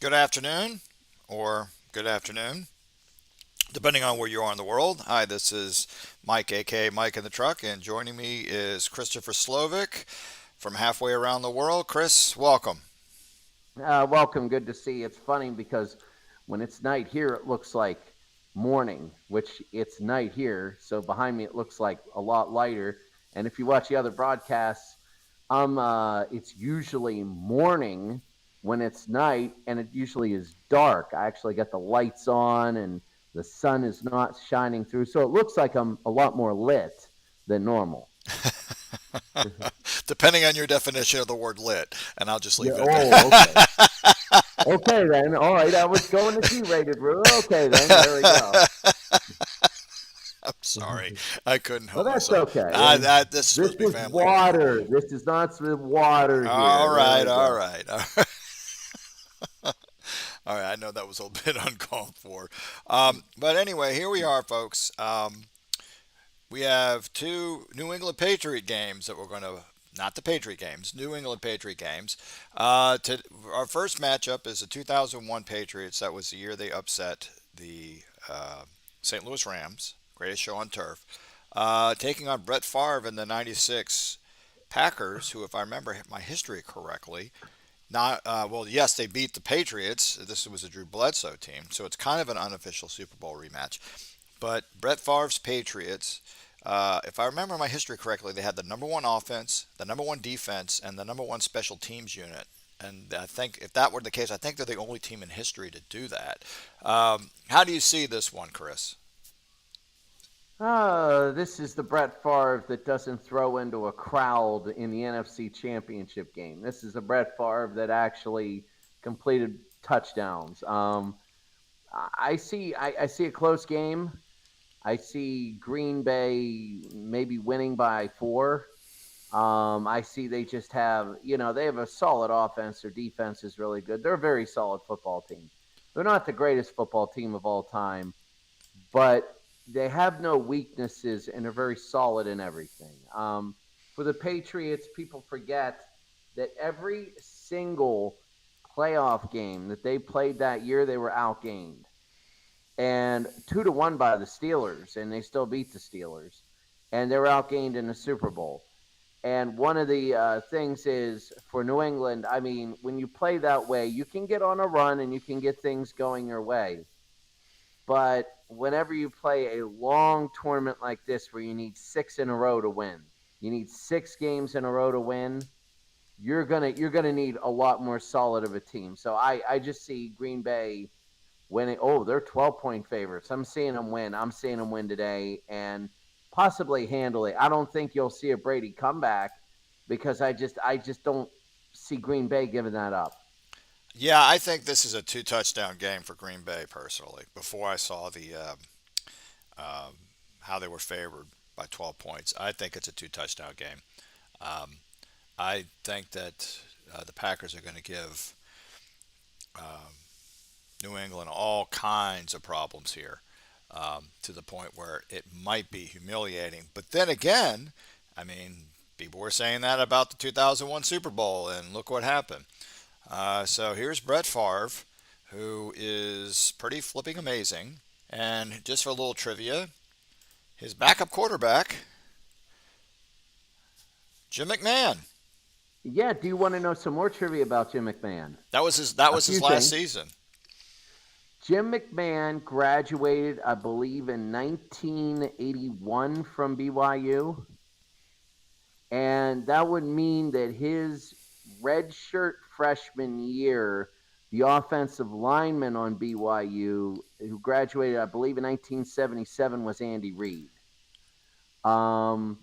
Good afternoon, or good afternoon, depending on where you are in the world. Hi, this is Mike, aka Mike in the Truck, and joining me is Christopher Slovick from halfway around the world. Chris, welcome. Welcome. Good to see you. It's funny because when it's night here, it looks like morning, which it's night here. So behind me, it looks like a lot lighter. And if you watch the other broadcasts, it's usually morning when it's night, and it usually is dark. I actually got the lights on, and the sun is not shining through, so it looks like I'm a lot more lit than normal. Depending on your definition of the word lit, and I'll just Yeah. leave it at Oh, okay. that. Okay then. All right. I was going the G-rated route. Okay then. There we go. I'm sorry, I couldn't Well, help that's myself. okay. And This is this supposed to be is family water. friendly. This is not some water All here. There right, we all go. right, all right. I know that was a bit uncalled for, but anyway, here we are, folks. We have two New England Patriot games that we're going to, not the Patriot games, New England Patriot games. Our first matchup is the 2001 Patriots. That was the year they upset the St. Louis Rams, greatest show on turf, taking on Brett Favre in the 96 Packers, who, if I remember my history correctly, not well, yes, they beat the Patriots. This was a Drew Bledsoe team, so it's kind of an unofficial Super Bowl rematch. But Brett Favre's Patriots, if I remember my history correctly, they had the number one offense, the number one defense, and the number one special teams unit. And I think if that were the case, I think they're the only team in history to do that. How do you see this one, Chris? This is the Brett Favre that doesn't throw into a crowd in the NFC Championship game. This is a Brett Favre that actually completed touchdowns. I see a close game. I see Green Bay maybe winning by four. I see they just have, they have a solid offense. Their defense is really good. They're a very solid football team. They're not the greatest football team of all time, but they have no weaknesses and are very solid in everything. For the Patriots, people forget that every single playoff game that they played that year, they were outgained and 2-1 by the Steelers, and they still beat the Steelers, and they were outgained in the Super Bowl. And one of the things is for New England, I mean, when you play that way, you can get on a run and you can get things going your way. But whenever you play a long tournament like this, where you need six in a row to win, you need 6 games in a row to win. You're gonna need a lot more solid of a team. So I just see Green Bay winning. Oh, they're 12-point favorites. I'm seeing them win. I'm seeing them win today and possibly handle it. I don't think you'll see a Brady comeback because I just don't see Green Bay giving that up. Yeah, I think this is a two touchdown game for Green Bay personally. Before I saw the how they were favored by 12 points, I think it's a two touchdown game. Um, I think that the Packers are going to give New England all kinds of problems here, to the point where it might be humiliating. But then again, I mean, people were saying that about the 2001 Super Bowl, and look what happened. So here's Brett Favre, who is pretty flipping amazing. And just for a little trivia, his backup quarterback, Jim McMahon. Yeah, do you want to know some more trivia about Jim McMahon? That A was his few last things. season. Jim McMahon graduated, I believe, in 1981 from BYU. And that would mean that his redshirt freshman year, the offensive lineman on BYU who graduated, I believe, in 1977 was Andy Reid. Um,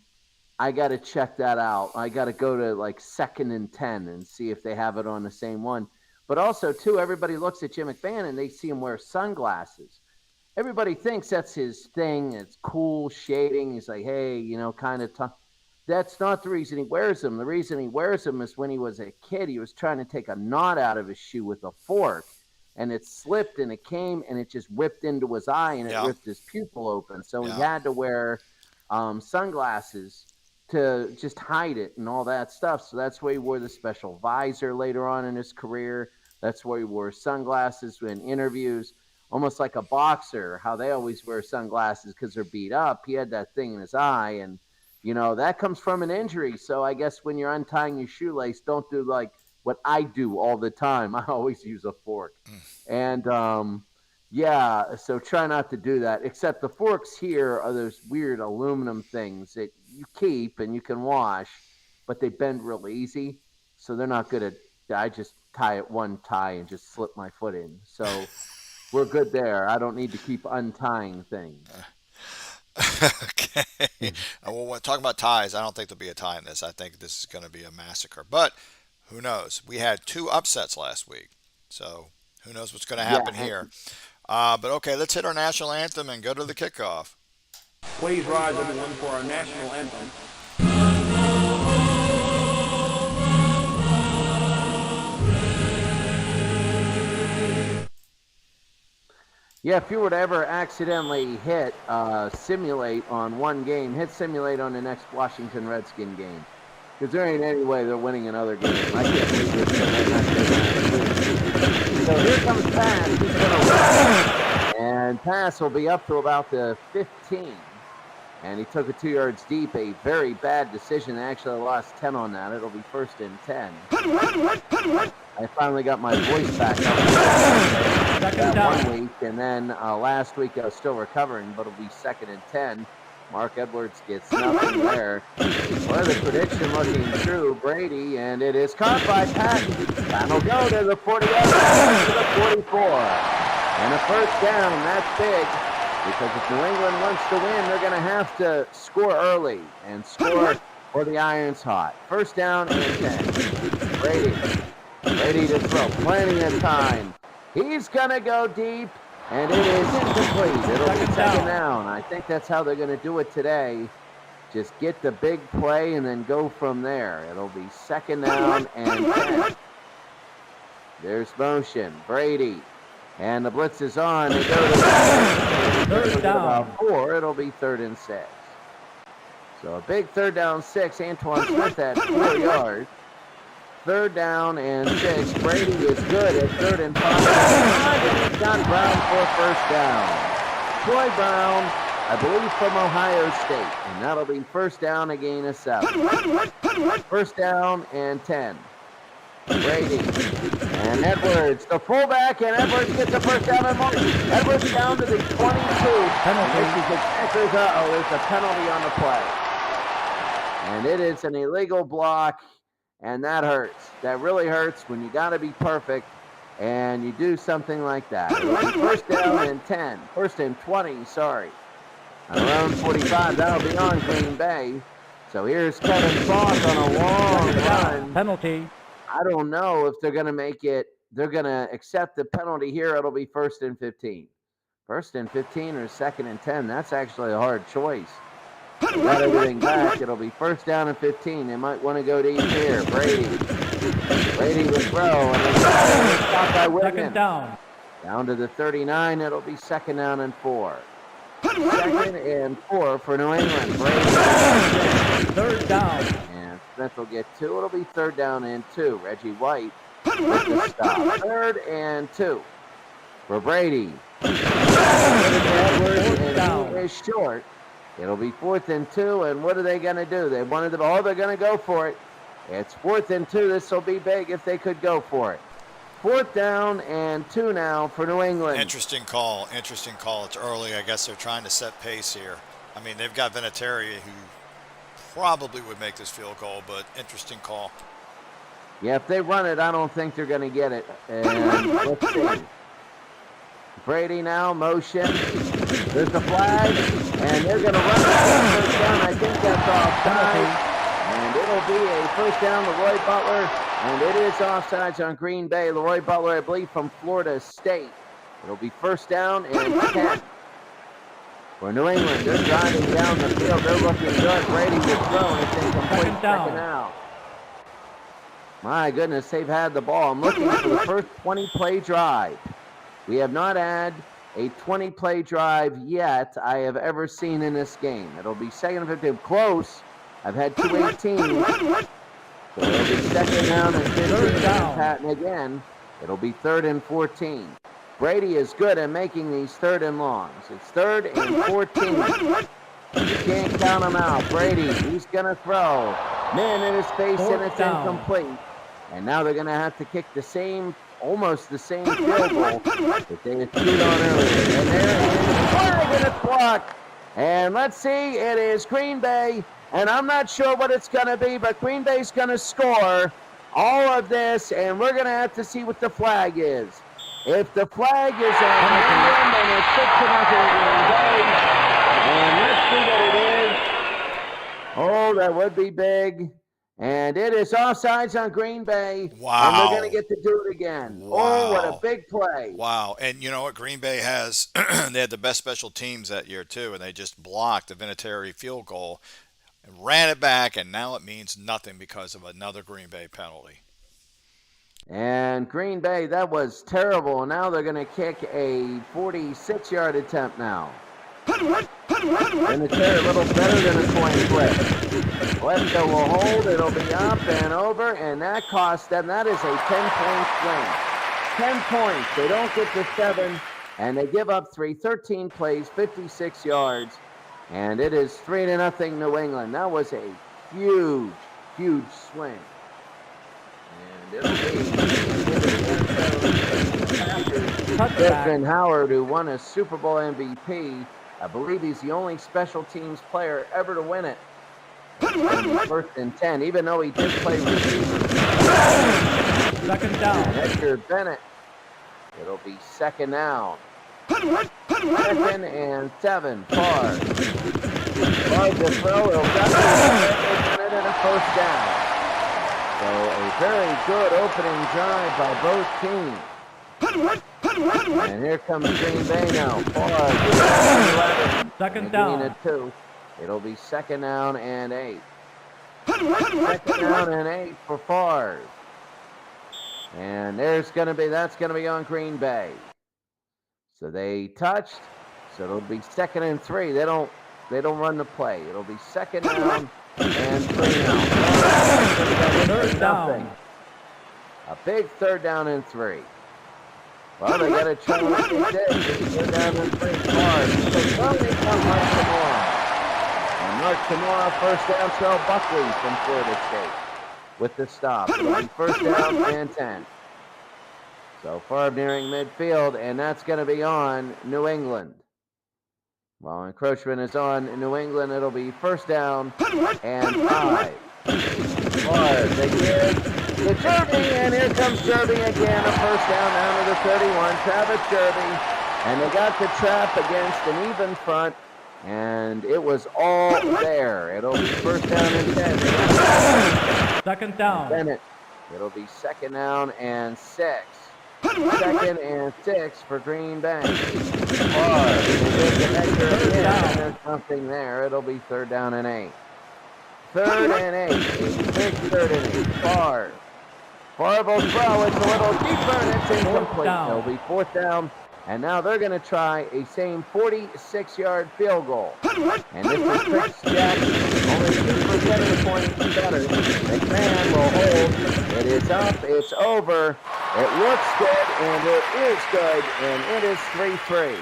I got to check that out. I got to go to like second and 10 and see if they have it on the same one. But also, too, everybody looks at Jim McMahon and they see him wear sunglasses. Everybody thinks that's his thing. It's cool shading. He's like, hey, kind of tough. That's not the reason he wears them. The reason he wears them is when he was a kid, he was trying to take a knot out of his shoe with a fork, and it slipped and it came and it just whipped into his eye and it Yeah, ripped his pupil open. So he yeah. had to wear sunglasses to just hide it and all that stuff. So that's why he wore the special visor later on in his career. That's where he wore sunglasses in interviews, almost like a boxer, how they always wear sunglasses because they're beat up. He had that thing in his eye, and that comes from an injury. So I guess when you're untying your shoelace, don't do like what I do all the time. I always use a fork. And yeah, so try not to do that. Except the forks here are those weird aluminum things that you keep and you can wash, but they bend real easy. So they're not good at, I just tie it one tie and just slip my foot in. So we're good there. I don't need to keep untying things. Okay. Well, talking about ties, I don't think there'll be a tie in this. I think this is going to be a massacre. But who knows? We had two upsets last week. So who knows what's going to Yeah. happen here. But okay, let's hit our national anthem and go to the kickoff. Please rise, everyone, for our national anthem. Yeah, if you were to ever accidentally hit simulate on one game, hit simulate on the next Washington Redskin game. Because there ain't any way they're winning another game. I can't believe this. So here comes Pass. He's going to win. And Pass will be up to about the 15. And he took it 2 yards deep. A very bad decision. They actually lost 10 on that. It'll be 1st and 10. I finally got my voice back up that 1 week, and then last week I was still recovering, but it'll be 2nd and 10. Mark Edwards gets nothing there. Well, the prediction looking true. Brady, and it is caught by Patton. Patton will go to the 40 to the 44. And a 1st down, that's big, because if New England wants to win, they're going to have to score early and score or the iron's hot. 1st down and 10. Brady to throw, plenty of time. He's going to go deep, and it is incomplete. It'll be 2nd down. I think that's how they're going to do it today. Just get the big play and then go from there. It'll be 2nd down and 10. There's motion. Brady. And the blitz is on. They go to 3rd down. 4. It'll be 3rd and 6. So a big 3rd down 6. Antoine Smith at 4 yards. 3rd down and 6. Brady is good at 3rd and 5. And he's got Brown for 1st down. Troy Brown, I believe from Ohio State. And that'll be 1st down, a gain of 7. 1st down and 10. Brady and Edwards, the fullback, and Edwards gets a 1st down and more. Edwards down to the 22. Penalty. There's a penalty on the play. And it is an illegal block. And that hurts. That really hurts when you got to be perfect and you do something like that. 1st down and 10. 1st and 20, sorry. Around 45, that'll be on Green Bay. So here's Kevin Foss on a long run. Penalty. I don't know if they're going to make it. They're going to accept the penalty here. It'll be 1st and 15. 1st and 15 or 2nd and 10. That's actually a hard choice. Got everything back. It'll be 1st down and 15. They might want to go deep here. Brady will throw, and it's stopped by Whitman. 2nd down. Down to the 39. It'll be 2nd down and 4. 2nd and 4 for New England. Brady. 3rd down. And Smith will get 2. It'll be 3rd down and 2. Reggie White with the stop. 3rd and 2 for Brady. Edwards, and he is short. It'll be 4th and 2, and what are they going to do? They wanted the ball. They're going to go for it. It's 4th and 2. This will be big if they could go for it. 4th down and 2 now for New England. Interesting call. It's early. I guess they're trying to set pace here. I mean, they've got Vinatieri, who probably would make this field goal, but interesting call. Yeah, if they run it, I don't think they're going to get it. And let's see. Brady now, motion. There's the flag, and they're going to run it 1st down. I think that's offside. And it'll be a 1st down, Leroy Butler. And it is offsides on Green Bay. Leroy Butler, I believe, from Florida State. It'll be 1st down and 10. For New England, they're driving down the field. They're looking good. Brady was thrown. It's incomplete. 2nd down. 2nd out. My goodness, they've had the ball. I'm looking for the first 20-play drive. We have not had a 20-play drive yet I have ever seen in this game. It'll be 2nd and 15. Close. I've had 218. So it'll be 2nd down and 15. Patton again. It'll be 3rd and 14. Brady is good at making these 3rd and longs. It's 3rd and 14. You can't count him out. Brady, he's going to throw. Man in his face, and it's incomplete. And now they're going to have to kick almost the same field goal that they had screwed on earlier. And there it is. Flag, and it's blocked. And let's see, it is Green Bay. And I'm not sure what it's going to be, but Green Bay's going to score all of this, and we're going to have to see what the flag is. If the flag is on England, then it's 6-0 Green Bay. And let's see what it is. Oh, that would be big. And it is offsides on Green Bay. Wow. And they're going to get to do it again. Wow. Oh, what a big play. Wow. And you know what? Green Bay has, they had the best special teams that year, too, and they just blocked the Vinatieri field goal and ran it back, and now it means nothing because of another Green Bay penalty. And Green Bay, that was terrible. Now they're going to kick a 46-yard attempt now. And it's a little better than a coin flip. Lefto will hold. It'll be up and over, and that cost them. That is a 10-point swing. 10 points. They don't get to 7, and they give up 3. 13 plays, 56 yards, and it is 3-0 New England. That was a huge, huge swing. And it'll be Desmond Howard, who won a Super Bowl MVP. I believe he's the only special teams player ever to win it. 1st and 10, even though he did play receiver. 2nd down. And Edgar Bennett. It'll be 2nd down. 2nd and 7. Favre. Favre to throw. He'll get it and a 1st down. So a very good opening drive by both teams. And here comes Green Bay now. 2nd down. At 2. It'll be 2nd down and 8. 2nd down and 8 for Favre. And that's going to be on Green Bay. So they touched. So it'll be 2nd and 3. They don't run the play. It'll be 2nd down and 3 now. 3rd down. A big 3rd down and 3. Well, they got to try what they did. 3rd down and 3. Favre. So finally come Mark Tamora. And Mark Tamora, 1st down, Charles Buckley from Florida State with the stop. It'll be 1st down and 10. So Favre nearing midfield, and that's going to be on New England. While encroachment is on New England, it'll be 1st down and 5. Favre, they give to Jerby, and here comes Jerby again. A 1st down to the 31. Travis Jerby, and they got the trap against an even front, and it was all there. It'll be 1st down and 10. 2nd down. Bennett. It'll be 2nd down and 6. 2nd and 6 for Green Bay. There's nothing there. It'll be 3rd down and 8. 3rd and 8. A big 3rd and 8. Favre. Favre will throw. It's a little deeper, and it's incomplete. It'll be 4th down. And now they're going to try a same 46-yard field goal. And this is Chris Jackson. Only 2% of the points better. McMahon will hold. It is up. It's over. It looks good, and it is good, and it is 3-3.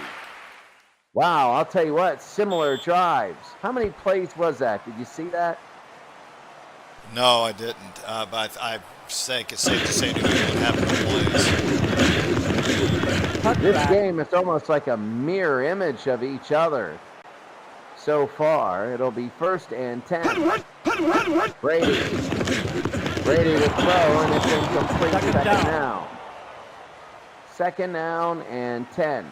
Wow, I'll tell you what, similar drives. How many plays was that? Did you see that? No, I didn't. But I think it's safe to say New England have no plays. This game is almost like a mirror image of each other. So far, it'll be 1st and 10. Brady to throw, and it's incomplete. 2nd down. 2nd down and 10.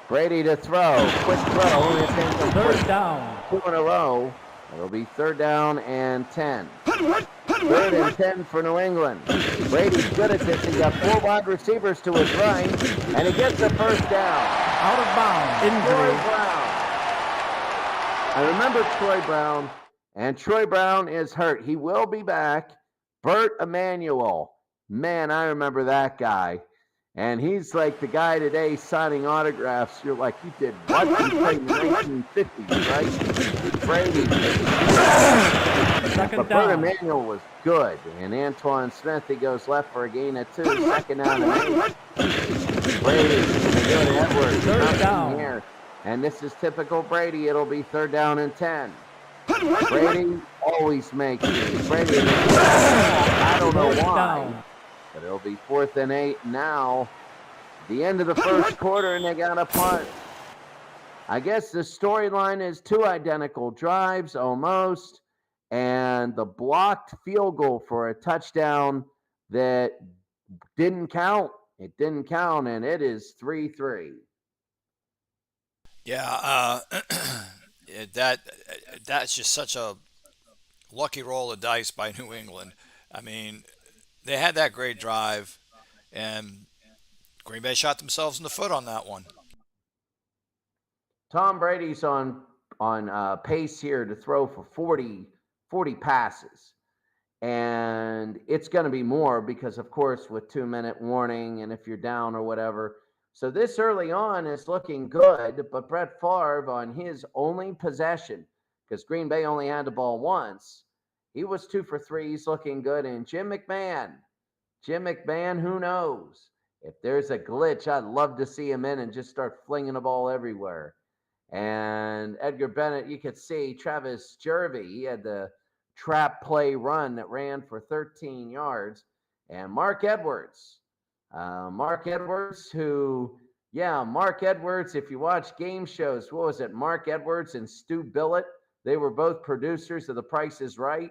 Brady to throw. Quick throw, and it's incomplete. 3rd down. 2 in a row. It'll be 3rd down and 10. 3rd and 10 for New England. Brady's good at this. He got 4 wide receivers to his right, and he gets a 1st down. Out of bounds. Troy Injury. Brown. I remember Troy Brown, and Troy Brown is hurt. He will be back. Bert Emanuel. Man, I remember that guy. And he's like the guy today signing autographs. You're like, you did what? You played in the 1950s, right? Brady. Second But Bert down. Emanuel was good. And Antoine Smith, he goes left for a gain of 2. Second down and 8. Brady, they go to Edwards. Third Nothing down. here. And this is typical Brady. It'll be 3rd down and 10. Brady always makes these. Brady, I don't know Fourth why. down. But it'll be 4th and 8 now. The end of the first quarter, and they got a punt. I guess the storyline is 2 identical drives almost, and the blocked field goal for a touchdown that didn't count. It didn't count, and it is 3-3. Yeah, that's just such a lucky roll of dice by New England. I mean, they had that great drive, and Green Bay shot themselves in the foot on that one. Tom Brady's on pace here to throw for 40 passes. And it's going to be more because, of course, with 2-minute warning and if you're down or whatever. So this early on is looking good, but Brett Favre on his only possession, because Green Bay only had the ball once, he was 2 for 3. He's looking good. And Jim McMahon, who knows? If there's a glitch, I'd love to see him in and just start flinging the ball everywhere. And Edgar Bennett, you could see Travis Jervey, he had the trap play run that ran for 13 yards. And Mark Edwards, Mark Edwards, if you watch game shows, what was it? Mark Edwards and Stu Billett, they were both producers of The Price is Right.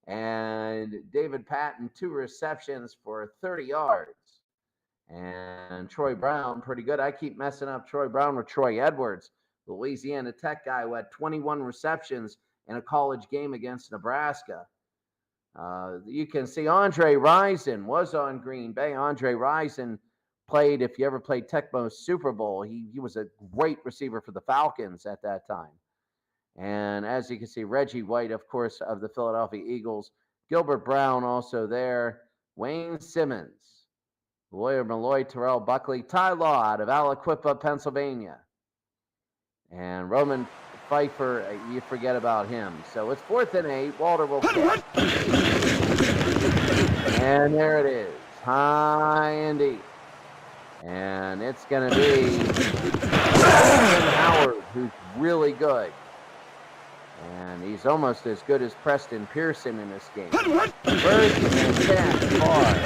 And David Patton, 2 receptions for 30 yards. And Troy Brown, pretty good. I keep messing up Troy Brown with Troy Edwards, the Louisiana Tech guy who had 21 receptions in a college game against Nebraska. You can see Andre Rison was on Green Bay. Andre Rison played, if you ever played Tecmo's SuperBowl, he was a great receiver for the Falcons at that time. And as you can see, Reggie White, of course, of the Philadelphia Eagles. Gilbert Brown also there. Wayne Simmons. Lawyer Malloy, Terrell Buckley. Ty Law out of Aliquippa, Pennsylvania. And Roman Pfeiffer, you forget about him. So it's 4th and 8. Walter will kick. And there it is. High and deep. And it's going to be Howard, who's really good. And he's almost as good as Preston Pearson in this game. 1st and 10. Hard.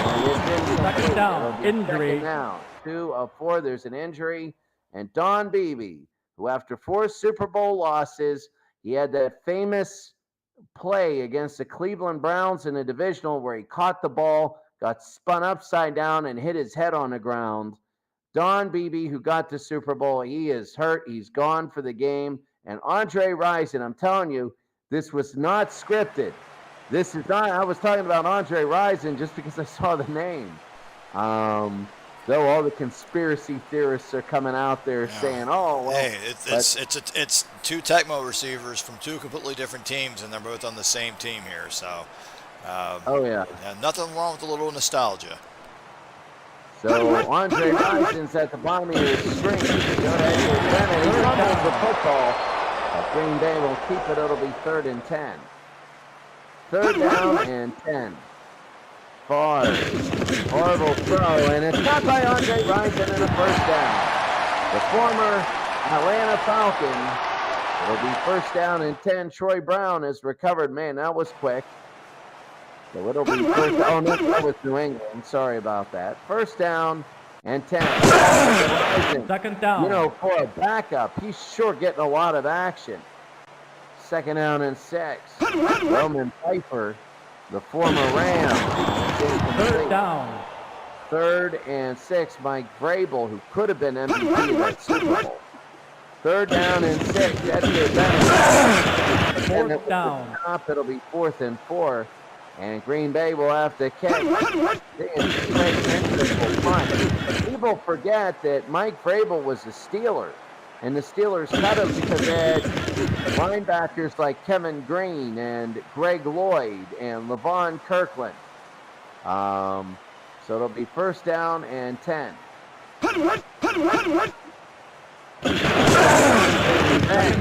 And it's Second down. Injury. Second down. 2 of 4. There's an injury. And Don Beebe, who after 4 Super Bowl losses, he had that famous play against the Cleveland Browns in a divisional where he caught the ball, got spun upside down, and hit his head on the ground. Don Beebe, who got the Super Bowl, he is hurt. He's gone for the game. And Andre Rison, I'm telling you, this was not scripted. This is not, I was talking about Andre Rison just because I saw the name. Though all the conspiracy theorists are coming out there saying, "Oh, well." Hey, it's 2 Tecmo receivers from 2 completely different teams, and they're both on the same team here. So, oh yeah, nothing wrong with a little nostalgia. So Andre Rison's at the bottom of your screen. He's running the football. But Green Bay will keep it. It'll be 3rd and 10. 3rd down and 10. Favre. Horrible throw, and it's caught by Andre Rison in a 1st down. The former Atlanta Falcon. It'll be 1st down and 10. Troy Brown has recovered. Man, that was quick. So it'll be 1st down. Oh, no, that was New England. Sorry about that. 1st down and 10. Second down. You know, for a backup, he's sure getting a lot of action. 2nd down and 6. Roman Pfeiffer, the former Ram. 3rd down. 3rd and 6. Mike Vrabel, who could have been MVP of that Super Bowl. 3rd down and 6. Edgar Bennett. 4th down. Top, it'll be 4th and 4. And Green Bay will have to kick. People forget that Mike Vrabel was a Steeler. And the Steelers cut him because they had linebackers like Kevin Green and Greg Lloyd and Levon Kirkland. So it'll be first down and 10. Second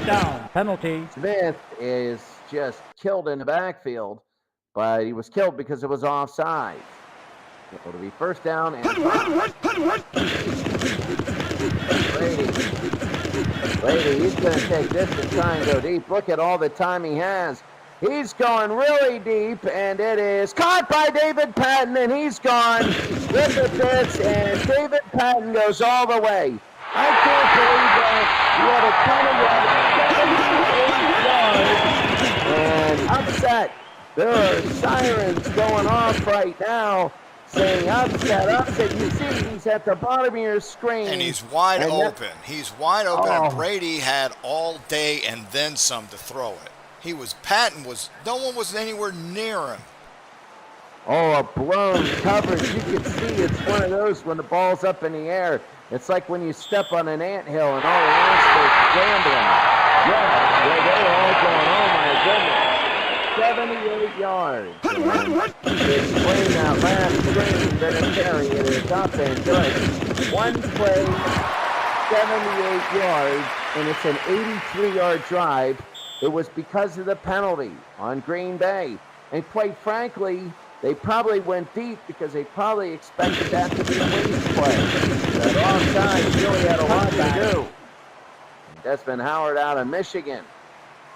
down. Penalty. Smith is just killed in the backfield, but he was killed because it was offside. It'll be first down and 5. Brady, he's going to take this and try and go deep. Look at all the time he has. He's going really deep, and it is caught by David Patton, and he's gone with the pitch, and David Patton goes all the way. I can't believe that. He had a ton of yards, 78 yards, and upset. There are sirens going off right now saying upset. You see, he's at the bottom of your screen. And he's wide open. He's wide open, and Brady had all day and then some to throw it. No one was anywhere near him. Oh, a blown coverage. You can see it's one of those when the ball's up in the air. It's like when you step on an anthill and all the ants go scrambling. Yeah, they're all going, oh my goodness. 78 yards. It's playing that last screen, then a carry. It is up and good. One play, 78 yards, and it's an 83-yard drive. It was because of the penalty on Green Bay. And quite frankly, they probably went deep because they probably expected that to be a waste play. That offside really had a lot to do. Desmond Howard out of Michigan.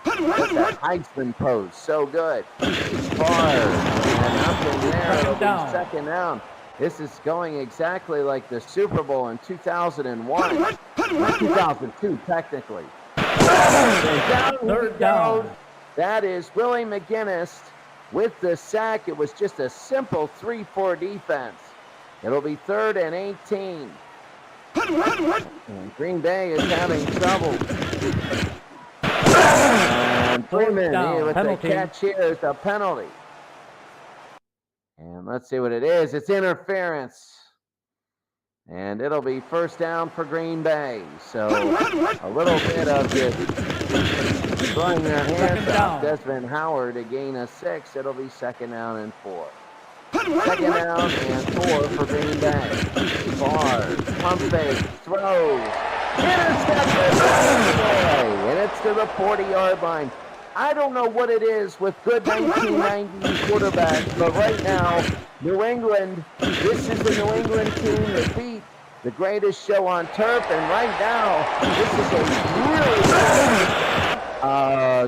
That's that Heisman pose. So good. Far. And up in there. It'll be second down. This is going exactly like the Super Bowl in 2001. Not 2002, technically. Third down. That is Willie McGinnis with the sack. It was just a simple 3-4 defense. It'll be 3rd and 18. And Green Bay is having trouble. And Freeman with the catch here is a penalty. And let's see what it is. It's interference. And it'll be first down for Green Bay. So a little bit of just throwing their hands off Desmond Howard to gain a 6. It'll be second down and 4. Second down and 4 for Green Bay. Barr, pump fake, throws, intercepted, and it's to the 40-yard line. I don't know what it is with good 1990s quarterbacks, but right now, New England, this is the New England team that beat the greatest show on turf, and right now, this is a really good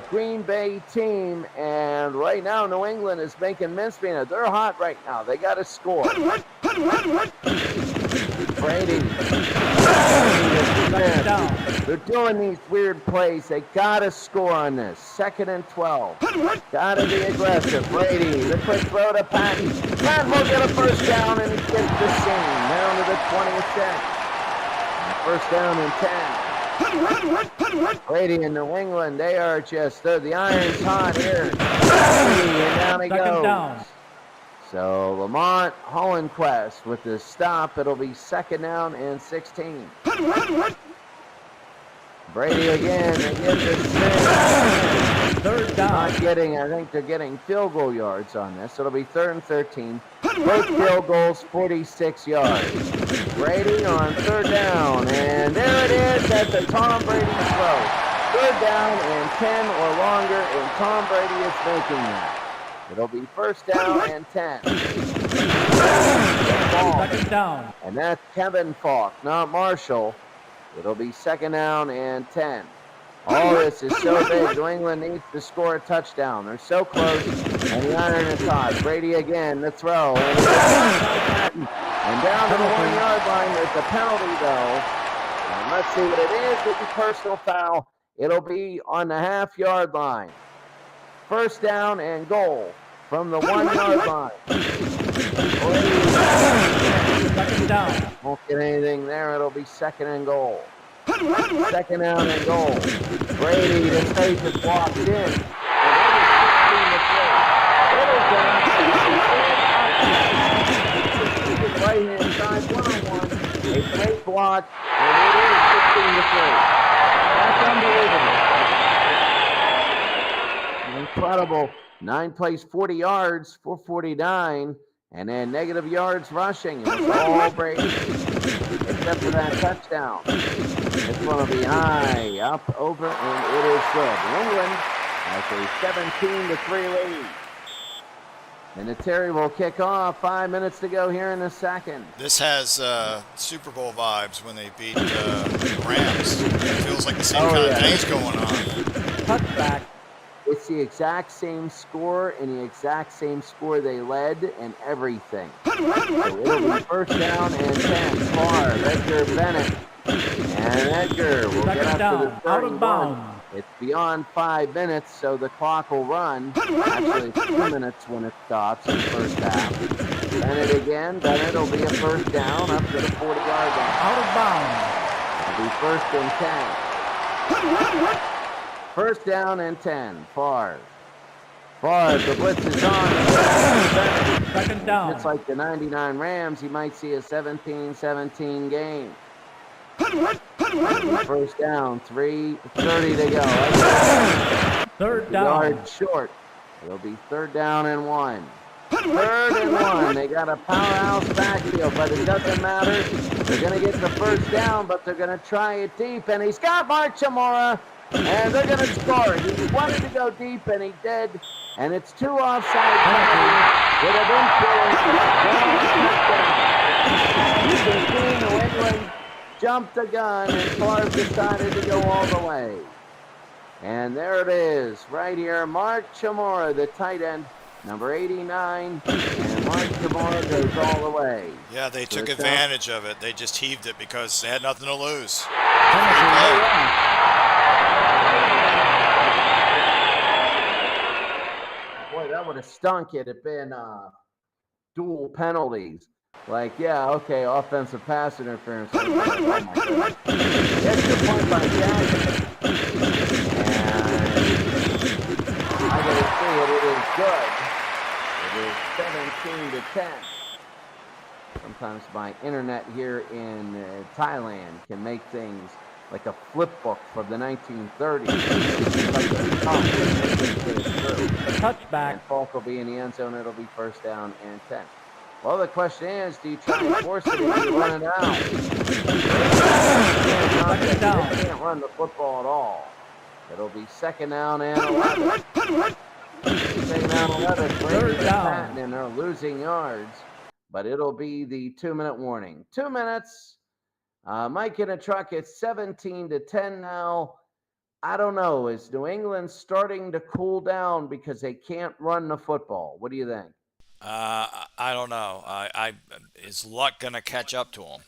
Green Bay team, and right now, New England is making mincemeat. They're hot right now. They got to score. Brady. They're doing these weird plays. They got to score on this. 2nd and 12. Got to be aggressive. Brady, the quick throw to Patton. Patton will get a first down, and he gets the seam down to the 26. First down and 10. Brady in New England, they are just, the iron's hot here. And down he goes. Down. So Lamont Hollenquist with the stop. It'll be second down and 16. Brady again. They get the third down. Not getting, I think they're getting field goal yards on this. It'll be 3rd and 13. Both field goals, 46 yards. Brady on 3rd down. And there it is at the Tom Brady throw. 3rd down and 10 or longer, and Tom Brady is making that. It'll be first down and 10. Second down. And that's Kevin Falk, not Marshall. It'll be second down and 10. All this is so big. New England needs to score a touchdown. They're so close, and the iron is hot. Brady again, the throw. And down to the 1-yard line. There's a penalty, though. And let's see what it is with the personal foul. It'll be on the half-yard line. First down and goal from the 1-yard line. Second down. Won't get anything there. It'll be second and goal. Second down and goal. Brady, the stage is blocked in. Right-hand side, 1-on-1. A great block, and it is 16-3. That's unbelievable. Incredible. 9 plays, 40 yards, 449. And then negative yards rushing. It was all Brady, except for that touchdown. It's going to be high, up, over, and it is good. New England has a 17-3 lead. And the Terry will kick off. 5 minutes to go here in the second. This has Super Bowl vibes when they beat the Rams. It feels like the same kind of thing's going on. Touchback. It's the exact same score and the exact same score they led and everything. So it'll be first down and 10. Favre, Edgar Bennett. And Edgar will get up to the 31. Out of bounds. It's beyond 5 minutes, so the clock will run. Actually, it's 2 minutes when it stops in the first half. Bennett again. Bennett will be a first down up to the 40-yard line. Out of bounds. It'll be first and 10. First down and 10. Favre, the blitz is on. Second down. It's like the 99 Rams. You might see a 17-17 game. First down, 3:30 to go. Third down. Yard short. It'll be third down and 1. Third and 1. They got a powerhouse backfield, but it doesn't matter. They're going to get the first down, but they're going to try it deep. And he's got Mark Chamora, and they're going to score it. He wanted to go deep, and he did. And it's 2 offside penalties with a You can see New England jumped the gun, and Favre decided to go all the way. And there it is, right here. Mark Chamora, the tight end, number 89, and Mark Chamora goes all the way. Yeah, they took advantage of it. They just heaved it because they had nothing to lose. Boy, that would have stunk. It had been dual penalties. Like, yeah, okay, offensive pass interference. Oh my God. Extra point by Jackson. And I gotta see it. It is good. It is 17-10. Sometimes my internet here in Thailand can make things like a flip book from the 1930s. Touchback. And Falk will be in the end zone. It'll be first down and 10. Well, the question is, do you try and force it or do you run it out? They can't run the football at all. It'll be second down and 11. Second down 11. Third down. And they're losing yards. But it'll be the 2-minute warning. 2 minutes. Mike in a truck. It's 17-10 now. I don't know. Is New England starting to cool down because they can't run the football? What do you think? I don't know. Is luck going to catch up to him?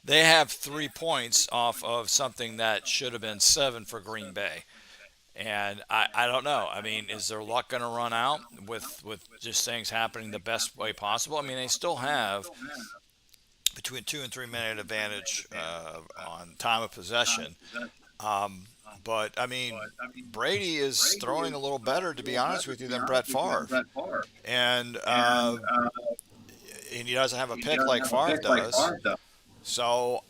They have 3 points off of something that should have been 7 for Green Bay. And I don't know. I mean, is their luck going to run out with just things happening the best way possible? I mean, they still have between 2 and 3 minute advantage on time of possession. But, I mean, Brady is throwing a little better, to be honest with you, than Brett Favre. And he doesn't have a pick like Favre does. So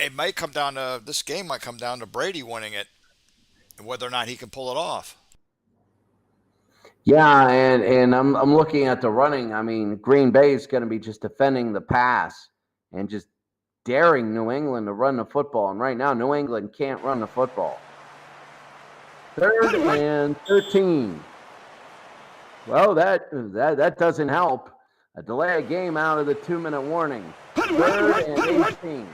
it might come down to – this game might come down to Brady winning it and whether or not he can pull it off. Yeah, and I'm looking at the running. I mean, Green Bay is going to be just defending the pass and just daring New England to run the football. And right now, New England can't run the football. 3rd and 13. Well, that doesn't help. A delay of game out of the 2-minute warning. 3rd and 18.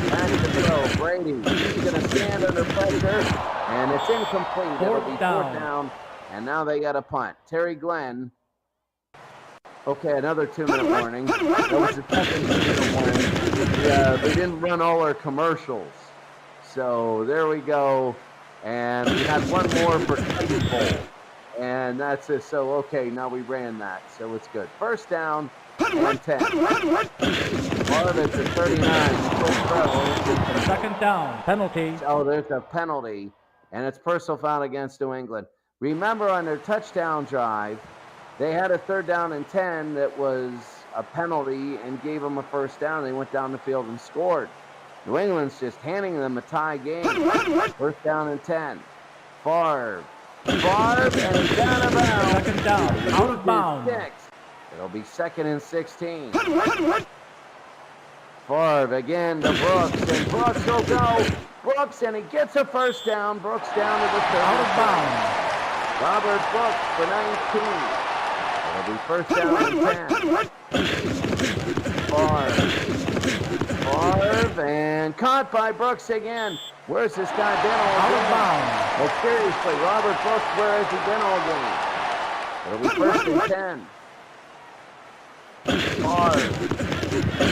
Back to throw. Brady. He's going to stand under pressure. And it's incomplete. It'll be fourth down. And now they got a punt. Terry Glenn. Okay, another 2-minute warning. That was the second 2-minute warning. Yeah, they didn't run all our commercials. So there we go. And we had one more for Titan Bowl. And that's it. So, okay, now we ran that. So it's good. First down and 10. Marvin to 39. Quick throw. Second down. Penalty. Oh, there's a penalty. And it's personal foul against New England. Remember, on their touchdown drive, they had a 3rd down and 10 that was a penalty and gave them a first down. They went down the field and scored. New England's just handing them a tie game. First down and 10. Favre, and he's out of bounds. Second down, out of bounds. It'll be 2nd and 16. Favre again to Brooks, and Brooks will go. Brooks, and he gets a first down. Brooks down to the 30. Out of bounds. Robert Brooks for 19. It'll be 1st down and 10. Favre, and caught by Brooks again. Where's this guy been all Out game? of bounds. Well, seriously, Robert Brooks, where has he been all game? It'll be 1st and 10.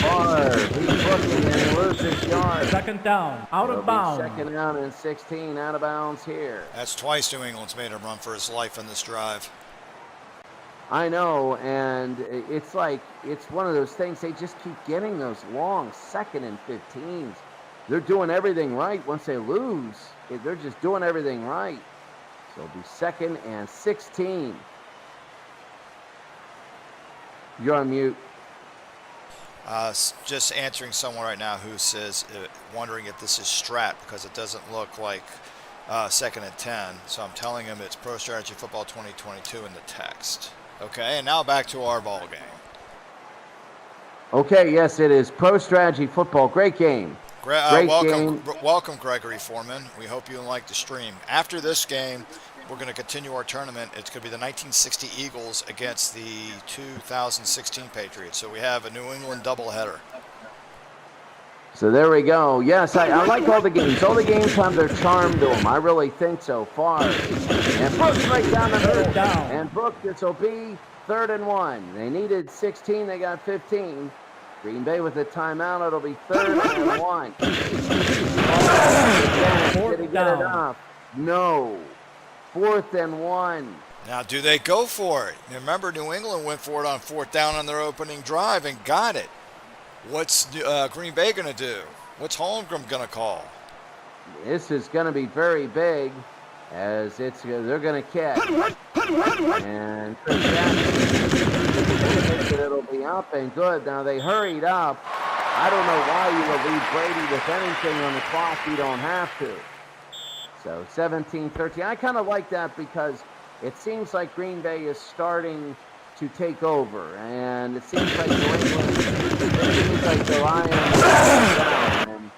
Favre, he's looking and he loses yards. Second down, out It'll of be bounds. 2nd down and 16, out of bounds here. That's twice New England's made him run for his life in this drive. I know, and it's like, it's one of those things, they just keep getting those long 2nd and 15s. They're doing everything right. Once they lose, they're just doing everything right. So it'll be 2nd and 16. You're on mute. Just answering someone right now who says, wondering if this is strat because it doesn't look like 2nd and 10. So I'm telling him it's Pro Strategy Football 2022 in the text. Okay, and now back to our ball game. Okay, yes, it is Pro Strategy Football. Great game. Welcome, Gregory Foreman. We hope you like the stream. After this game, we're going to continue our tournament. It's going to be the 1960 Eagles against the 2016 Patriots. So we have a New England doubleheader. So there we go. Yes, I like all the games. All the games have their charm to them. I really think so far. And Brooks right down the middle. And Brooks, this will be 3rd and 1. They needed 16. They got 15. Green Bay with a timeout. It'll be 3rd and 1. Did he get it off? No. 4th and 1. Now, do they go for it? Remember, New England went for it on 4th down on their opening drive and got it. What's Green Bay going to do? What's Holmgren going to call? This is going to be very big, as they're going to catch. And Chris Jackson thinks that it'll be up and good. Now they hurried up. I don't know why you would leave Brady with anything on the clock. You don't have to. So 17-13. I kind of like that because it seems like Green Bay is starting to take over, and it seems like New England, it seems like the Lions are down. And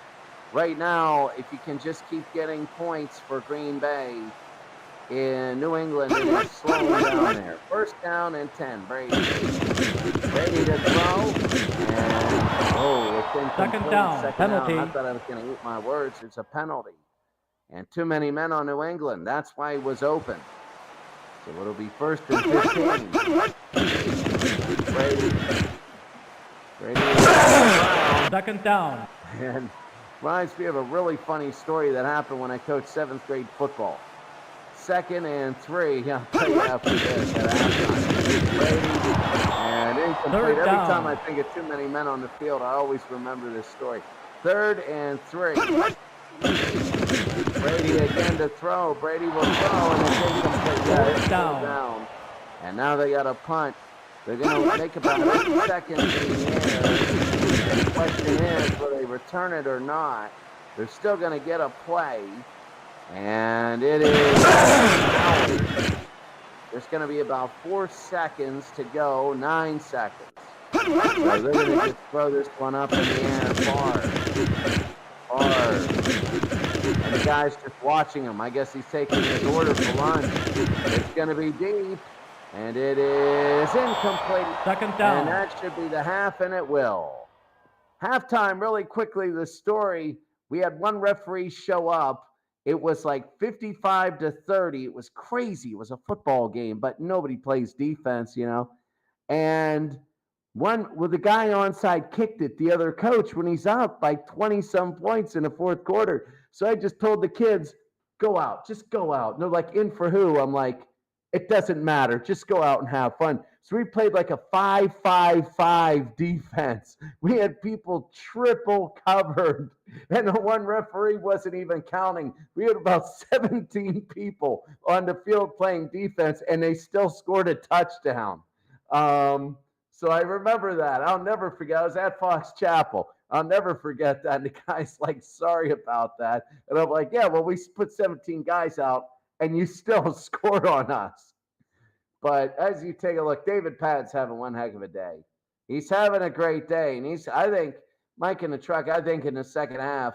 right now, if you can just keep getting points for Green Bay, in New England, it is slowing down there. 1st down and 10. Brady to throw, and it's incomplete. 2nd down, penalty. I thought I was going to eat my words. It's a penalty. And too many men on New England. That's why it was open. So it'll be 1st and 15. Brady. 2nd down. And reminds me of a really funny story that happened when I coached 7th grade football. 2nd and 3. I'll tell you after this. At halftime. Brady and incomplete. Every time I think of too many men on the field, I always remember this story. 3rd and 3. Brady again to throw. Brady will throw, and it's incomplete. It's down. And now they got a punt. They're going to take about 8 seconds in the air. And the question is, will they return it or not? They're still going to get a play. And it is. There's going to be about 4 seconds to go. 9 seconds. So they're going to just throw this one up in the air far. And the guy's just watching him. I guess he's taking his order for lunch. It's going to be deep. And it is incomplete. 2nd down. And that should be the half, and it will. Halftime, really quickly, the story. We had one referee show up. It was like 55-30. It was crazy. It was a football game, but nobody plays defense, you know. And the guy onside kicked it, the other coach, when he's up by 20-some points in the 4th quarter. So I just told the kids, go out. Just go out. And they're like, in for who? I'm like, it doesn't matter. Just go out and have fun. So we played like a 5-5-5 defense. We had people triple covered, and the one referee wasn't even counting. We had about 17 people on the field playing defense, and they still scored a touchdown. So I remember that. I'll never forget. I was at Fox Chapel. I'll never forget that. And the guy's like, sorry about that. And I'm like, yeah, well, we put 17 guys out, and you still scored on us. But as you take a look, David Patt's having one heck of a day. He's having a great day. And I think, Mike in the truck, I think in the second half,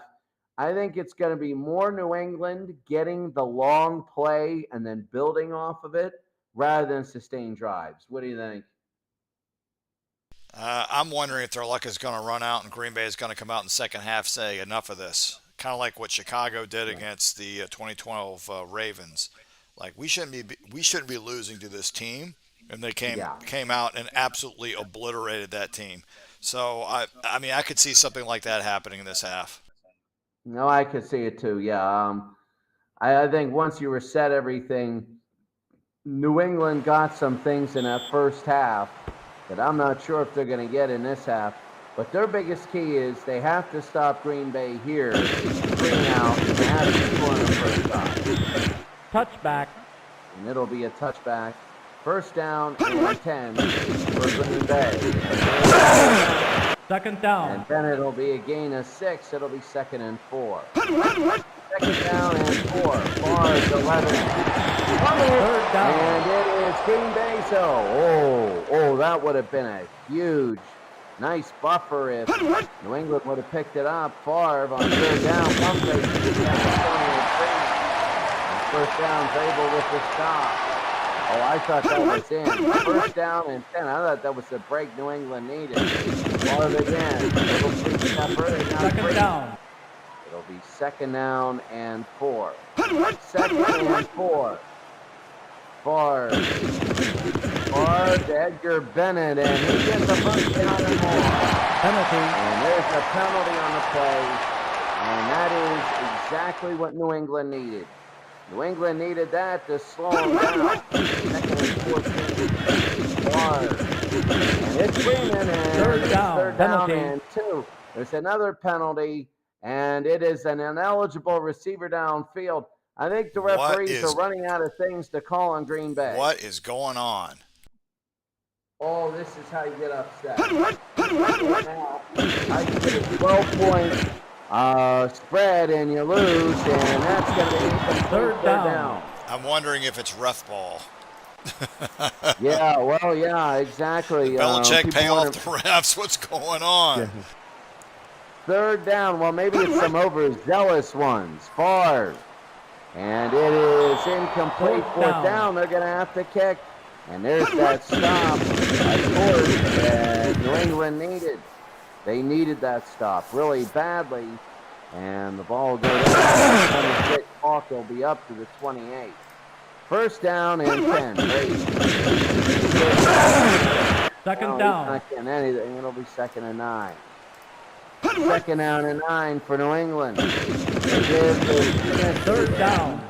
I think it's going to be more New England getting the long play and then building off of it rather than sustained drives. What do you think? I'm wondering if their luck is going to run out and Green Bay is going to come out in the second half say enough of this. Kind of like what Chicago did against the 2012 Ravens. Like we shouldn't be losing to this team, and they came out and absolutely obliterated that team. So I mean I could see something like that happening in this half. No, I could see it too. Yeah, I think once you reset everything, New England got some things in that first half that I'm not sure if they're going to get in this half. But their biggest key is they have to stop Green Bay here, 3 out, and they have to score on the first drive. Touchback. And it'll be a touchback. First down and 10 for Green Bay. Second down. And then it'll be a gain of 6. It'll be 2nd and 4. Second down and 4. Favre's 11. Third down. And it is Green Bay. So, that would have been a huge, nice buffer if New England would have picked it up. Favre on 3rd down. Pump fake. First down, Zabel with the stop. Oh, I thought that was in. First down and 10. I thought that was the break New England needed. Favre again. Little 3-step further. Second down. It'll be 2nd down and 4. 2nd and 4. Favre to Edgar Bennett, and he gets a first down and more. Penalty. And there's a penalty on the play, and that is exactly what New England needed. New England needed that to slow them down. 2nd and 14. Favre. And it's Freeman, and Third down. Penalty. and 2. There's another penalty, and it is an ineligible receiver downfield. I think the referees are running out of things to call on Green Bay. What is going on? Oh, this is how you get upset. Now, I can get a 12-point spread, and you lose, and that's going to be third down. I'm wondering if it's ref ball. Yeah, exactly. Belichick pay off the refs. What's going on? Yeah. 3rd down. Well, maybe it's some overzealous ones. Favre. And it is incomplete. 4th down. They're going to have to kick. And there's that stop, of course, that New England needed. They needed that stop really badly. And the ball will go down. 26. Hawk will be up to the 28. First down and 10. Second down. Not getting anything. It'll be 2nd and 9. 2nd down and 9 for New England. Third down.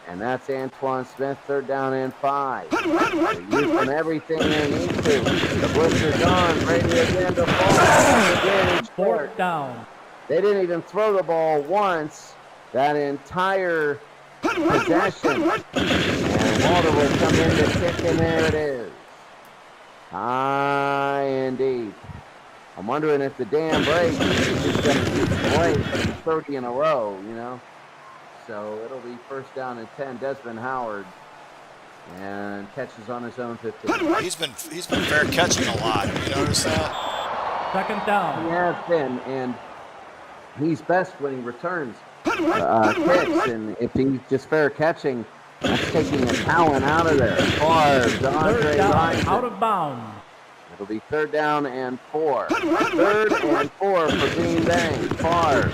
And that's Antoine Smith, 3rd down and 5. They're using everything they need to. The blitz is on. Brady again to fall. 4th down. They didn't even throw the ball once that entire possession. And Walter will come in to kick, and there it is. High and deep. I'm wondering if the dam breaks, it's just going to break 30 in a row, you know. So it'll be 1st down and 10. Desmond Howard and catches on his own 15. He's been fair catching a lot. Have you noticed that? 2nd down. He has been, and he's best when he returns kicks. And if he's just fair catching, that's taking a talent out of there. Favre to Andre 3rd down. Rison. Out of bounds. It'll be 3rd down and 4. 3rd and 4 for Green Bay. Favre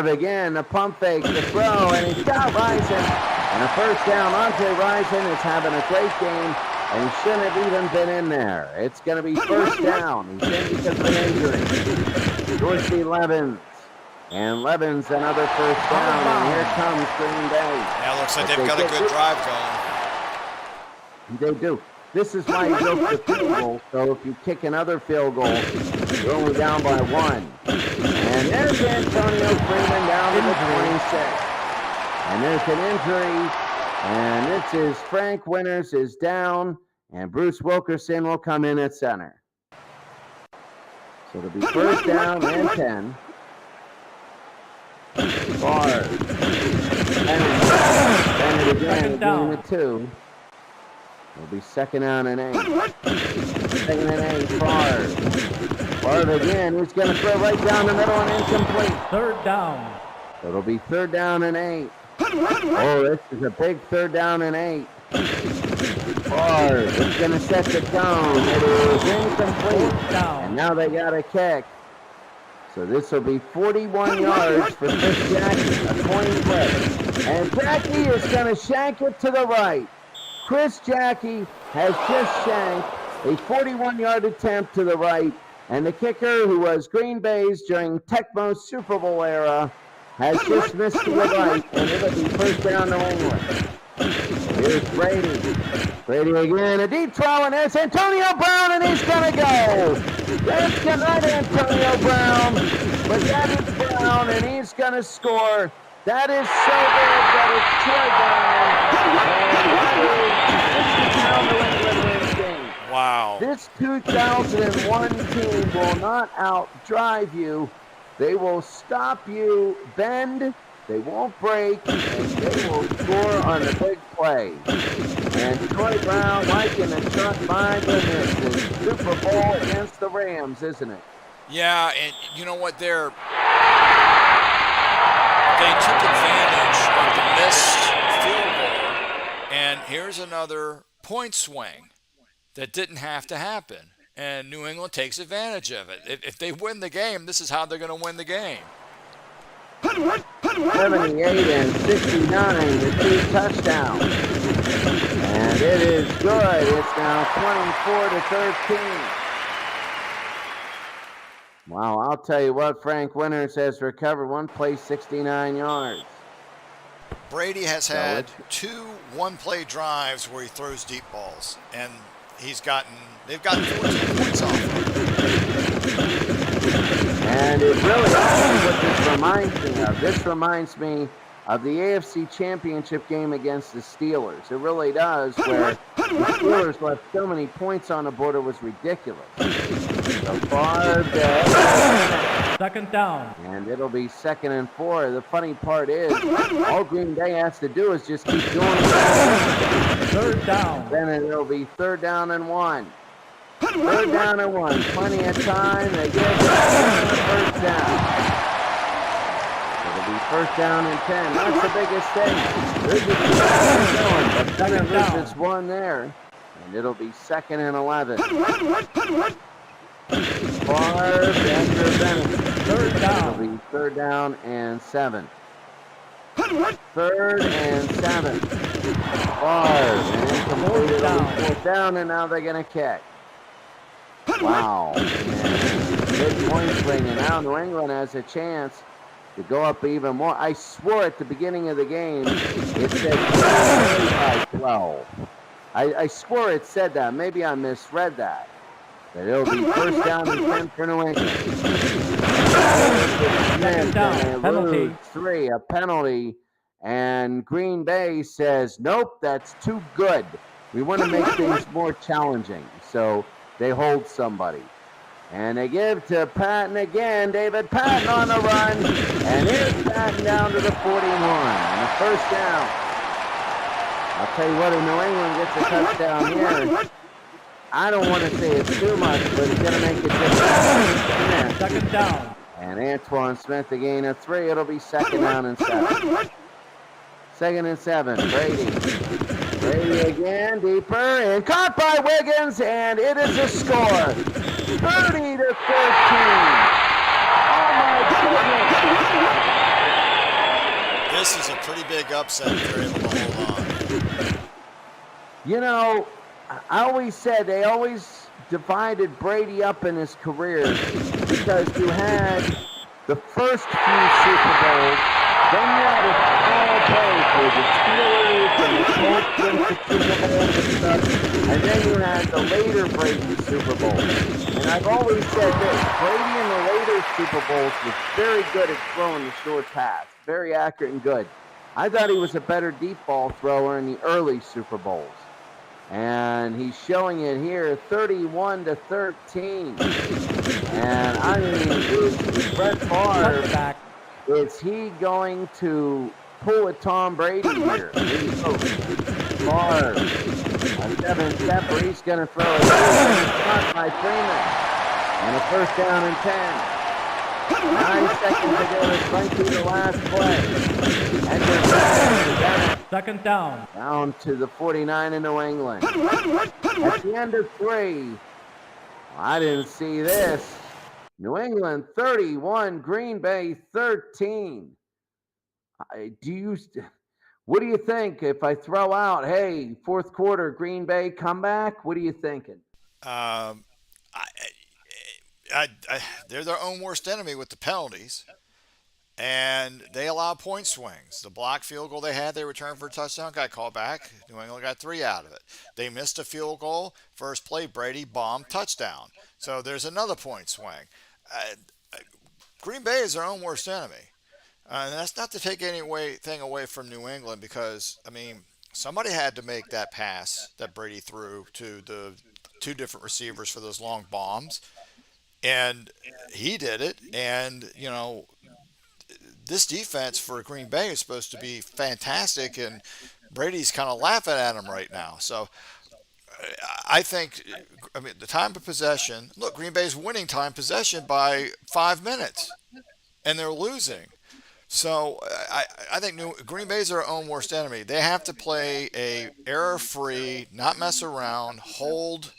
again, a pump fake, the throw, and he's got Rison. And a first down. Andre Rison is having a great game, and he shouldn't have even been in there. It's going to be 1st down. He's in because of an injury. Dorsey Levens. And Levens another 1st down, and here comes Green Bay. Yeah, looks like they've got a good drive going. They do. This is why you go for the field goal. So if you kick another field goal, you're only down by 1. And there's Antonio Freeman down to the 26. And there's an injury. And this is Frank Winters is down. And Bruce Wilkerson will come in at center. So it'll be 1st down and 10. Favre. And it again, Second gain down. of 2. It'll be 2nd down and 8. 2nd and 8, Favre again. He's going to throw right down the middle and incomplete. Third down. It'll be 3rd down and 8. Oh, this is a big 3rd down and 8. Favre is going to set the tone. It is incomplete. Down. And now they got a kick. So this will be 41 yards for Chris Jackie, a coin flip. And Jackie is going to shank it to the right. Chris Jackie has just shanked a 41-yard attempt to the right. And the kicker, who was Green Bay's during Tecmo's Super Bowl era, has just missed to the right. And it'll be 1st down New England. Here's Brady. Brady again, a deep throw, and there's Antonio Brown, and he's going to go. That's not Antonio Brown, but that is Brown, and he's going to score. That is so big that it's Troy Brown. Wow. This 2001 team will not outdrive you. They will stop you, bend. They won't break, and they will score on the big play. And Troy Brown, like in the truck, my goodness, is Super Bowl against the Rams, isn't it? Yeah, and you know what? They took advantage of the missed field goal, and here's another point swing that didn't have to happen. And New England takes advantage of it. If they win the game, this is how they're going to win the game. 78 and 69, the 2 touchdowns. And it is good. It's now 24 to 13. Wow, I'll tell you what, Frank Winters has recovered one play, 69 yards. Brady has had 2 one-play drives where he throws deep balls, and they've gotten 14 points off of it. And it really, what this reminds me of. This reminds me of the AFC Championship game against the Steelers. It really does, where the Steelers left so many points on the board, it was ridiculous. So far, 2nd down. and it'll be 2nd and 4. The funny part is, all Green Bay has to do is just keep doing it. 3rd down. Then it'll be 3rd down and 1. 3rd down and 1. Plenty of time. They get the 1st down. It'll be 1st down and 10. That's the biggest thing. They're just going, but Bennett loses 1 there. And it'll be 2nd and 11. Favre after Bennett. 3rd down. It'll be 3rd down and 7. 3rd and 7. Favre and incomplete. It'll be 4th down, and now they're going to kick. Wow. And big point swing, and now New England has a chance to go up even more. I swore at the beginning of the game it said by 12. I swore it said that. Maybe I misread that. But it'll be 1st down and 10 for New England. 2nd down. Penalty. 3, a penalty. And Green Bay says, nope, that's too good. We want to make things more challenging. So they hold somebody. And they give to Patton again. David Patton on the run. And here's Patton down to the 41. And the 1st down. I'll tell you what, if New England gets a touchdown here, I don't want to say it's too much, but it's going to make a difference. 2nd down. And Antoine Smith, a gain of 3. It'll be 2nd down and 7. 2nd and 7. Brady. Brady again, deeper, and caught by Wiggins, and it is a score. 30 to 13. Oh my goodness. This is a pretty big upset if they're able to hold on. You know, I always said they always divided Brady up in his career because you had the first few Super Bowls, then you had a small break with the Steelers and the Colts went to Super Bowls and stuff, and then you had the later Brady Super Bowls. And I've always said this, Brady in the later Super Bowls was very good at throwing the short pass, very accurate and good. I thought he was a better deep ball thrower in the early Super Bowls. And he's showing it here, 31 to 13. And I mean, is Brett Favre, is he going to pull at Tom Brady here. Here he goes. Favre. A 7-stepper. He's going to throw it. Shot by Freeman. And a first down and 10. 9 seconds to go. It's right through the last play. Edwards Second down. down to the 49 in New England. At the end of 3. I didn't see this. New England 31, Green Bay 13. What do you think if I throw out, hey, fourth quarter, Green Bay comeback? What are you thinking? They're their own worst enemy with the penalties, and they allow point swings. The block field goal they had, they returned for a touchdown, got called back. New England got 3 out of it. They missed a field goal. First play, Brady bombed, touchdown. So there's another point swing. Green Bay is their own worst enemy. And that's not to take anything away from New England because, I mean, somebody had to make that pass that Brady threw to the 2 different receivers for those long bombs. And he did it. And, you know, this defense for Green Bay is supposed to be fantastic. And Brady's kind of laughing at him right now. So I think, I mean, the time of possession, look, Green Bay's winning time possession by 5 minutes. And they're losing. So I think Green Bay's their own worst enemy. They have to play a error-free, not mess around, hold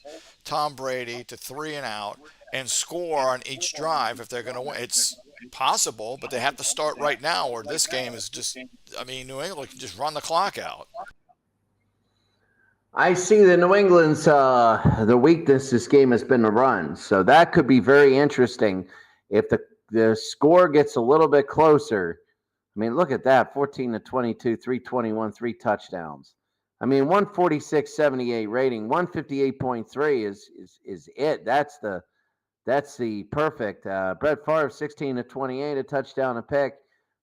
Tom Brady to 3 and out, and score on each drive if they're going to win. It's possible, but they have to start right now, or this game is just. I mean, New England can just run the clock out. I see the New England's the weakness this game has been the run, so that could be very interesting if the score gets a little bit closer. I mean, look at that, 14-22, 321, 3 touchdowns. I mean, 146.78 rating, 158.3 is it. That's the perfect. Brett Favre, 16-28, a touchdown, a pick,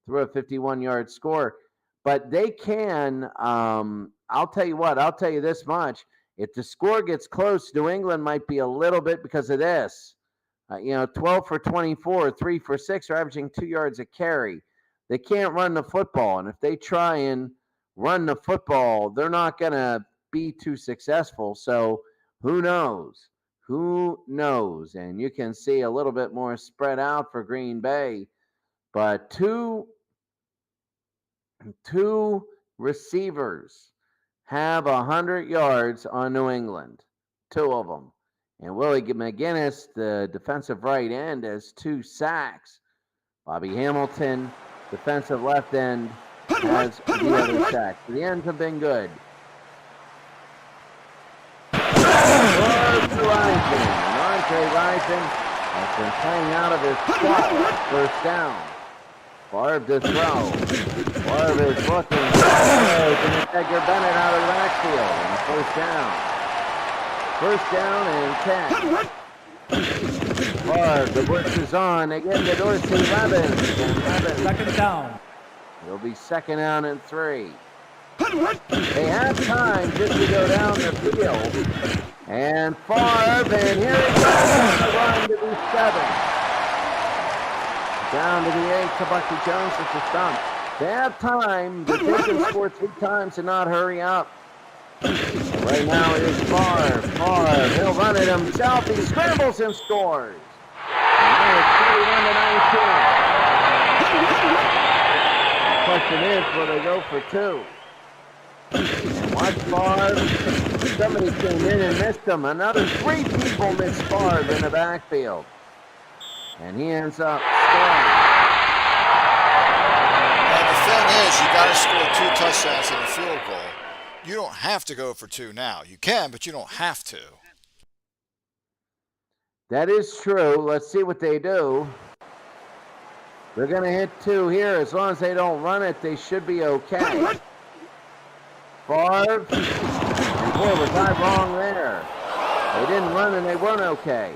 threw a 51-yard score. But they can, I'll tell you what, I'll tell you this much. If the score gets close, New England might be a little bit because of this. 12 for 24, 3 for 6, are averaging 2 yards a carry. They can't run the football, and if they try and run the football, they're not going to be too successful. So who knows? Who knows? And you can see a little bit more spread out for Green Bay, but two receivers have 100 yards on New England, 2 of them. And Willie McGinnis, the defensive right end, has 2 sacks. Bobby Hamilton, defensive left end, has the other sack. The ends have been good. Andre Rison has been playing out of his spot. First down. Favre to throw. Favre is looking. And Edgar Bennett out of the backfield. And first down. First down and 10. Favre, the blitz is on. They get to Dorsey Levens. Second down. It'll be second down and 3. They have time just to go down the field. And Favre, and here he goes. The run to the 7. Down to the 8 to Bucky Jones at the stump. They have time, but they can score 3 times and not hurry up. Right now it is Favre. Favre, he'll run it himself. He scrambles and scores. And now it's 31-19. The question is, will they go for 2? And watch Favre. Somebody came in and missed him. Another 3 people missed Favre in the backfield. And he ends up scoring. And the thing is, you got to score 2 touchdowns in a field goal. You don't have to go for 2 now. You can, but you don't have to. That is true. Let's see what they do. They're going to hit 2 here. As long as they don't run it, they should be okay. Favre. And boy, was I wrong there. They didn't run and they weren't okay.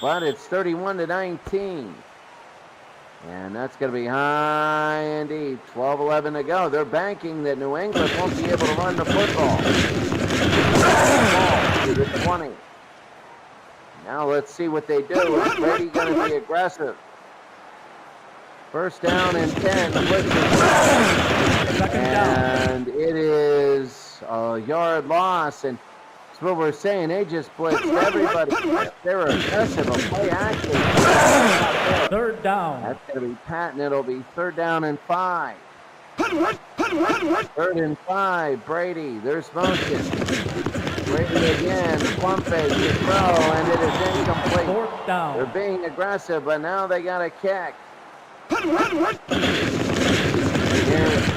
But it's 31-19. And that's going to be high indeed. 12-11 to go. They're banking that New England won't be able to run the football. To the 20. Now let's see what they do. Is Brady going to be aggressive? First down and 10. The blitz is Second down. and it is a yard loss. And that's what we're saying. They just blitzed everybody. They were aggressive. A play action. Third down. That's going to be Patton. It'll be third down and 5. Third and 5. Brady. There's motion. Brady again. The pump fake. The throw. And it is incomplete. Fourth They're down. being aggressive, but now they got a kick. Here's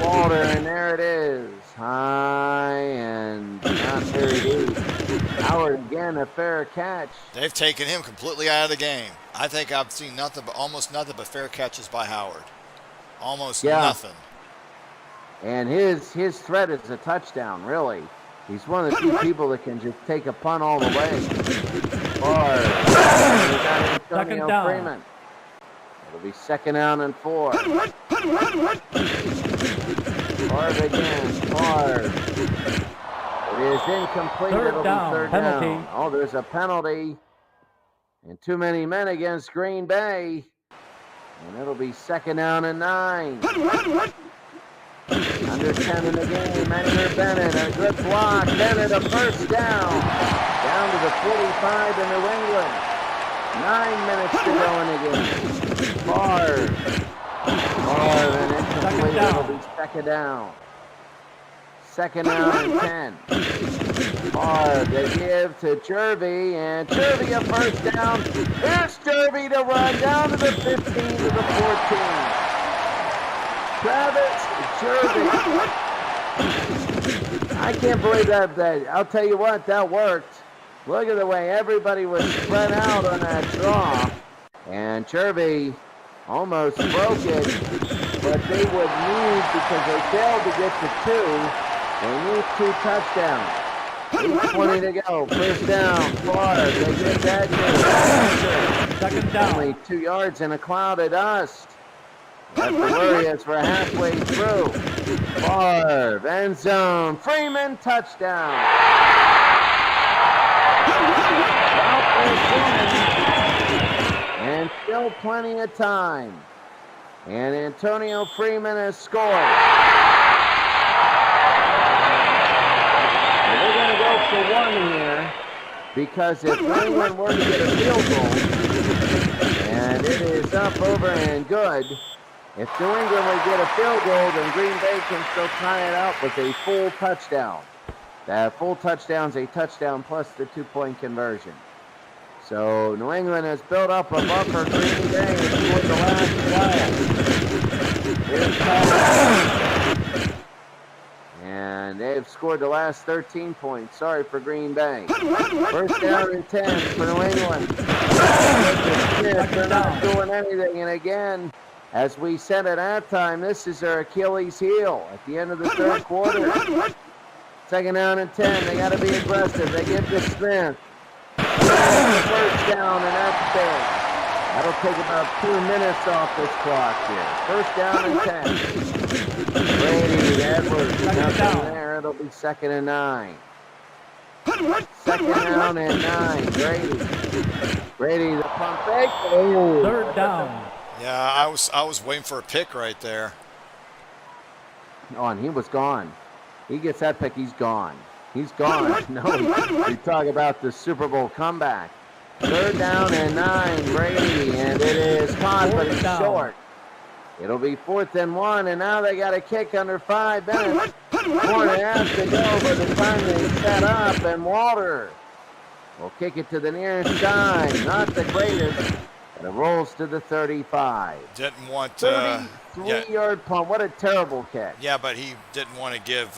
Walter, and there it is. High and not very deep. Howard again, a fair catch. They've taken him completely out of the game. I think I've seen almost nothing but fair catches by Howard. Almost nothing. And his threat is a touchdown, really. He's one of the few people that can just take a punt all the way. Second down. Freeman. It'll be second down and 4. Favre again. Favre. It is incomplete. It'll be third Penalty. down. Oh, there's a penalty. And too many men against Green Bay. And it'll be second down and 9. Under 10 in the game. Edgar Bennett, a good block. Bennett, a first down. Down to the 45 in New England. 9 minutes to go in the game. Favre, and incomplete. It'll be second down. Second down and 10. Favre, they give to Jervy, and Jervy a first down. Here's Jervy to run down to the 15 to the 14. Travis Jervy. I can't believe that. I'll tell you what, that worked. Look at the way everybody was spread out on that draw. And Jervy almost broke it, but they would need, because they failed to get to 2, they need 2 touchdowns. 8:20 to go. First down. Favre. They get that. Second down. Only 2 yards in a cloud of dust. That's the worry as we're halfway through. Favre. End zone. Freeman. Touchdown. And still plenty of time. And Antonio Freeman has scored. And they're going to go for 1 here, because if New England were to get a field goal, and it is up, over, and good, if New England would get a field goal, then Green Bay can still tie it out with a full touchdown. That full touchdown's a touchdown plus the 2-point conversion. So New England has built up a buffer. Green Bay has scored the last play. Here's Collins. And they've scored the last 13 points. Sorry for Green Bay. First down and 10 for New England. They're not doing anything. And again, as we said at halftime, this is their Achilles heel at the end of the third quarter. Second down and 10. They got to be aggressive. They give to Smith. First down, and that's big. That'll take about 2 minutes off this clock here. First down and 10. Brady, Edwards, nothing there. It'll be second and 9. Second down and 9. Brady, the pump fake. Oh. Third down. Yeah, I was waiting for a pick right there. Oh, and he was gone. He gets that pick, he's gone. He's gone. No, we talk about the Super Bowl comeback. Third down and 9, Brady, and it is caught, but he's short. It'll be 4th and 1, and now they got a kick under 5 minutes. 4.5 to go by the time they set up, and Walter will kick it to the near side. Not the greatest, but it rolls to the 35. Didn't want 33-yard punt. What a terrible kick. Yeah, but he didn't want to give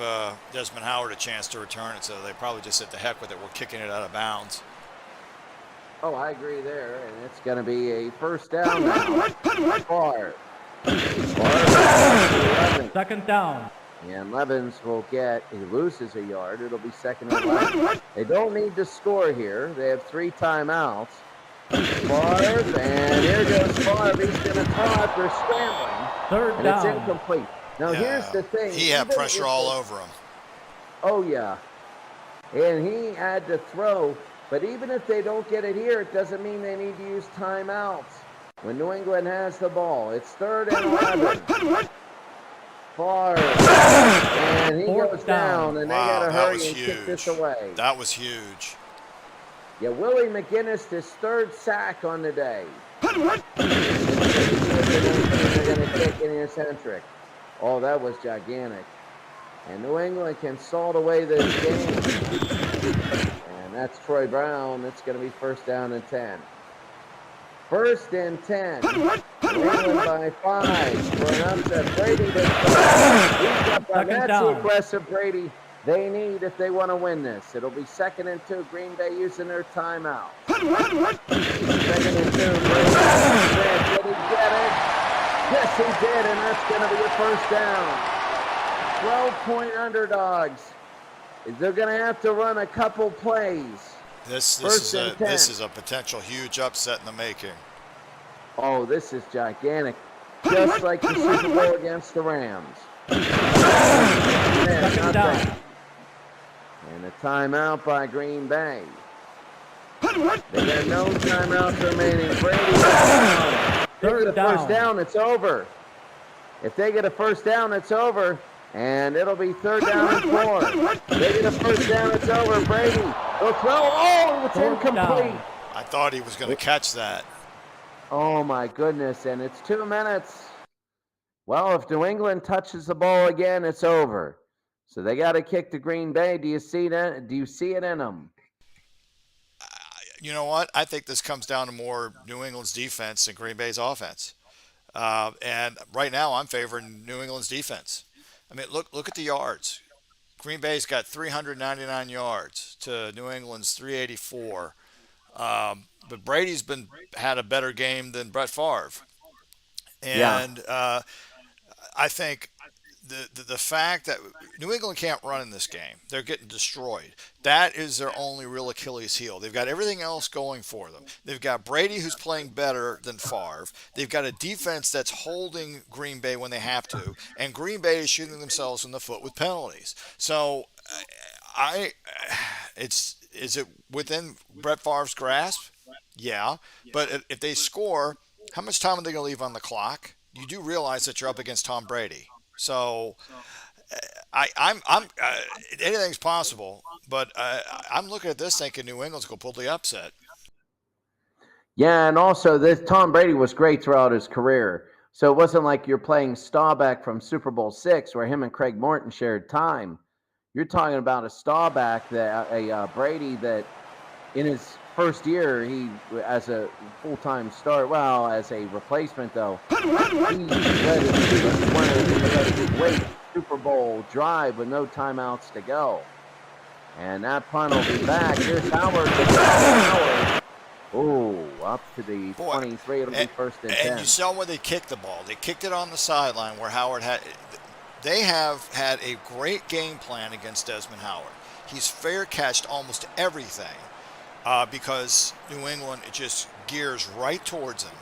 Desmond Howard a chance to return it, so they probably just said, "The heck with it, we're kicking it out of bounds." Oh, I agree there, and it's going to be a first down now. Favre. Second down. And Levens will he loses a yard. It'll be second and 11. They don't need to score here. They have 3 timeouts. Favre, and here goes Favre. He's going to throw after scrambling. Third down. It's incomplete. Now, here's the thing. He had pressure all over him. Oh, yeah. And he had to throw. But even if they don't get it here, it doesn't mean they need to use timeouts. when New England has the ball. It's 3rd and 11. Favre, and he Fourth goes down. down, and they Wow, got to that hurry was and kick this huge. away. That was huge. Yeah, Willie McGinnis, his 3rd sack on the day. They're going to kick in here centric. Oh, that was gigantic. And New England can salt away this game. And that's Troy Brown. It's going to be 1st down and 10. 1st and 10. New England by 5 for an upset. Brady does that's the aggressive Brady they need if they want to win this. It'll be 2nd and 2. Green Bay using their timeout. 2nd and 2. Brady. Did he get it? Yes, he did, and that's going to be a 1st down. 12-point underdogs. They're going to have to run a couple plays. This is a potential huge upset in the making. Oh, this is gigantic. Just like the Super Bowl against the Rams. Second down. And a timeout by Green Bay. They got no timeouts remaining. Brady. They get a 1st down, it's over. If they get a 1st down, it's over. And it'll be 3rd down and 4. They get a 1st down, it's over. Brady will throw. Oh, it's incomplete. I thought he was going to catch that. Oh, my goodness. And it's 2 minutes. Well, if New England touches the ball again, it's over. So they got to kick to Green Bay. Do you see that? Do you see it in them? You know what? I think this comes down to more New England's defense than Green Bay's offense. And right now, I'm favoring New England's defense. I mean, look at the yards. Green Bay's got 399 yards to New England's 384. But Brady's had a better game than Brett Favre. And I think the fact that New England can't run in this game, they're getting destroyed. That is their only real Achilles heel. They've got everything else going for them. They've got Brady, who's playing better than Favre. They've got a defense that's holding Green Bay when they have to, and Green Bay is shooting themselves in the foot with penalties. So, is it within Brett Favre's grasp? Yeah, but if they score, how much time are they going to leave on the clock? You do realize that you're up against Tom Brady. So I'm anything's possible, but I'm looking at this thinking New England's going to pull the upset. Yeah, and also this Tom Brady was great throughout his career. So it wasn't like you're playing Staubach from Super Bowl VI where him and Craig Morton shared time. You're talking about a Staubach, Brady that in his first year, he as a full-time start, well, as a replacement though, he led a great Super Bowl drive with no timeouts to go. And that punt will be back. Here's Howard. Oh, up to the 23. It'll be 1st and 10. And you saw where they kicked the ball. They kicked it on the sideline where Howard had. They have had a great game plan against Desmond Howard. He's fair catched almost everything. Because New England, it just gears right towards him.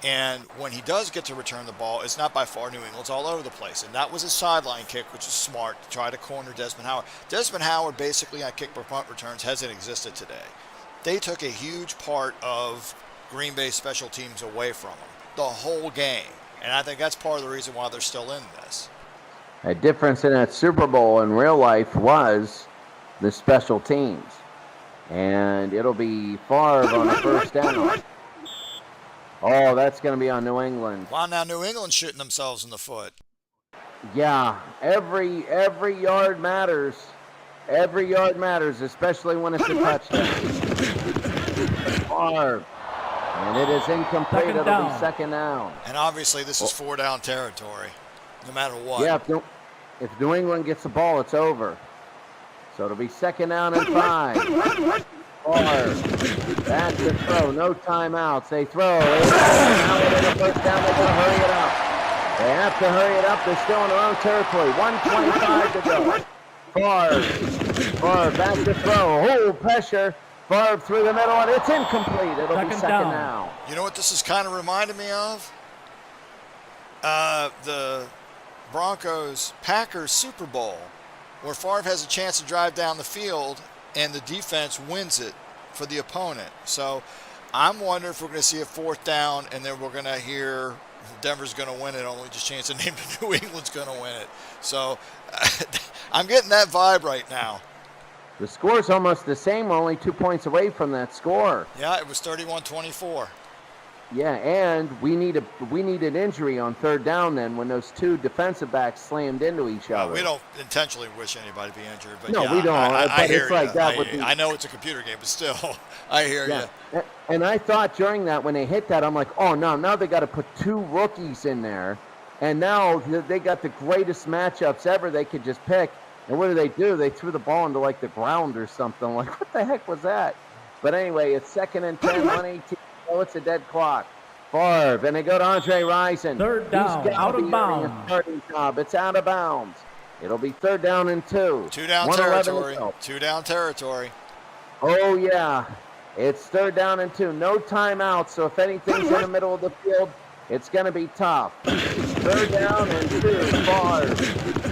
And when he does get to return the ball, it's not by far New England. It's all over the place. And that was a sideline kick, which is smart to try to corner Desmond Howard. Desmond Howard, basically on kick per punt returns, hasn't existed today. They took a huge part of Green Bay's special teams away from him the whole game. And I think that's part of the reason why they're still in this. A difference in that Super Bowl in real life was the special teams. And it'll be Favre on the 1st down. Oh, that's going to be on New England. Well, now New England's shooting themselves in the foot. Yeah, every yard matters. Every yard matters, especially when it's a touchdown. Favre. And it is incomplete. It'll be 2nd down. And obviously this is 4-down territory, no matter what. Yeah, if New England gets the ball, it's over. So it'll be 2nd down and 5. Favre. Back to throw. No timeouts. They throw. Now they get a 1st down. They got to hurry it up. They have to hurry it up. They're still in their own territory. 1:25 to go. Favre back to throw. Oh, pressure. Favre through the middle, and it's incomplete. It'll be 2nd down. You know what this is kind of reminding me of? The Broncos-Packers Super Bowl, where Favre has a chance to drive down the field and the defense wins it for the opponent. So I'm wondering if we're going to see a fourth down, and then we're going to hear Denver's going to win it. Only just chance to name New England's going to win it. So I'm getting that vibe right now. The score's almost the same. We're only 2 points away from that score. Yeah, it was 31-24. Yeah, and we need an injury on third down then when those two defensive backs slammed into each other. We don't intentionally wish anybody to be injured, but no, yeah, we don't. I hear it's like you. that would be. I know it's a computer game, but still, I hear you. And I thought during that when they hit that, I'm like, oh no, now they got to put two rookies in there, and now they got the greatest matchups ever they could just pick. And what do? They threw the ball into like the ground or something. I'm like, what the heck was that? But anyway, it's 2nd and 10, 1:18. Oh, it's a dead clock. Favre, and they go to Andre Rison. Third down, out of bounds. Starting job. It's out of bounds. It'll be 3rd down and 2. 2 down territory. 2 down territory. Oh, yeah. It's 3rd down and 2. No timeouts, so if anything's in the middle of the field, it's going to be tough. 3rd down and 2. Favre.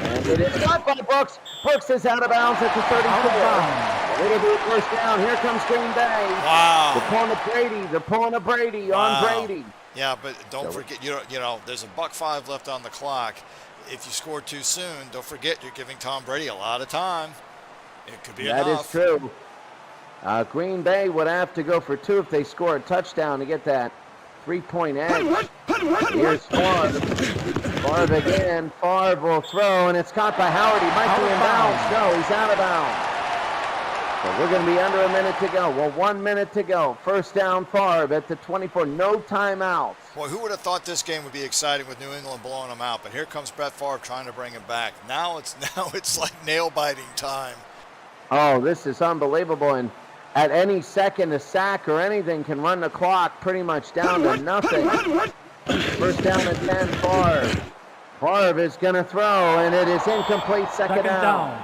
And it is caught by Brooks. Brooks is out of bounds at the 34. It'll be 1st down. Here comes Green Bay. Wow. They're pulling a Brady. They're pulling a Brady on Brady. Yeah, but don't forget, you know, there's a $1.05 left on the clock. If you score too soon, don't forget you're giving Tom Brady a lot of time. It could be enough. That is true. Green Bay would have to go for 2 if they score a touchdown to get that 3-point edge. Here's Favre. Favre again. Favre will throw, and it's caught by Howard. He might be in bounds. No, he's out of bounds. So we're going to be under a minute to go. Well, 1 minute to go. 1st down, Favre at the 24. No timeouts. Boy, who would have thought this game would be exciting with New England blowing them out? But here comes Brett Favre trying to bring him back. Now it's like nail-biting time. Oh, this is unbelievable. And at any second, a sack or anything can run the clock pretty much down to nothing. 1st down and 10, Favre. Favre is going to throw, and it is incomplete. Second down.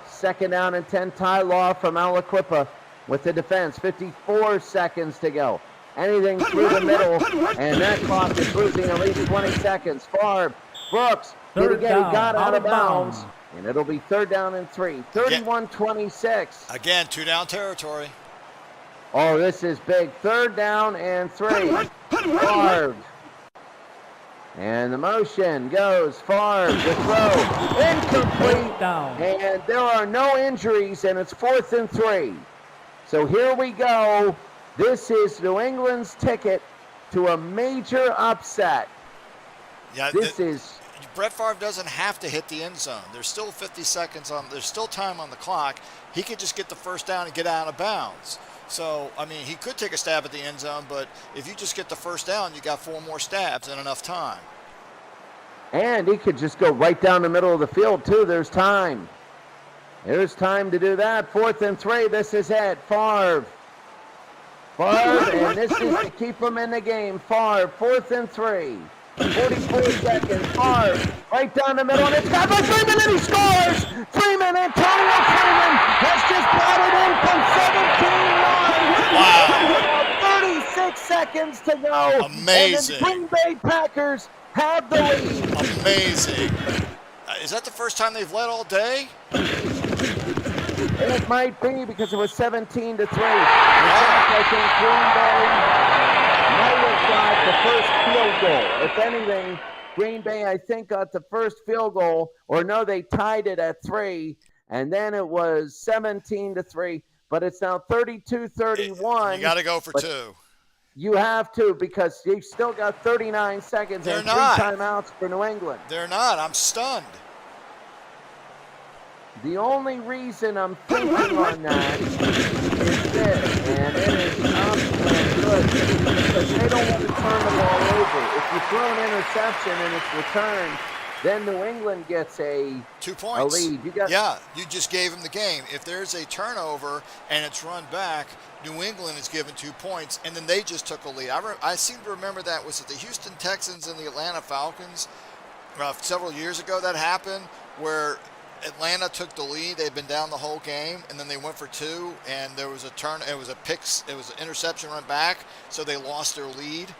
2nd down and 10. Ty Law from Aliquippa with the defense. 54 seconds to go. Anything through the middle, and that clock is losing at least 20 seconds. Favre, Brooks, did he got out of bounds. And it'll be 3rd down and 3. 31-26. Again, 2 down territory. Oh, this is big. 3rd down and 3. Favre. And the motion goes Favre to throw. Incomplete. Down. And there are no injuries, and it's 4th and 3. So here we go. This is New England's ticket to a major upset. Yeah, this is... Brett Favre doesn't have to hit the end zone. There's still 50 seconds on. There's still time on the clock. He could just get the 1st down and get out of bounds. So, I mean, he could take a stab at the end zone, but if you just get the 1st down, you got 4 more stabs and enough time. And he could just go right down the middle of the field, too. There's time. There's time to do that. 4th and 3. This is it. Favre. And this is to keep him in the game. Favre, 4th and 3. 44 seconds. Favre right down the middle, and it's got by Freeman, and he scores! Freeman, Antonio Freeman has just got it in from 17-9. Wow. 36 seconds to go. Amazing. And the Green Bay Packers have the lead. Amazing. Is that the first time they've led all day? It might be because it was 17-3. I think Green Bay might have got the first field goal. If anything, Green Bay, I think, got the first field goal. Or no, they tied it at 3. And then it was 17-3. But it's now 32-31. You got to go for 2. You have to, because you've still got 39 seconds and 3 timeouts for New England. They're not. I'm stunned. The only reason I'm thinking on that is this, and it is good, because they don't want to turn the ball over. If you throw an interception and it's returned, then New England gets 2 points. A lead. You just gave them the game. If there's a turnover and it's run back, New England is given 2 points, and then they just took a lead. I seem to remember that. Was it the Houston Texans and the Atlanta Falcons several years ago that happened, where Atlanta took the lead. They'd been down the whole game, and then they went for 2, and there was a turn. It was a it was an interception run back, so they lost their lead,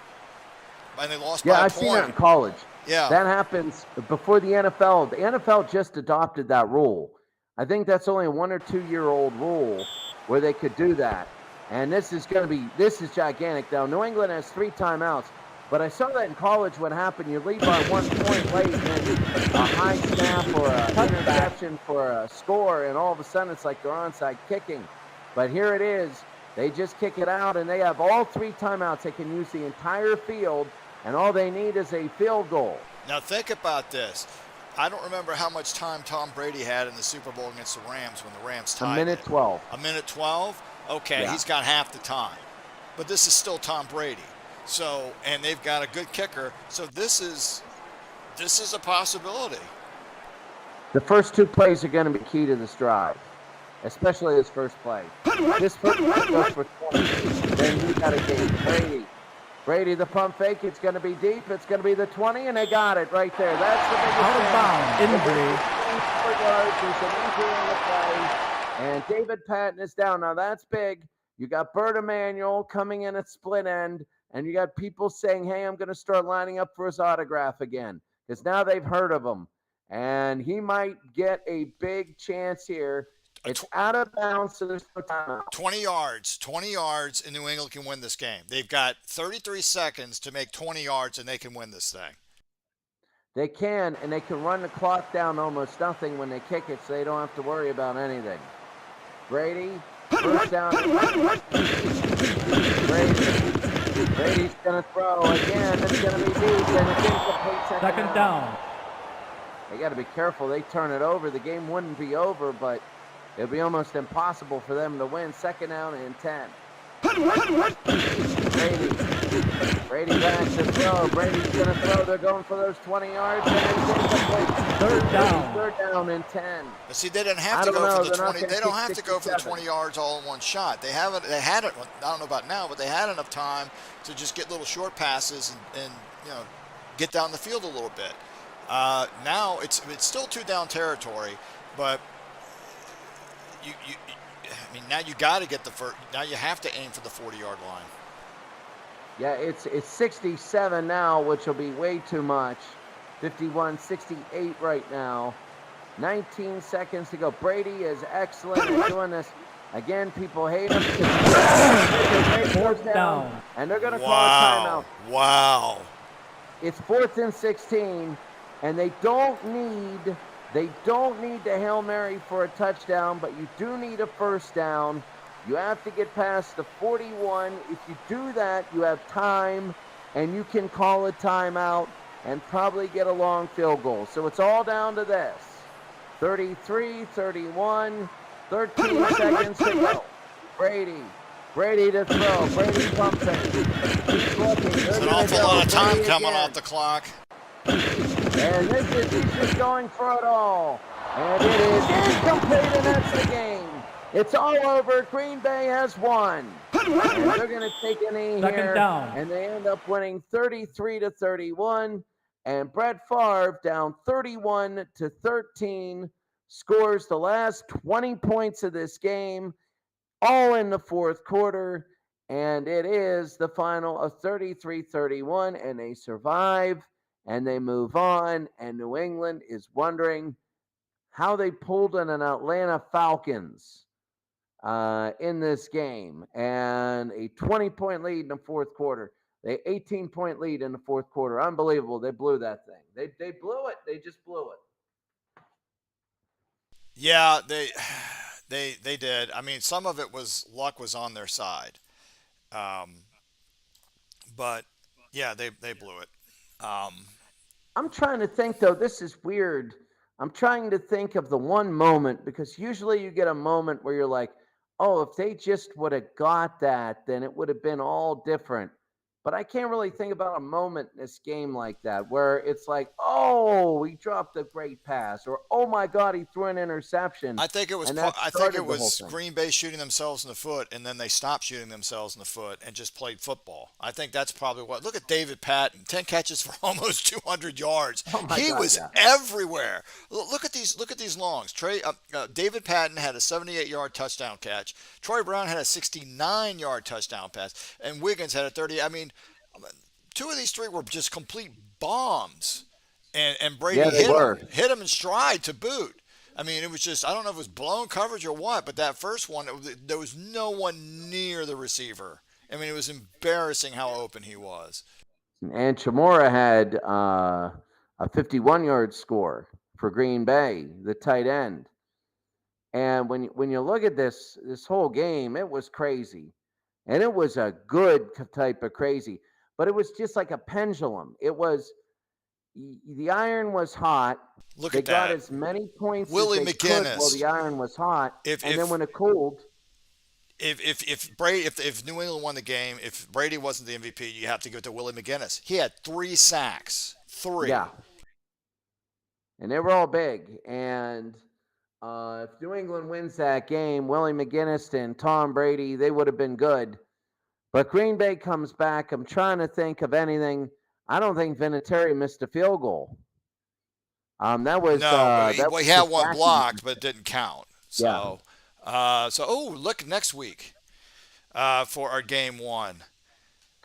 and they lost by a point. Yeah, I've seen that in college. Yeah, that happens before the NFL. The NFL just adopted that rule. I think that's only a 1 or 2 year old rule where they could do that. And this is gigantic. Now, New England has 3 timeouts, but I saw that in college what happened. You lead by 1 point late, and then a high snap or an interception for a score, and all of a sudden it's like they're onside kicking. But here it is. They just kick it out, and they have all 3 timeouts. They can use the entire field, and all they need is a field goal. Now think about this. I don't remember how much time Tom Brady had in the Super Bowl against the Rams when the Rams tied. A minute 12. A minute 12? Okay, Yeah. He's got half the time. But this is still Tom Brady. So, and they've got a good kicker. So this is a possibility. The first 2 plays are going to be key to this drive, especially this first play. This first play goes for 20. Then you got a game. Brady, the pump fake. It's going to be deep. It's going to be the 20, and they got it right there. That's the biggest Out of bounds. Injury. There's an injury in the play, and David Patton is down. Now that's big. You got Bert Emanuel coming in at split end, and you got people saying, hey, I'm going to start lining up for his autograph again, because now they've heard of him, and he might get a big chance here. It's out of bounds, so there's no timeout. 20 yards, and New England can win this game. They've got 33 seconds to make 20 yards, and they can win this thing. They can, and they can run the clock down almost nothing when they kick it, so they don't have to worry about anything. Brady, first down. Brady's going to throw again. It's going to be deep, and it's incomplete. Second down. They got to be careful. They turn it over. The game wouldn't be over, but it would be almost impossible for them to win. Second down and 10. Brady back to throw. Brady's going to throw. They're going for those 20 yards, and it's incomplete. Third down and 10. But see, they didn't have to go for the 20. They don't have to go for the 20 yards all in one shot. They had it. I don't know about now, but they had enough time to just get little short passes and get down the field a little bit. Now it's still 2 down territory, but now you got to get the first. Now you have to aim for the 40-yard line. Yeah, it's 67 now, which will be way too much. 51-68 right now. 19 seconds to go. Brady is excellent at doing this. Again, people hate him. Fourth down, and they're going to call a timeout. Wow. It's 4th and 16, and they don't need the Hail Mary for a touchdown, but you do need a first down. You have to get past the 41. If you do that, you have time, and you can call a timeout and probably get a long field goal. So it's all down to this. 33, 31, 13 seconds to go. Brady to throw. Brady pumping. It's an awful lot of time coming off the clock. And he's just going for it all. And it is incomplete, and that's the game. It's all over. Green Bay has won. And they're going to take a knee here. Down. And they end up winning 33-31. And Brett Favre, down 31-13, scores the last 20 points of this game, all in the fourth quarter. And it is the final of 33-31, and they survive, and they move on. And New England is wondering how they pulled in an Atlanta Falcons in this game, and a 20-point lead in the fourth quarter. They 18-point lead in the fourth quarter. Unbelievable. They blew that thing. They blew it. They just blew it. Yeah, they did. I mean, some of it was luck was on their side. But yeah, they blew it. I'm trying to think, though. This is weird. I'm trying to think of the one moment, because usually you get a moment where you're like, oh, if they just would have got that, then it would have been all different. But I can't really think about a moment in this game like that where it's like, oh, he dropped a great pass, or oh my God, he threw an interception. I think it was Green Bay shooting themselves in the foot, and then they stopped shooting themselves in the foot and just played football. I think that's probably what. Look at David Patton, 10 catches for almost 200 yards. He was everywhere. Look at these longs. David Patton had a 78-yard touchdown catch. Troy Brown had a 69-yard touchdown pass, and Wiggins had a 30. I mean, 2 of these 3 were just complete bombs, and Brady hit him in stride to boot. I mean, it was just, I don't know if it was blown coverage or what, but that first one, there was no one near the receiver. I mean, it was embarrassing how open he was. And Chamora had a 51-yard score for Green Bay, the tight end. And when you look at this whole game, it was crazy, and it was a good type of crazy. But it was just like a pendulum. It was the iron was hot. Look They at got that. as many points as Willie they could while McGinnis. the iron was hot, If, and then if, when it cooled, if New England won the game, if Brady wasn't the MVP, you have to give it to Willie McGinnis. He had 3 sacks. yeah, 3. and they were all big. And if New England wins that game, Willie McGinnis and Tom Brady, they would have been good. But Green Bay comes back. I'm trying to think of anything. I don't think Vinatieri missed a field goal. No, but That he was had just one wacky. blocked, but it didn't count. Yeah. Oh, look next week for our game one.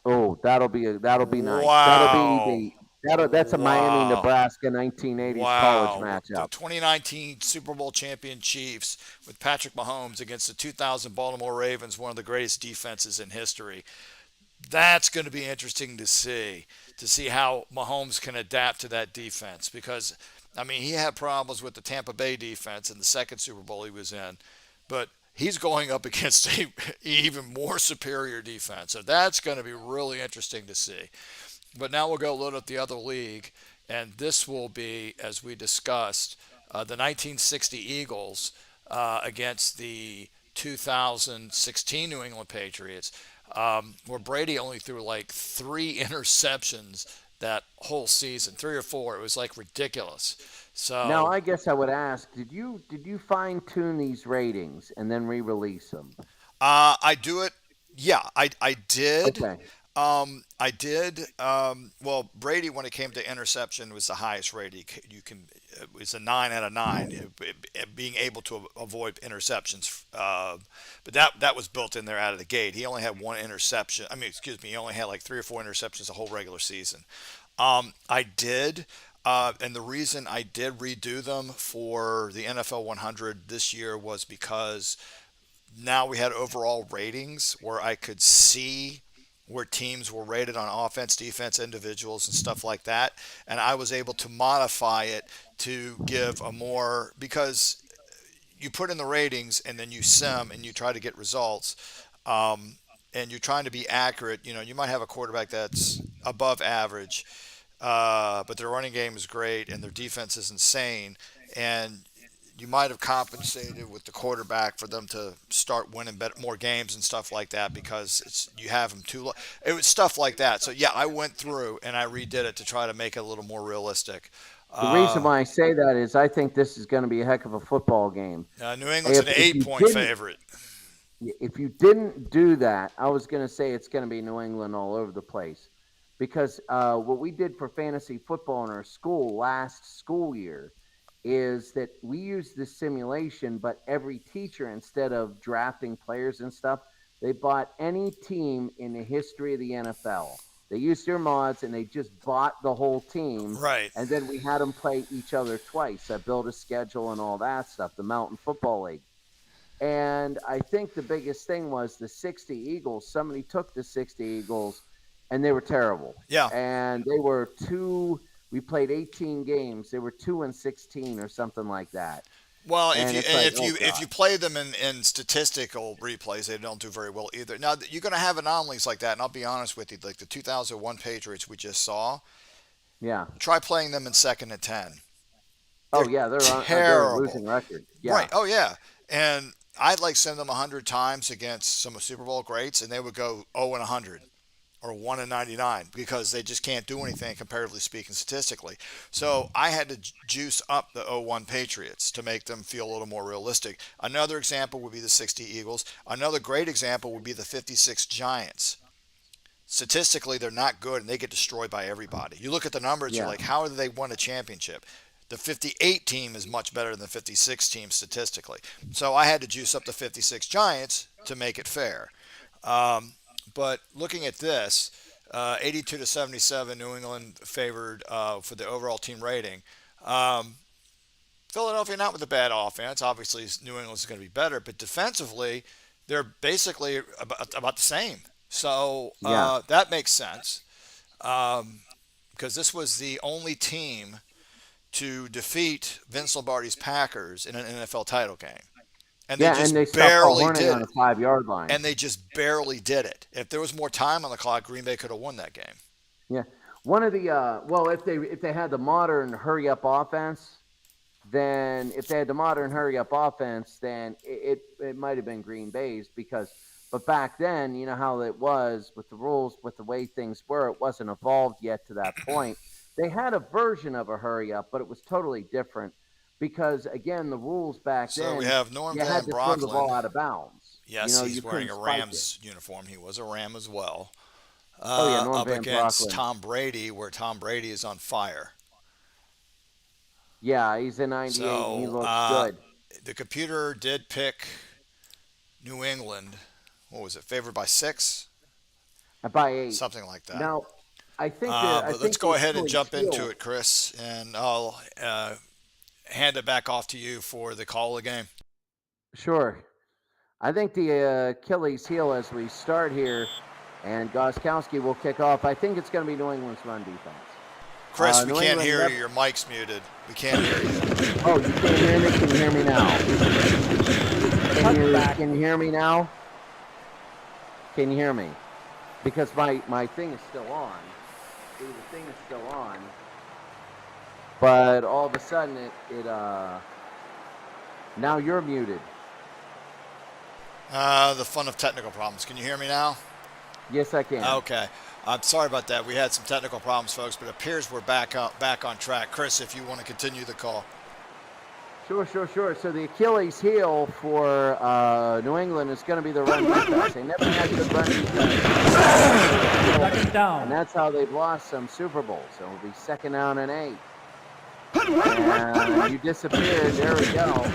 Oh, that'll be nice. That'll be Wow. that's a Miami Wow. Nebraska 1980s college Wow. The matchup. 2019 Super Bowl champion Chiefs with Patrick Mahomes against the 2000 Baltimore Ravens, one of the greatest defenses in history. That's going to be interesting to see how Mahomes can adapt to that defense because, I mean, he had problems with the Tampa Bay defense in the second Super Bowl he was in, but he's going up against a even more superior defense. So that's going to be really interesting to see. But now we'll go load up the other league, and this will be, as we discussed, the 1960 Eagles against the 2016 New England Patriots, where Brady only threw like 3 interceptions that whole season, 3 or 4. It was like ridiculous. Now, So I guess I would ask, did you fine tune these ratings and then re-release them? I do it. Yeah, I did. Okay. I did. Well, Brady, when it came to interception, was the highest rating you can. It was a 9 out of 9, being able to avoid interceptions. But that was built in there out of the gate. He only had 1 interception. I mean, excuse me, he only had like 3 or 4 interceptions the whole regular season. I did. And the reason I did redo them for the NFL 100 this year was because now we had overall ratings where I could see where teams were rated on offense, defense, individuals, and stuff like that. And I was able to modify it to give a more, because you put in the ratings and then you sim and you try to get results. And you're trying to be accurate. You know, you might have a quarterback that's above average, but their running game is great and their defense is insane. And you might have compensated with the quarterback for them to start winning more games and stuff like that because you have them too low. It was stuff like that. So yeah, I went through and I redid it to try to make it a little more realistic. The reason Uh, why I say that is I think this is going to be a heck of a football game. New England's an If if eight you point didn't favorite. if you didn't do that, I was going to say it's going to be New England all over the place, because what we did for fantasy football in our school last school year is that we used this simulation, but every teacher, instead of drafting players and stuff, they bought any team in the history of the NFL. They used their mods and they just bought the whole team. Right. And then we had them play each other twice. I built a schedule and all that stuff, the Mountain Football League. And I think the biggest thing was the 60 Eagles. Somebody took the 60 Eagles and they were terrible. Yeah. And they were we played 18 games. They were 2-16 or something like that. Well, And it's like, oh if you God. play them in statistical replays, they don't do very well either. Now you're going to have anomalies like that, and I'll be honest with you, like the 2001 Patriots we just saw. Yeah. Try playing them in second and 10. Oh They're yeah, they're a terrible. losing record. Yeah. Right. Oh yeah. And I'd like send them 100 times against some Super Bowl greats, and they would go 0-100 or 1-99 because they just can't do anything comparatively speaking statistically. So I had to juice up the 0-1 Patriots to make them feel a little more realistic. Another example would be the 60 Eagles. Another great example would be the 56 Giants. Statistically, they're not good and they get destroyed by everybody. You look at the numbers, you're Yeah. like, how did they win a championship? The 58 team is much better than the 56 team statistically. So I had to juice up the 56 Giants to make it fair. Um, but looking at this, 82 to 77, New England favored for the overall team rating. Um, Philadelphia not with a bad offense. Obviously, New England's going to be better, but defensively, they're basically about the same. So Yeah. that makes sense because this was the only team to defeat Vince Lombardi's Packers in an NFL title game. And they Yeah, and they just stopped Paul barely Hornung did on the it. 5-yard line. And they just barely did it. If there was more time on the clock, Green Bay could have won that game. Yeah. One of the well, if they had the modern hurry up offense, then it might have been Green Bay's but back then, you know how it was with the rules, with the way things were, it wasn't evolved yet to that point. They had a version of a hurry up, but it was totally different because again, the rules back then. So we have Norm you Van had to throw the ball Brocklin. out of bounds. Yes, he's you wearing a couldn't spike Rams uniform. He was a Ram as well. Norm Up Van against Brocklin. Tom Brady, where Tom Brady is on fire. Yeah, he's in 98 and he looks good. The computer did pick New England. What was it? Favored by 6? By 8. Something like that. Now, I think but let's go ahead and jump into it, Chris, and I'll hand it back off to you for the call of the game. Sure. I think the Achilles heel as we start here, and Gostkowski will kick off. I think it's going to be New England's run defense. Chris, we New can't England hear you. Your mic's muted. We can't hear you. Oh, you can't hear me? Can you hear me now? Can you hear me now? Can you hear me? Because my thing is still on. See, the thing is still on. But all of a sudden now you're muted. The fun of technical problems. Can you hear me now? Yes, I can. Okay. I'm sorry about that. We had some technical problems, folks, but it appears we're back on track. Chris, if you want to continue the call. Sure. So the Achilles heel for New England is going to be the run defense. They never had good run defense. Second down. And that's how they've lost some Super Bowls. So it'll be 2nd down and 8. And you disappeared. There we go.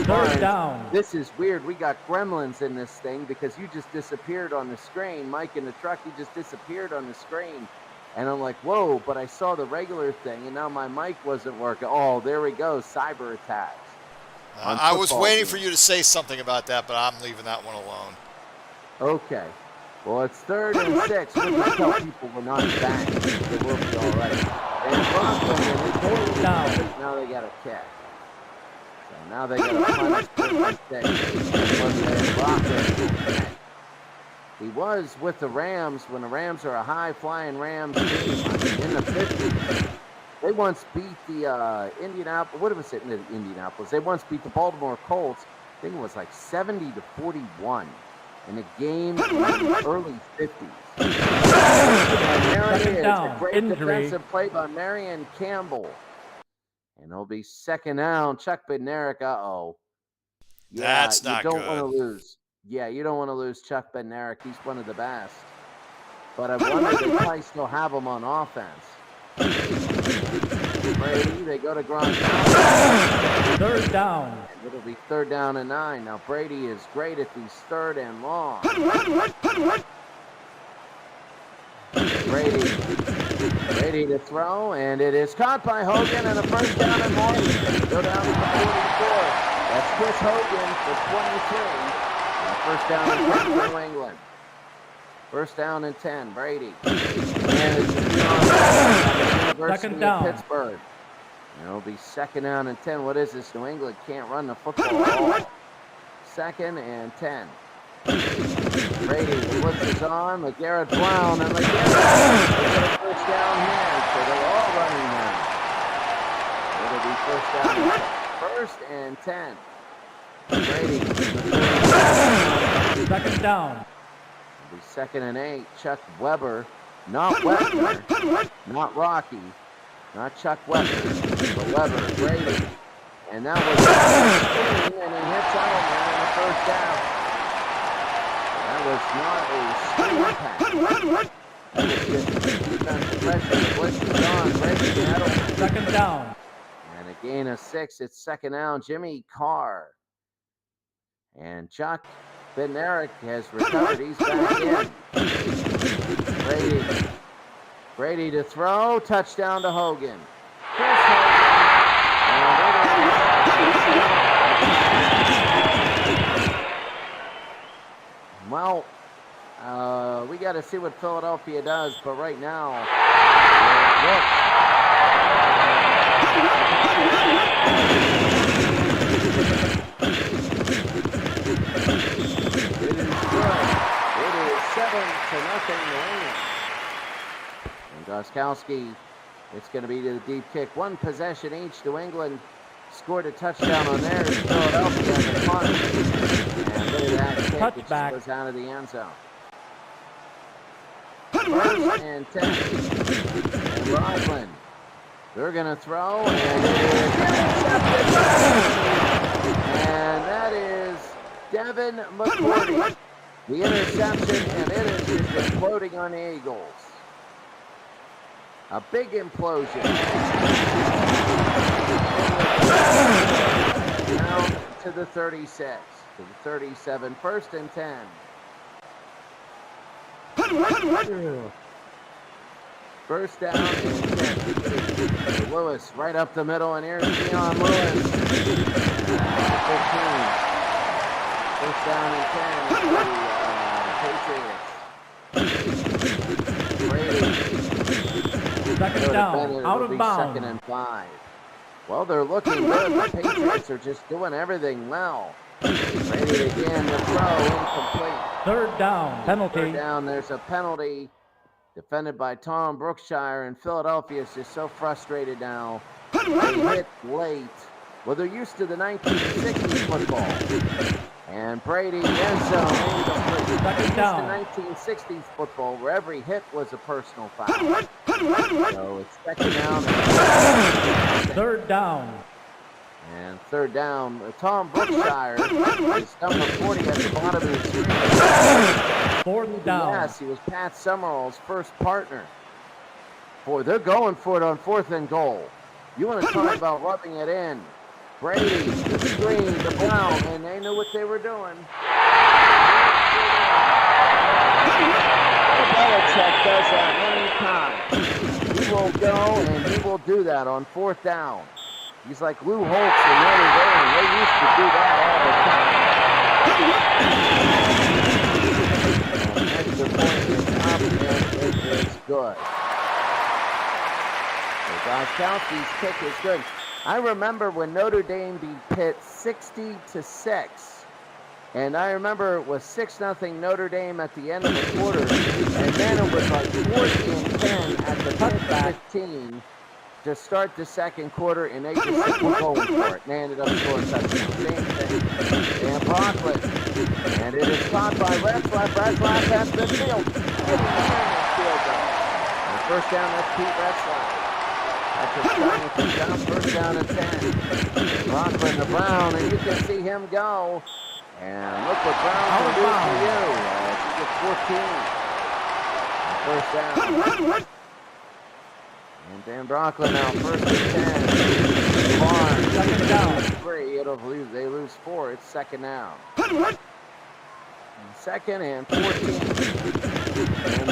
3rd down. This is weird. We got gremlins in this thing because you just disappeared on the screen. Mike in the truck, he just disappeared on the screen. And I'm like, whoa, but I saw the regular thing, and now my mic wasn't working. Oh, there we go, cyber attacks. I was waiting for you to say something about that, but I'm leaving that one alone. Okay. Well, it's 3rd and 6. We're going to tell people we're not back. They will be all right. And Brooklyn, now they got a kick. So now they got a punish mistake. He was with the Rams when the Rams are a high-flying Rams team in the 50s. They once beat the Indianapolis. What was it in Indianapolis? They once beat the Baltimore Colts. I think it was like 70-41 in a game in the early 50s. And there it is. A great defensive play by Marion Campbell. And it'll be 2nd down. Chuck Bednarik. Uh-oh. Yeah, that's not good. You don't want to lose. Yeah, you don't want to lose Chuck Bednarik. He's one of the best. But I wonder if they probably still have him on offense. Brady, they go to Gronkowski. 3rd down. And it'll be 3rd down and 9. Now, Brady is great at these 3rd and long. Brady to throw, and it is caught by Hogan, and a 1st down and more. Go down to the 44. That's Chris Hogan for 23. 1st down and 10 for New England. 1st down and 10, Brady. And it's the University of Pittsburgh. And it'll be 2nd down and 10. What is this? New England can't run the football at all. 2nd and 10. Brady, the blitz is on. LeGarrette Brown and LeGarrette. They get a 1st down here, so they're all running now. It'll be 1st down. 1st and 10. Brady. 2nd down. It'll be 2nd and 8. Chuck Weber, not Webner, not Rocky, not Chuck Webner, but Weber, Brady. And that was a screen, and he hits Edelman in the 1st down. That was not a screen pass. That was just defensive pressure. The blitz is on. Brady to Edelman. 2nd down. And a gain of 6. It's 2nd down. Jimmy Carr. And Chuck Bednarik has recovered. He's back in. Brady to throw. Touchdown to Hogan. Chris Hogan. Well, we got to see what Philadelphia does, but right now, it is good. It is 7-0 New England. And Gostkowski, it's going to be to the deep kick. One possession each. New England scored a touchdown on theirs. Philadelphia on the punt. And look at that kick. It just goes out of the end zone. First and 10. And Rockland. They're going to throw. And it is intercepted. And that is Devin McCourty. The interception, and it is just imploding on the Eagles. A big implosion. Down to the 36, to the 37, first and 10. First down and 10. Lewis right up the middle, and here's Deion Lewis. 15. First down and 10 for the Patriots. Brady. Second down, out of bounds. Second and 5. Well, they're looking good. The Patriots are just doing everything well. Brady again, the throw, incomplete. Third down, penalty. Third down, there's a penalty defended by Tom Brookshire, and Philadelphia is just so frustrated now. They hit late. Well, they're used to the 1960s football. And Brady, end zone, incomplete. Second down. The 1960s football where every hit was a personal foul. So it's second down. Third down. And third down, Tom Brookshire is number 40 at the bottom of the screen. Fourth down. Yes, he was Pat Summerall's first partner. Boy, they're going for it on 4th and goal. You want to talk about rubbing it in. Brady, the screen, the Brown, and they knew what they were doing. Belichick does that many times. He will go and he will do that on 4th down. He's like Lou Holtz in Notre Dame. They used to do that all the time. And extra point is up, and it is good. So Gostkowski's kick is good. I remember when Notre Dame beat Pitt 60-6. And I remember it was 6-0 Notre Dame at the end of the quarter. And then it was like 14-10 at the 15 to start the second quarter, and they just were going for it. And they ended up scoring touchdown. Same thing. And Brockland. And it is caught by Retzlaff. Retzlaff has midfield. Field goal. And first down, that's Pete Retzlaff. That's a first down and 10. Brockland to Brown, and you can see him go. And look what Brown can do for you. He gets 14. First down. And Dan Brockland now, first and 10. Barnes, second down. 3. They lose 4. It's second down. And second and 14. And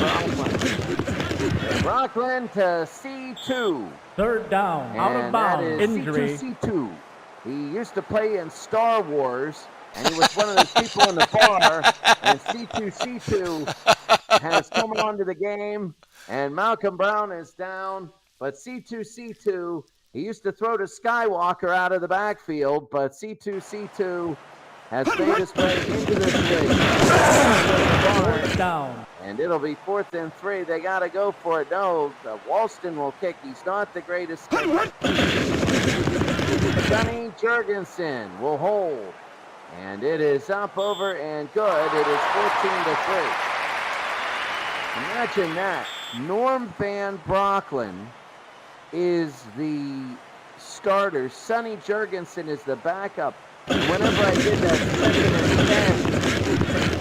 Brockland to C2. Third down, out of bounds, injury. C2. He used to play in Star Wars, and he was one of those people in the bar, and C2 has come onto the game, and Malcolm Brown is down, but C2 he used to throw to Skywalker out of the backfield, but C2 has made his way into this league. Fourth down. And it'll be 4th and 3. They got to go for it. No, Walston will kick. He's not the greatest kicker. Sonny Jurgensen will hold. And it is up, over, and good. It is 14-3. Imagine that. Norm Van Brocklin is the starter. Sonny Jurgensen is the backup. And whenever I did that second and 10,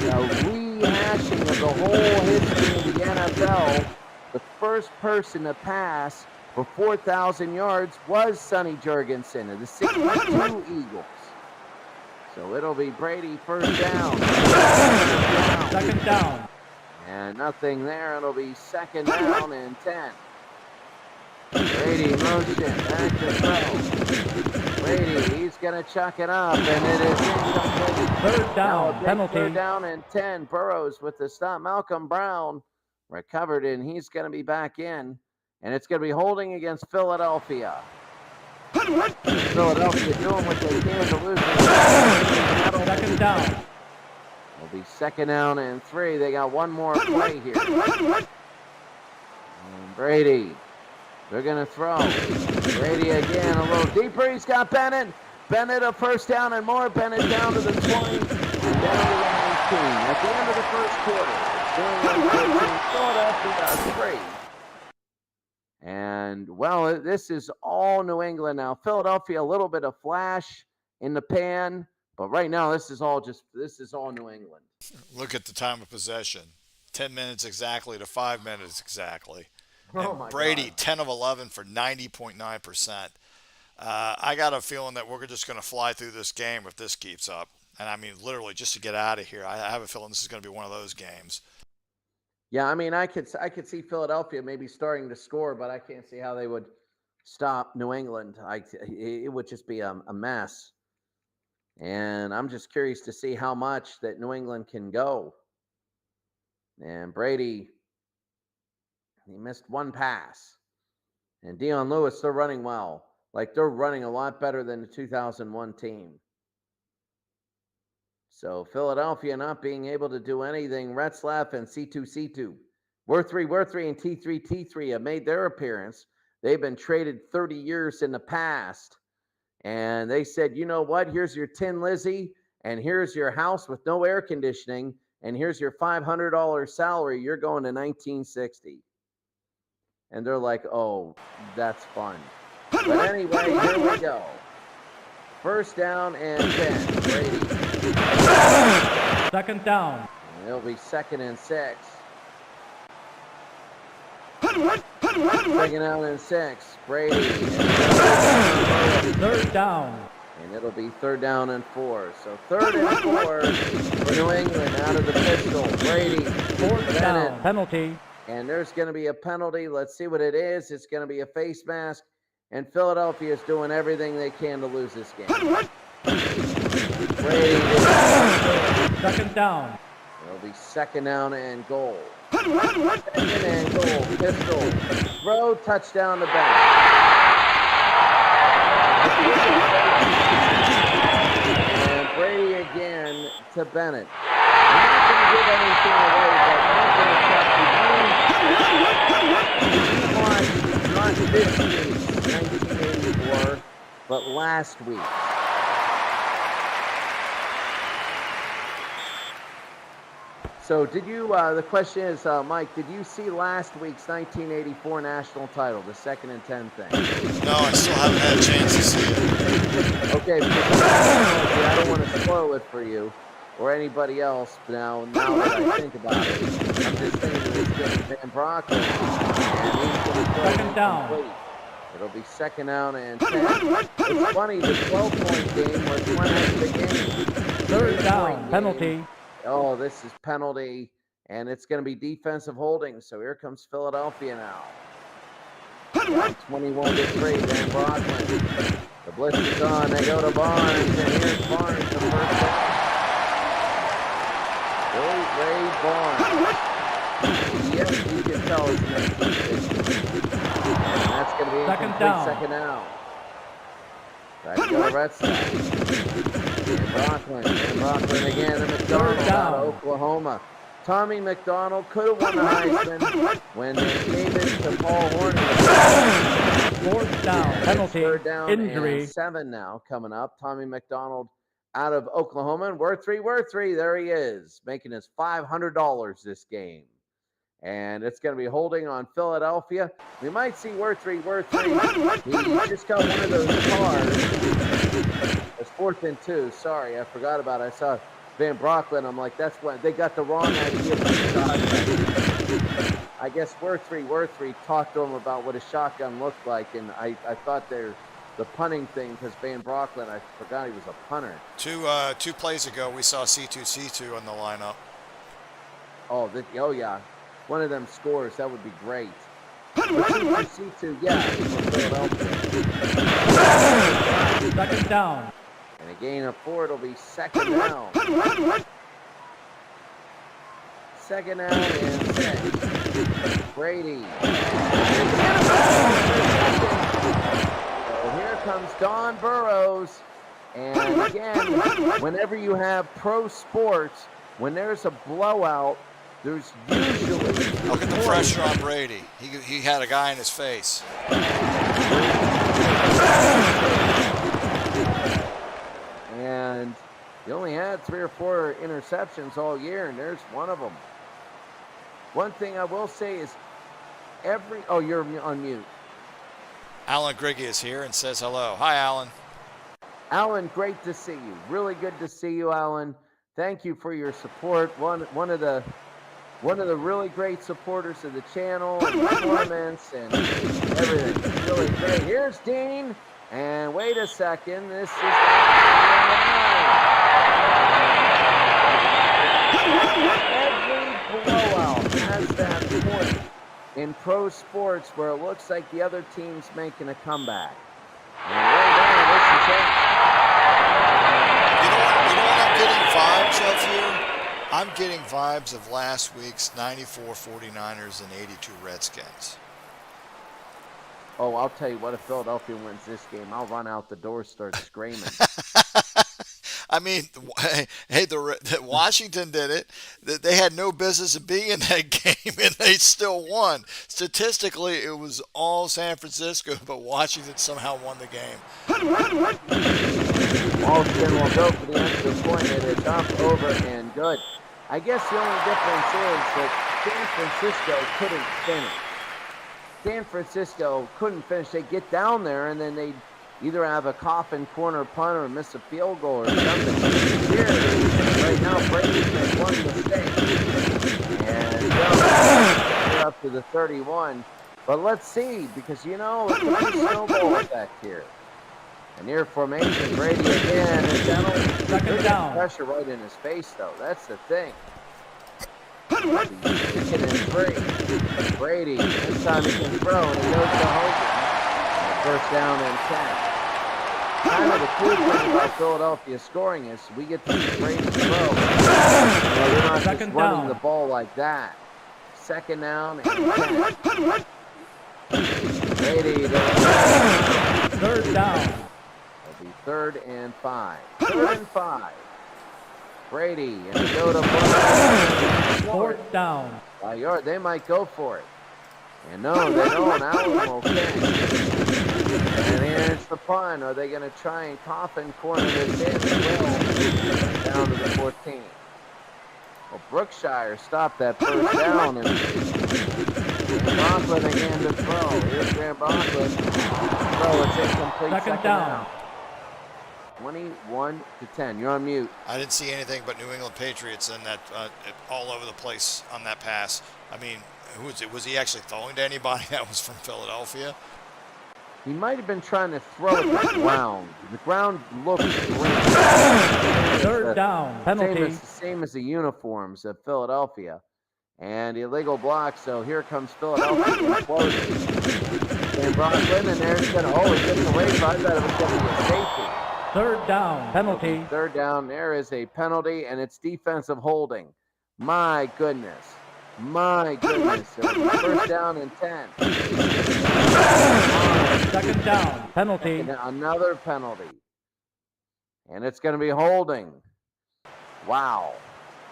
the rehashing of the whole history of the NFL, the first person to pass for 4,000 yards was Sonny Jurgensen of the 62 Eagles. So it'll be Brady first down. Second down. And nothing there. It'll be second down and 10. Brady motion, back to throw. Brady, he's going to chuck it up, and it is incomplete. Third Now a down, big penalty. third down and 10. Burrows with the stop. Malcolm Brown recovered, and he's going to be back in. And it's going to be holding against Philadelphia. Philadelphia doing what they can to lose the Second down. It'll be second down and 3. They got one more play here. And Brady, they're going to throw. Brady again, a little deeper. He's got Bennett. Bennett a first down and more. Bennett down to the 20 and down to the 19. At the end of the first quarter, Philadelphia 3. And, well, this is all New England now. Philadelphia, a little bit of flash in the pan. But right now, this is all New England. Look at the time of possession. 10 minutes exactly to 5 minutes exactly. Oh And my Brady, God. 10 of 11 for 90.9%. I got a feeling that we're just going to fly through this game if this keeps up. And I mean, literally, just to get out of here. I have a feeling this is going to be one of those games. Yeah, I mean, I could see Philadelphia maybe starting to score, but I can't see how they would stop New England. It would just be a mess. And I'm just curious to see how much that New England can go. And Brady, he missed one pass. And Dion Lewis, they're running well. Like, they're running a lot better than the 2001 team. So Philadelphia not being able to do anything. Retzlaff and C2C2. Worthree, and T3 have made their appearance. They've been traded 30 years in the past. And they said, you know what? Here's your Tin Lizzie, and here's your house with no air conditioning, and here's your $500 salary. You're going to 1960. And they're like, oh, that's fun. But anyway, here we go. First down and 10. Brady. Second down. And it'll be second and 6. Second down and 6. Brady. Third down. And it'll be third down and 4. So third and 4 for New England out of the pistol. Brady. Fourth down. Penalty. And there's going to be a penalty. Let's see what it is. It's going to be a face mask. And Philadelphia is doing everything they can to lose this game. Brady. Second down. It'll be second down and goal. Second and goal. Pistol. Throw. Touchdown to Bennett. And Brady again to Bennett. I'm not going to give anything away, but I'm going to not this week, 1984, but last week. So did you, the question is, Mike, did you see last week's 1984 national title, the 2nd and 10 thing? No, I still haven't had a chance to see it. Okay, because I don't want to spoil it for you or anybody else now that I think about it. I'm just thinking of this game, Van Bronckhorst, and he's going to throw Second down. complete. It'll be second down and 10. It's funny, the 12-point game was one heck of a game. Third down. Game. Penalty. Oh, this is penalty, and it's going to be defensive holding. So here comes Philadelphia now. 21-3, Van Bronckhorst. The blitz is on. They go to Barnes, and here's Barnes, the first down. Billy Ray Barnes. Yes, you can tell it's 1960. And that's going to be Second incomplete. down. Second down. Back to the Retzlaff. Van Bronckhorst again to McDonald out of Oklahoma. Tommy McDonald could have won the Heisman when they gave it to Paul Horn. Fourth down. Penalty. Third down Injury. and 7 now coming up. Tommy McDonald out of Oklahoma. And Worthree, there he is, making his $500 this game. And it's going to be holding on Philadelphia. We might see Worthree. He just got one of those cars. It's 4th and 2. Sorry, I forgot about it. I saw Van Bronckhorst. I'm like, that's what they got the wrong idea for the shotgun. I guess Worthree talked to him about what a shotgun looked like, and I thought the punting thing, because Van Bronckhorst, I forgot he was a punter. Two plays ago, we saw C2C2 on the lineup. Oh yeah. One of them scores, that would be great. C2, yeah, for Philadelphia. Second down. And a gain of 4, it'll be second down. Second down and 6. Brady. So here comes Don Burrows. And again, whenever you have pro sports, when there's a blowout, there's usually... Look at the pressure on Brady. He had a guy in his face. And he only had 3 or 4 interceptions all year, and there's one of them. One thing I will say is oh, you're on mute. Alan Griggy is here and says hello. Hi, Alan. Alan, great to see you. Really good to see you, Alan. Thank you for your support. One of the really great supporters of the channel and comments and everything. It's really great. Here's Dean. And wait a second. This is every blowout has that point in pro sports where it looks like the other team's making a comeback. And right now, this is it. You know what I'm getting vibes of here? I'm getting vibes of last week's 94 49ers and 82 Redskins. Oh, I'll tell you what, if Philadelphia wins this game, I'll run out the door, start screaming. I mean, hey, the Washington did it. They had no business of being in that game, and they still won. Statistically, it was all San Francisco, but Washington somehow won the game. Washington will go for the extra point. It is up, over, and good. I guess the only difference is that San Francisco couldn't finish. San Francisco couldn't finish. They get down there, and then they either have a coffin corner punt or miss a field goal or something. Here, right now, Brady's made one mistake. And we're up to the 31. But let's see, because, you know, it's a snowball effect here. And near formation, Brady again. And second down. Pressure right in his face, though. That's the thing. Second and 3. Brady, this time he can throw, and he goes to Hogan. First down and 10. Kind of the cool thing about Philadelphia scoring is we get to see Brady throw. They're not just running the ball like that. Second down and 10. Brady. Third down. It'll be 3rd and 5. 3rd and 5. Brady and they go to 4th down. They might go for it. And no, they don't. Allen will catch. And here's the punt. Are they going to try and coffin corner this in? Down to the 14. Well, Brookshire stopped that first down. And Brooklyn again to throw. Here's Graham Brooklyn. Throw, it's incomplete. Second down. 21 to 10. You're on mute. I didn't see anything but New England Patriots in that all over the place on that pass. I mean, who was it? Was he actually throwing to anybody that was from Philadelphia? He might have been trying to throw at the ground. The ground looks green. 3rd down. Penalty. Same as the uniforms of Philadelphia. And illegal block, so here comes Philadelphia. And Brooklyn, and there's going to, he gets away, so I thought it was going to be a safety. 3rd down. Penalty. 3rd down, there is a penalty, and it's defensive holding. My goodness. My goodness. So 1st down and 10. 2nd down. Penalty. And another penalty. And it's going to be holding. Wow.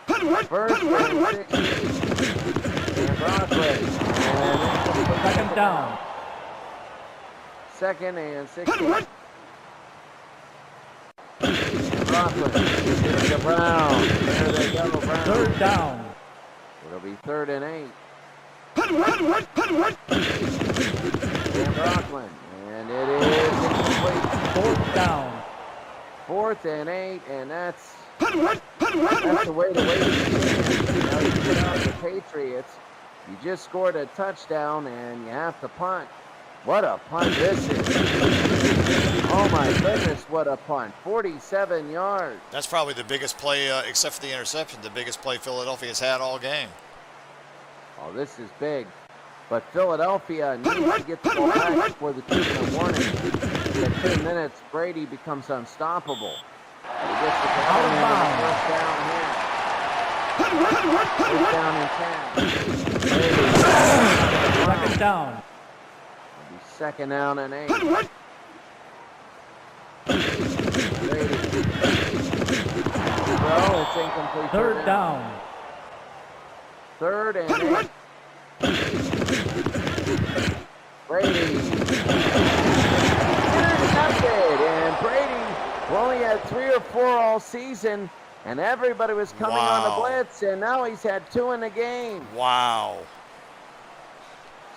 1st and 16. And Brooklyn. And 2nd down. 2nd and 16. Brooklyn. Here's the Brown. There they go, Brown. 3rd down. It'll be 3rd and 8. And Brooklyn. And it is incomplete. 4th down. 4th and 8, and that's the way to wait. You know, you get out the Patriots. You just scored a touchdown, and you have to punt. What a punt this is. Oh, my goodness, what a punt. 47 yards. That's probably the biggest play, except for the interception, the biggest play Philadelphia has had all game. Oh, this is big. But Philadelphia needs to get the ball back before the 2-minute warning. At 2 minutes, Brady becomes unstoppable. He gets the ball Out of in bounds. first down here. First down and 10. Brady. Second down. It'll be second down and 8. Brady. Throw, it's incomplete. Third down. Third and 8. Brady. Intercepted. And Brady only had 3 or 4 all season. And everybody was coming on the blitz. And now he's had 2 in the game. Wow.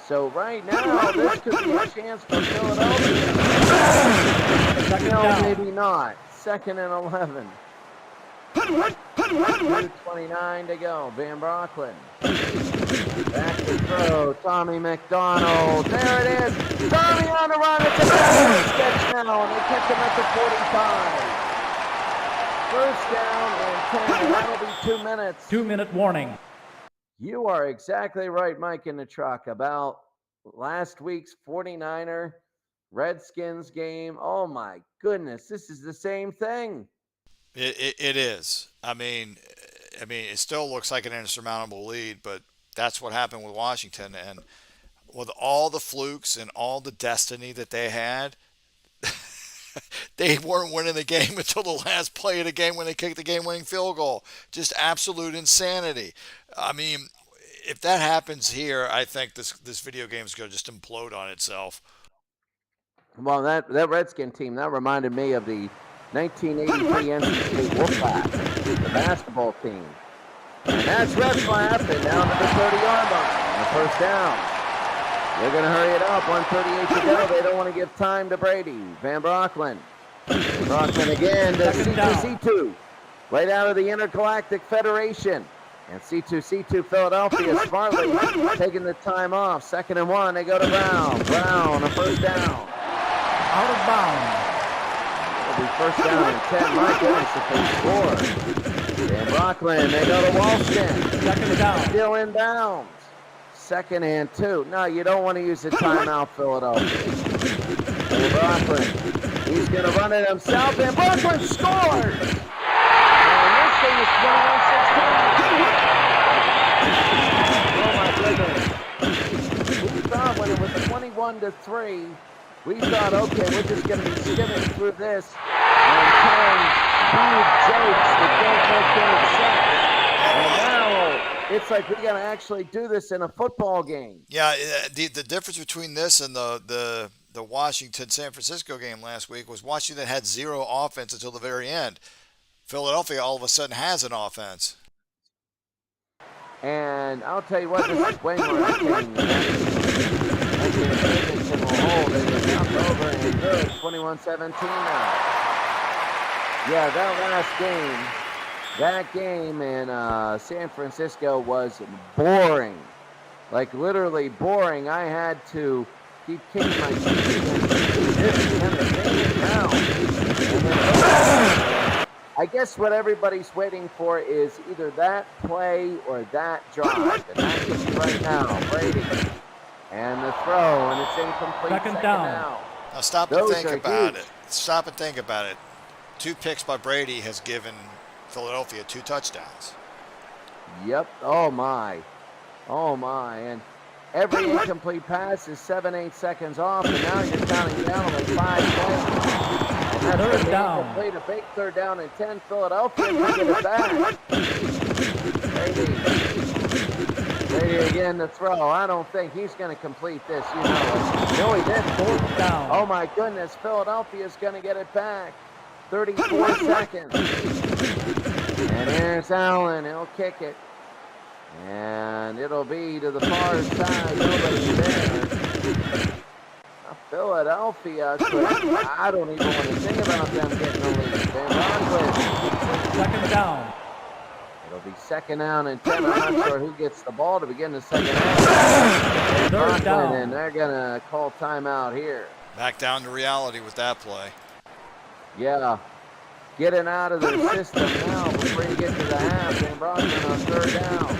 So right now, this could be a chance for Philadelphia. Second No, down. maybe not. Second and 11. 2:29 to go. Van Brocklin. Back to throw. Tommy McDonald. There it is. Tommy on the run. It's a catch now, and they catch him at the 45. First down and 10. And that'll be 2 minutes. 2-minute warning. You are exactly right, Mike, in the truck, about last week's 49er Redskins game. Oh, my goodness. This is the same thing. It is. I mean, it still looks like an insurmountable lead, but that's what happened with Washington. And with all the flukes and all the destiny that they had, they weren't winning the game until the last play of the game when they kicked the game-winning field goal. Just absolute insanity. I mean, if that happens here, I think this video game is going to just implode on itself. Well, that Redskin team, that reminded me of the 1983 NC State Wolfpack, the basketball team. And that's red flap, and down to the 30-yard line. And the first down. They're going to hurry it up. 1:38 to go. They don't want to give time to Brady. Van Brocklin. Van Brocklin again to Second down. C2C2. Right out of the Intergalactic Federation. And C2C2 Philadelphia smartly taking the time off. 2nd and 1. They go to Brown. Brown, a first down. Out of bounds. It'll be first down and 10. My goodness, if they score. Van Brocklin, they go to Walston. Second down. Still inbounds. 2nd and 2. No, you don't want to use the timeout, Philadelphia. Van Brocklin, he's going to run it himself. Van Brocklin scores! And this thing is 21-16. Oh, my goodness. We thought when it was 21-3, we thought, okay, we're just going to be skimming through this and telling huge jokes that don't make any sense. And now it's like we got to actually do this in a football game. Yeah, the difference between this and the Washington-San Francisco game last week was Washington had zero offense until the very end. Philadelphia all of a sudden has an offense. And I'll tell you what, this is way more entertaining than that. Davidson will hold it. It's up over and good. 21-17 now. Yeah, that game in San Francisco was boring. Like literally boring. I had to keep kicking my feet against this and the game now. I guess what everybody's waiting for is either that play or that drive. And that could be right now. Brady. And the throw, and it's incomplete. Second down. Now stop Those and think are about huge. it. Stop and think about it. 2 picks by Brady has given Philadelphia 2 touchdowns. Yep. Oh, my. Oh, my. And every incomplete pass is 7-8 seconds off, and now you're counting down like 5 plays. And that's Third gonna be down. incomplete. A big 3rd down and 10. Philadelphia can get it back. Brady again to throw. I don't think he's going to complete this. You know it. No, he did. 4th down. Oh, my goodness. Philadelphia's going to get it back. 34 seconds. And here's Allen. He'll kick it. And it'll be to the far side. Nobody there. Philadelphia could, I don't even want to think about them getting the lead. Van Brocklin. 2nd down. It'll be 2nd down and 10. I'm not sure who gets the ball to begin the 2nd half. Van 3rd Brocklin, down. and they're going to call timeout here. Back down to reality with that play. Yeah. Getting out of their system now before you get to the half. Van Brocklin on 3rd down.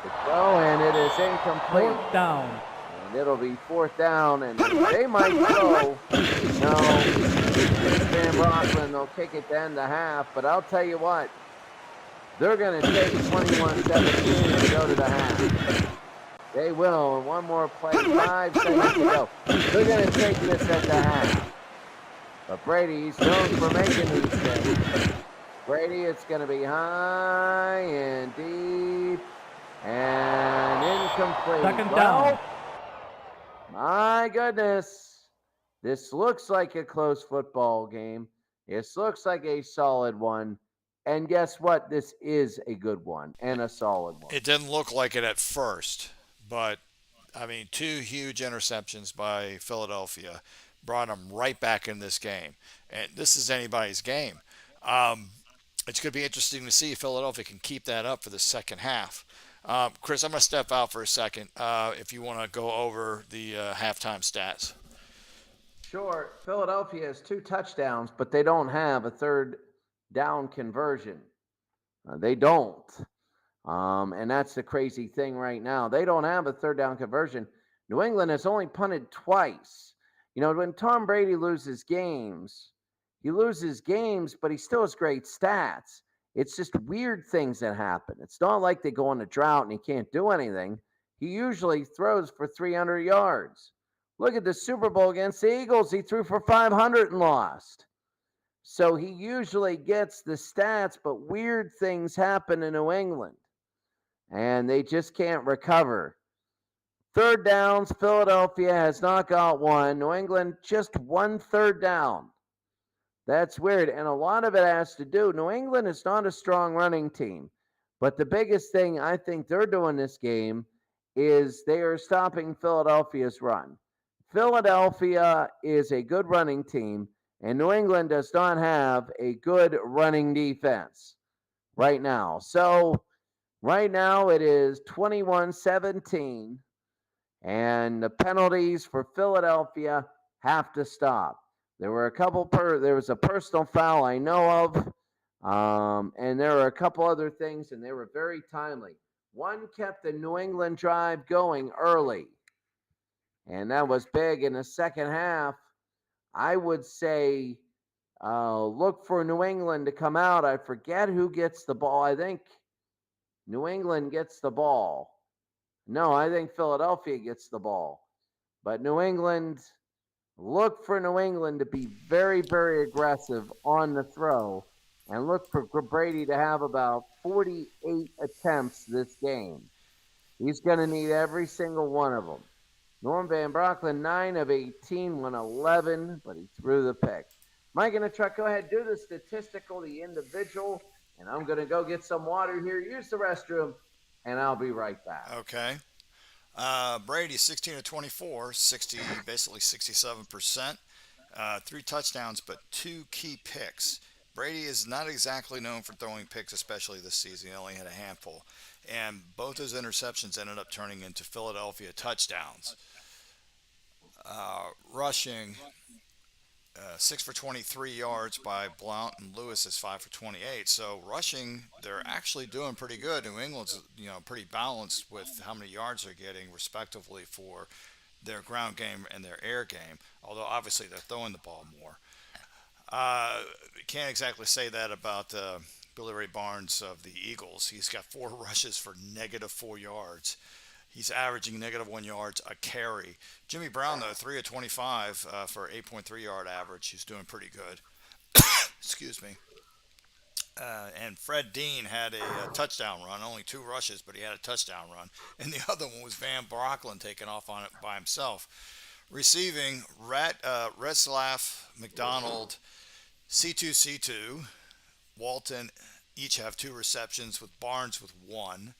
The throw, throw, and it is incomplete. Fourth down. And it'll be fourth down, and they might throw. No, Van Brocklin, they'll kick it to end the half. But I'll tell you what, they're going to take 21-17 and go to the half. They will. One more play, 5 seconds to go. They're going to take this at the half. But Brady's known for making these things. Brady, it's going to be high and deep and incomplete. Second down. My goodness. This looks like a close football game. This looks like a solid one. And guess what? This is a good one and a solid one. It didn't look like it at first, but I mean, 2 huge interceptions by Philadelphia brought them right back in this game. And this is anybody's game. It's going to be interesting to see if Philadelphia can keep that up for the second half. Chris, I'm going to step out for a second if you want to go over the halftime stats. Sure. Philadelphia has 2 touchdowns, but they don't have a third down conversion. They don't. And that's the crazy thing right now. They don't have a third down conversion. New England has only punted twice. You know, when Tom Brady loses games, he loses games, but he still has great stats. It's just weird things that happen. It's not like they go on a drought and he can't do anything. He usually throws for 300 yards. Look at the Super Bowl against the Eagles. He threw for 500 and lost. So he usually gets the stats, but weird things happen in New England. And they just can't recover. Third downs, Philadelphia has not got one. New England just 1 third down. That's weird. And a lot of it has to do, New England is not a strong running team. But the biggest thing I think they're doing this game is they are stopping Philadelphia's run. Philadelphia is a good running team, and New England does not have a good running defense right now. So right now it is 21-17, and the penalties for Philadelphia have to stop. There were there was a personal foul I know of, and there were a couple other things, and they were very timely. One kept the New England drive going early, and that was big. In the second half, I would say look for New England to come out. I forget who gets the ball. I think New England gets the ball. No, I think Philadelphia gets the ball. But New England, look for New England to be very, very aggressive on the throw, and look for Brady to have about 48 attempts this game. He's going to need every single one of them. Norm Van Brocklin, 9 of 18, 111, but he threw the pick. Mike and the truck, go ahead, do the statistical, the individual, and I'm going to go get some water here, use the restroom, and I'll be right back. Okay. Brady, 16 of 24, basically 67%. 3 touchdowns, but 2 key picks. Brady is not exactly known for throwing picks, especially this season. He only had a handful. And both his interceptions ended up turning into Philadelphia touchdowns. Rushing, 6 for 23 yards by Blount, and Lewis is 5 for 28. So rushing, they're actually doing pretty good. New England's pretty balanced with how many yards they're getting, respectively, for their ground game and their air game. Although obviously they're throwing the ball more. Can't exactly say that about Billy Ray Barnes of the Eagles. He's got 4 rushes for -4 yards. He's averaging -1 yards a carry. Jimmy Brown, though, 3 of 25 for 8.3 yard average. He's doing pretty good. Excuse me. And Fred Dean had a touchdown run, only 2 rushes, but he had a touchdown run. And the other one was Van Brocklin taking off on it by himself. Receiving, Retzlaff, McDonald, C2, Walton each have 2 receptions, with Barnes with 1.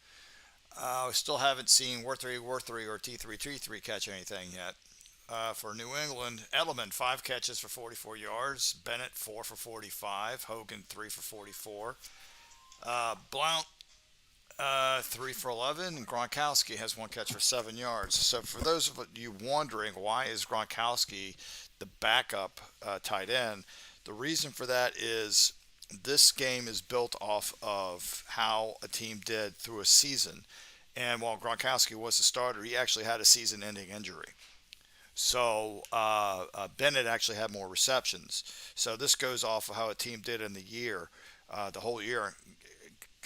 Still haven't seen Worthy, or T3 catch anything yet. For New England, Edelman, 5 catches for 44 yards. Bennett, 4 for 45. Hogan, 3 for 44. Blount, 3 for 11. And Gronkowski has 1 catch for 7 yards. So for those of you wondering why is Gronkowski the backup tight end, the reason for that is this game is built off of how a team did through a season. And while Gronkowski was the starter, he actually had a season-ending injury. So Bennett actually had more receptions. So this goes off of how a team did in the year, the whole year,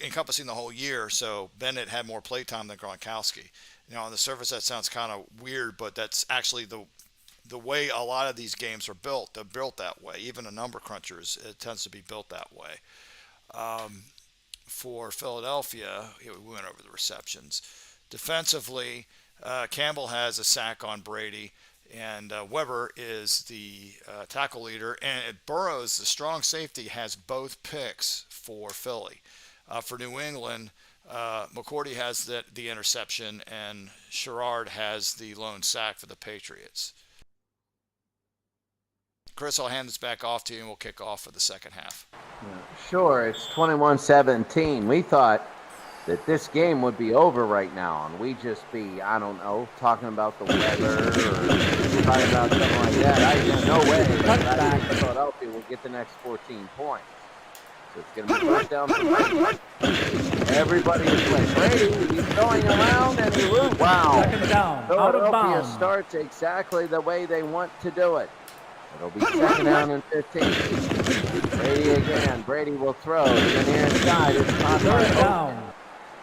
encompassing the whole year. So Bennett had more playtime than Gronkowski. On the surface that sounds kind of weird, but that's actually the way a lot of these games are built. They're built that way. Even a number crunchers, it tends to be built that way. For Philadelphia, we went over the receptions. Defensively, Campbell has a sack on Brady, and Weber is the tackle leader. And Burrows, the strong safety, has both picks for Philly. For New England, McCourty has the interception, and Sherrard has the lone sack for the Patriots. Chris, I'll hand this back off to you, and we'll kick off for the second half. Sure, it's 21-17. We thought that this game would be over right now, and we'd just be, I don't know, talking about the weather or talking about something like that. I had no way that I think Philadelphia will get the next 14 points. So it's going to be first down for Brady. Everybody is playing. Brady, he's going around, and he loses. Wow. Second down, out of Philadelphia bounds. starts exactly the way they want to do it. It'll be second down and 15. Brady again. Brady will throw to the near side. It's not Third down.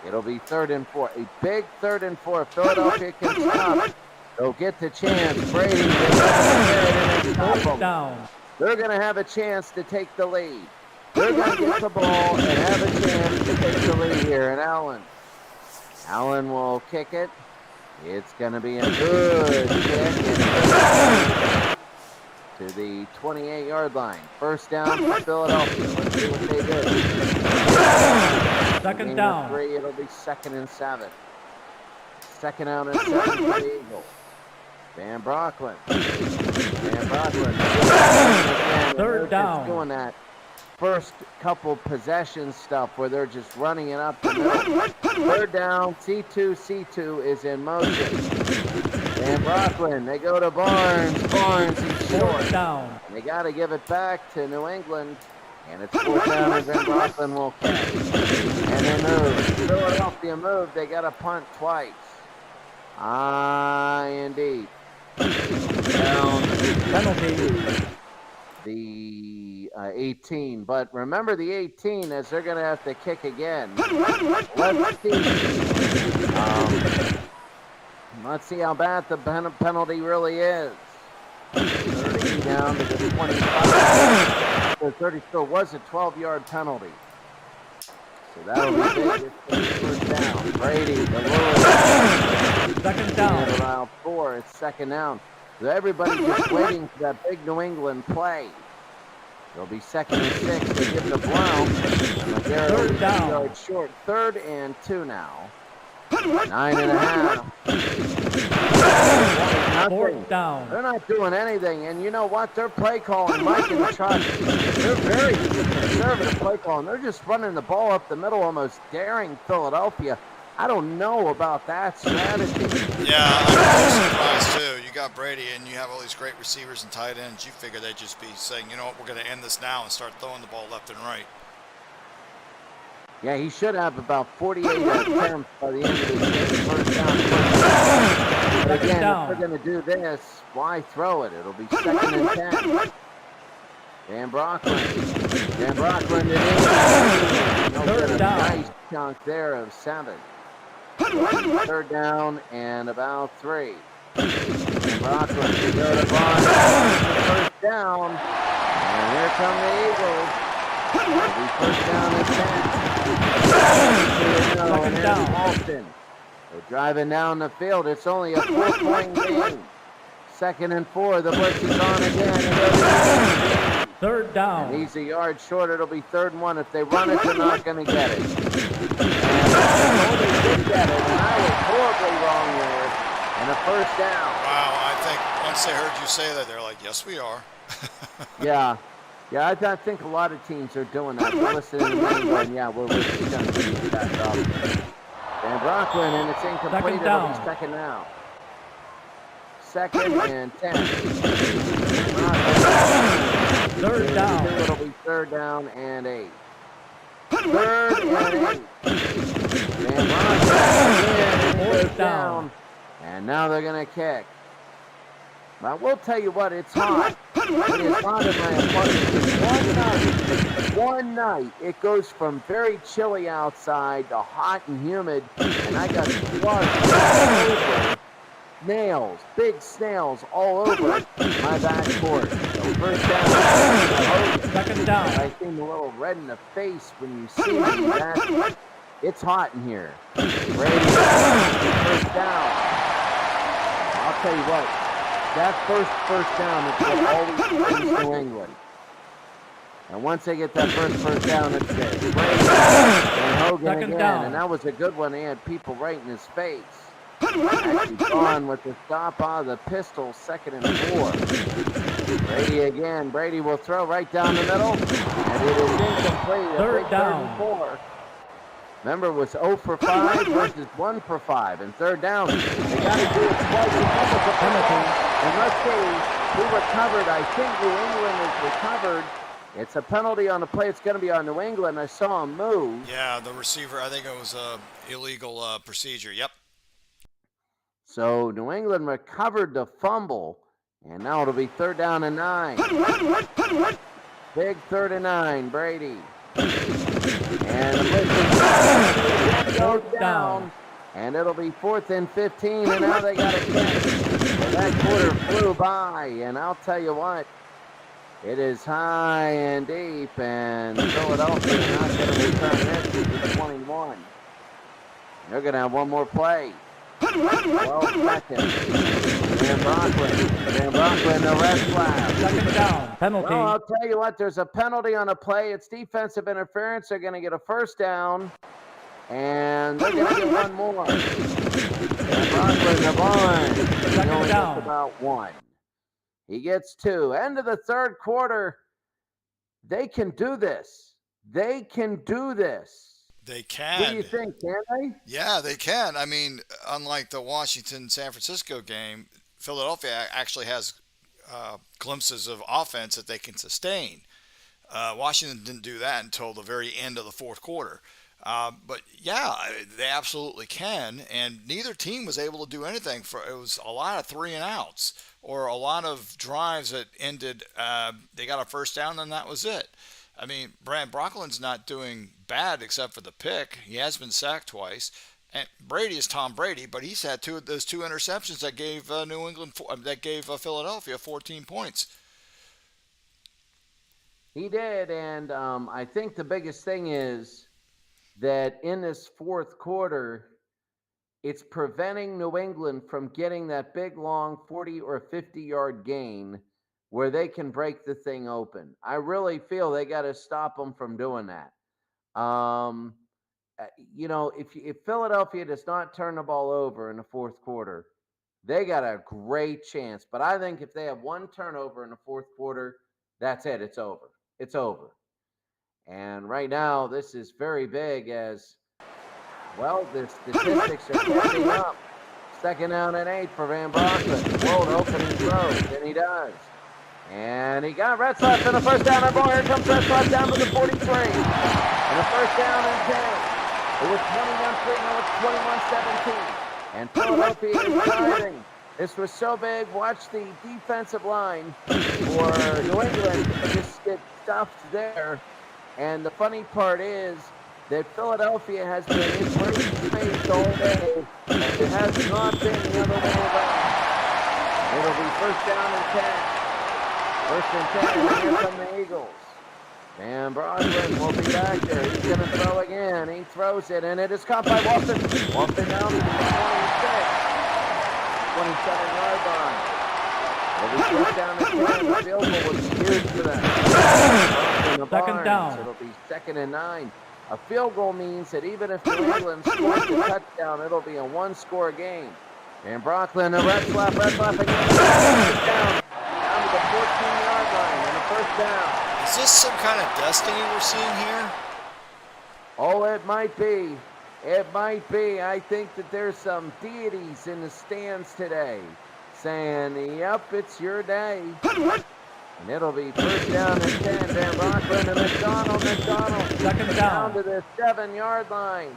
It'll be 3rd and 4. A big 3rd and 4. Philadelphia can stop. They'll get the chance. Brady will Fourth down. They're going to have a chance to take the lead. They're going to get the ball and have a chance to take the lead here. And Allen will kick it. It's going to be a good kick. To the 28-yard line. First down for Philadelphia. Let's see what they do. Second down. 3, it'll be 2nd and 7. Second down and 7 for the Eagles. Van Brocklin. Third down. Doing that first couple possession stuff where they're just running it up the middle. Third down. C2 is in motion. Van Brocklin, they go to Barnes. He's short. Down. They got to give it back to New England. And it's 4th down, and Van Brocklin will catch. And they move. Philadelphia moved. They got to punt twice. Indeed. Down Penalty. the 18. But remember the 18, as they're going to have to kick again. Let's see how bad the penalty really is. 30 down to the 25. The 30 still was a 12-yard penalty. So that'll be big. It's first down. Brady, the Lewis. Second down. Around 4, it's second down. So everybody's just waiting for that big New England play. It'll be 2nd and 6. They give the Brown. Third down. 2 yards short. 3rd and 2 now. 9.5. Fourth down. They're not doing anything, and you know what? They're play calling, Mike and the Trot. They're very conservative play calling. They're just running the ball up the middle, almost daring Philadelphia. I don't know about that strategy. Yeah, I'm a little surprised too. You got Brady and you have all these great receivers and tight ends. You figure they'd just be saying, you know what, we're going to end this now and start throwing the ball left and right. Yeah, he should have about 48 attempts by the end of the game. First down. But again, if they're going to do this, why throw it? It'll be 2nd and 10. Van Brocklin did it. Third down. Nice chunk there of 7. 3rd down and about 3. Van Brocklin to go to Barnes. First down. And here come the Eagles. It'll be first down and 10. Second down. Alston. They're driving down the field. It's only a 4-point game. 2nd and 4. The blitz is on again. Third down. And he's a yard short. It'll be 3rd and 1. If they run it, they're not going to get it. And they did get it, and I was horribly wrong there. And a first down. Wow, I think once they heard you say that, they're like, yes, we are. Yeah. Yeah, I think a lot of teams are doing that. They're listening to England. Yeah, we're just going to do that up. Van Brocklin, and it's incomplete. Second down. It'll be second down. 2nd and 10. Third down. It'll be 3rd down and 8. 3rd and 8. Van Brocklin Fourth down. And now they're going to kick. I will tell you what, it's hot. It is hot in my apartment. One night, it goes from very chilly outside to hot and humid, and I got slugs, snails, big snails all over my back porch. So first down. Second down. I seem a little red in the face when you see me. It's hot in here. Brady, first down. I'll tell you what. That first down is what always brings New England. And once they get that first down, it's big. And Hogan Second again. down. And that was a good one. He had people right in his face. Actually gone with the stop out of the pistol, 2nd and 4. Brady again. Brady will throw right down the middle. And it is incomplete. Third down. 3rd and 4. Remember, it was 0 for 5 versus 1 for 5. And 3rd down, they got to do it twice. It's a penalty. And let's see who recovered. I think New England is recovered. It's a penalty on the play. It's going to be on New England. I saw him move. Yeah, the receiver, I think it was illegal procedure. Yep. So New England recovered the fumble. And now it'll be 3rd down and 9. Big 3rd and 9, Brady. And the goes down, and it'll be 4th and 15, and now they got a catch. Well, that quarter flew by, and I'll tell you what, it is high and deep, and Philadelphia not going to return this to 21. They're going to have one more play. 12 seconds. Van Brocklin, the red flag. Second down. Penalty. Well, I'll tell you what, there's a penalty on a play. It's defensive interference. They're going to get a first down, and they're going to get one more. Van Brocklin, the barn. Second down. Just about 1. He gets 2. End of the 3rd quarter. They can do this. They can do this. They can. What do you think? Can they? Yeah, they can. I mean, unlike the Washington-San Francisco game, Philadelphia actually has glimpses of offense that they can sustain. Washington didn't do that until the very end of the 4th quarter. But yeah, they absolutely can, and neither team was able to do anything. It was a lot of 3 and outs, or a lot of drives that ended. They got a first down, and that was it. I mean, Van Brocklin's not doing bad except for the pick. He has been sacked twice. And Brady is Tom Brady, but he's had those two interceptions that gave Philadelphia 14 points. He did, and I think the biggest thing is that in this 4th quarter, it's preventing New England from getting that big, long 40 or 50-yard gain where they can break the thing open. I really feel they got to stop them from doing that. If Philadelphia does not turn the ball over in the 4th quarter, they got a great chance. But I think if they have one turnover in the 4th quarter, that's it. It's over. It's over. And right now, this is very big as, well, the statistics are catching up. 2nd down and 8 for Van Brocklin. World opening throws, and he does. And he got Retzlaff in the first down. And boy, here comes Retzlaff down to the 43. And the first down and 10. It was 21-3, now it's 21-17. And Philadelphia is driving. This was so big. Watch the defensive line for New England just get stuffed there. And the funny part is that Philadelphia has been in great space all day. And it has not been the other way around. It'll be first down and 10. First and 10, and here come the Eagles. Van Brocklin will be back there. He's going to throw again. He throws it, and it is caught by Walton. Walton down to the 26. 27-yard line. It'll be first down and 10. The field goal would be huge for them. Second down. It'll be 2nd and 9. A field goal means that even if New England scores a touchdown, it'll be a one-score game. Van Brocklin, a Retzlaff again. Down to the 14-yard line and a first down. Is this some kind of destiny we're seeing here? Oh, it might be. It might be. I think that there's some deities in the stands today saying, yep, it's your day. And it'll be first down and 10. Van Brocklin and McDonald. Second down. Down to the 7-yard line.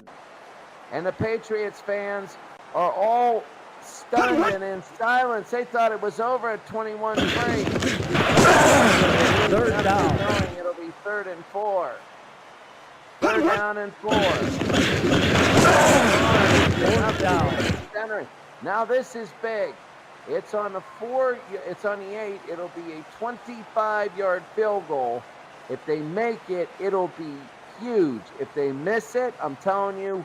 And the Patriots fans, are all stunned and in silence. They thought it was over at 21-3. Third down. It'll be 3rd and 4. 3rd down and 4. 4th down. Now this is big. It's on the 4. It's on the 8. It'll be a 25-yard field goal. If they make it, it'll be huge. If they miss it, I'm telling you,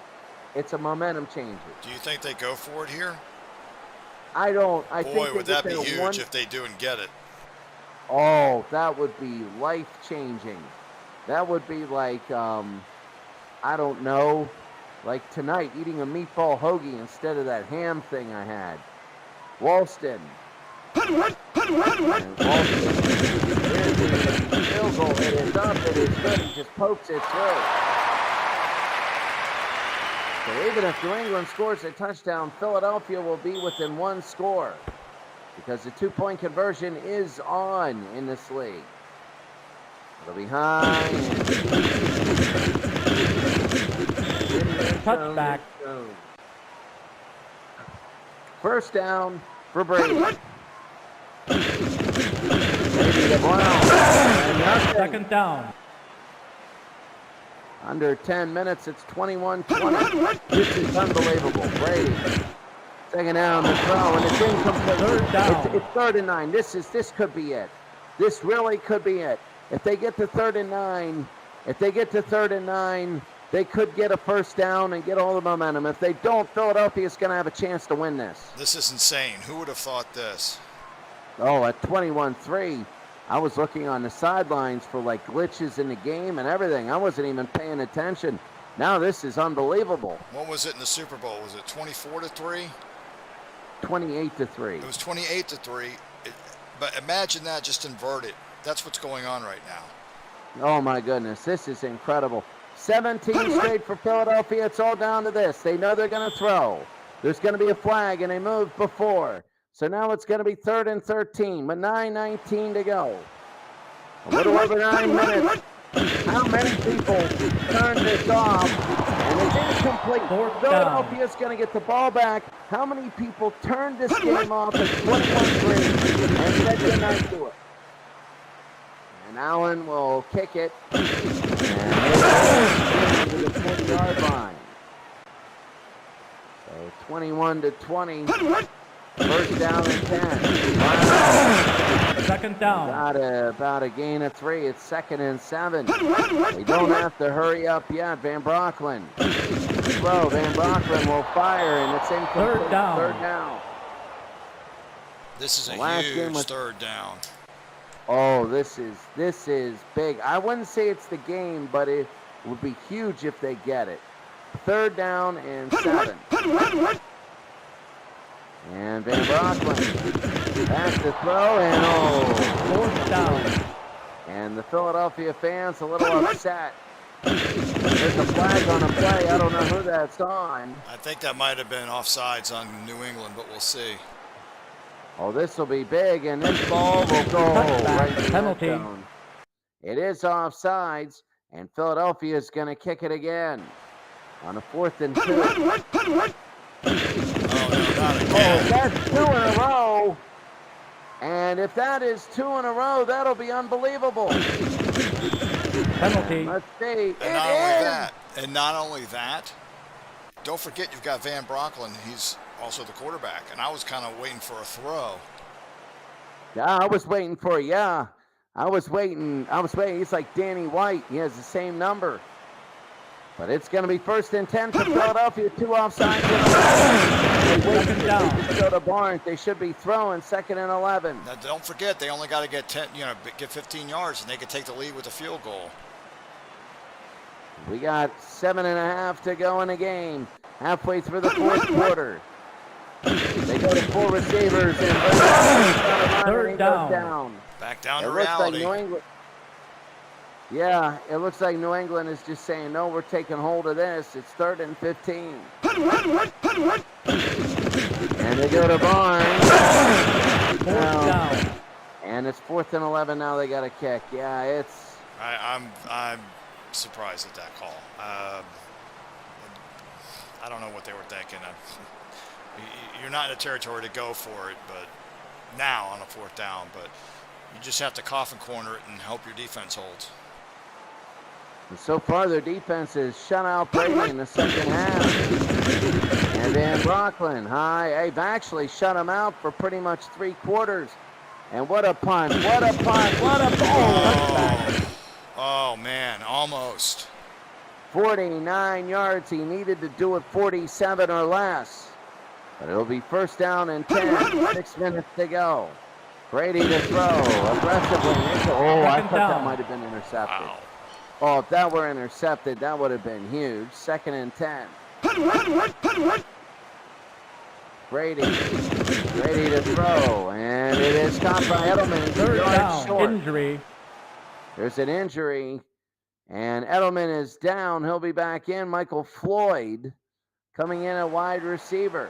it's a momentum changer. Do you think they go for it here? I don't. I think Boy, would that be huge if they do and get it. Oh, that would be life-changing. That would be like, I don't know, like tonight eating a meatball hoagie instead of that ham thing I had. Walston. And Walston, here's the field goal. It is up. It is good. He just pokes it through. So even if New England scores a touchdown, Philadelphia will be within 1 score because the 2-point conversion is on in this league. It'll be high. Touchback. First down for Brady. Second down. Under 10 minutes, it's 21-20. This is unbelievable. Brady. Second down, the throw, and it's incomplete. 3rd down. It's 3rd and 9. This could be it. This really could be it. If they get to 3rd and 9, they could get a first down and get all the momentum. If they don't, Philadelphia's going to have a chance to win this. This is insane. Who would have thought this? Oh, at 21-3, I was looking on the sidelines for like glitches in the game and everything. I wasn't even paying attention. Now this is unbelievable. What was it in the Super Bowl? Was it 24-3? 28-3. It was 28-3. But imagine that just inverted. That's what's going on right now. Oh my goodness, this is incredible. 17 straight for Philadelphia. It's all down to this. They know they're going to throw. There's going to be a flag, and they moved before. So now it's going to be 3rd and 13 with 9:19 to go. A little over 9 minutes. How many people turned this off? And it's incomplete. Philadelphia's going to get the ball back. How many people turned this game off at 21-3 and said goodnight to it? And Allen will kick it. And to the 20-yard line. So 21-20. First down and 10. Wow. Second down. About a gain of 3. It's 2nd and 7. They don't have to hurry up yet. Van Brocklin. Throw. Van Brocklin will fire, and it's incomplete. 3rd down. 3rd down. This is a huge 3rd down. Oh, this is big. I wouldn't say it's the game, but it would be huge if they get it. 3rd down and 7. And Van Brocklin back to throw, and 4th down. And the Philadelphia fans a little upset. There's a flag on a play. I don't know who that's on. I think that might have been offsides on New England, but we'll see. Oh, this will be big, and this ball will go right to the penalty. end zone. It is offsides, and Philadelphia is going to kick it again on a 4th and 2. Oh, no, not Oh, again. that's 2 in a row. And if that is 2 in a row, that'll be unbelievable. Penalty. Let's see. And not only that, don't forget you've got Van Brocklin. He's also the quarterback. And I was kind of waiting for a throw. Yeah, I was waiting. I was waiting. He's like Danny White. He has the same number. But it's going to be 1st and 10 for Philadelphia. 2 offsides. Second down. They just go to Barnes. They should be throwing 2nd and 11. Now, don't forget, they only got to get 15 yards, and they could take the lead with a field goal. We got 7.5 to go in the game. Halfway through the 4th quarter. They go to 4 receivers and 3rd down. Back down to It looks like reality. New England. Yeah, it looks like New England is just saying, no, we're taking hold of this. It's 3rd and 15. And they go to Barnes. 4th down. And it's 4th and 11 now. They got a kick. Yeah, it's. I'm surprised at that call. I don't know what they were thinking. You're not in a territory to go for it, but now on a 4th down, but you just have to coffin corner it and hope your defense holds. And so far, their defense has shut out Brady in the second half. And Van Brocklin, they've actually shut him out for pretty much 3 quarters. And what a punt, what a punt, what a punt. Oh, man, almost. 49 yards. He needed to do it 47 or less. But it'll be 1st down and 10. 6 minutes to go. Brady to throw aggressively. I thought that might have been intercepted. Wow. Oh, if that were intercepted, that would have been huge. 2nd and 10. Brady to throw, and it is caught by Edelman. 3rd down. Short. Injury. There's an injury, and Edelman is down. He'll be back in. Michael Floyd coming in at wide receiver.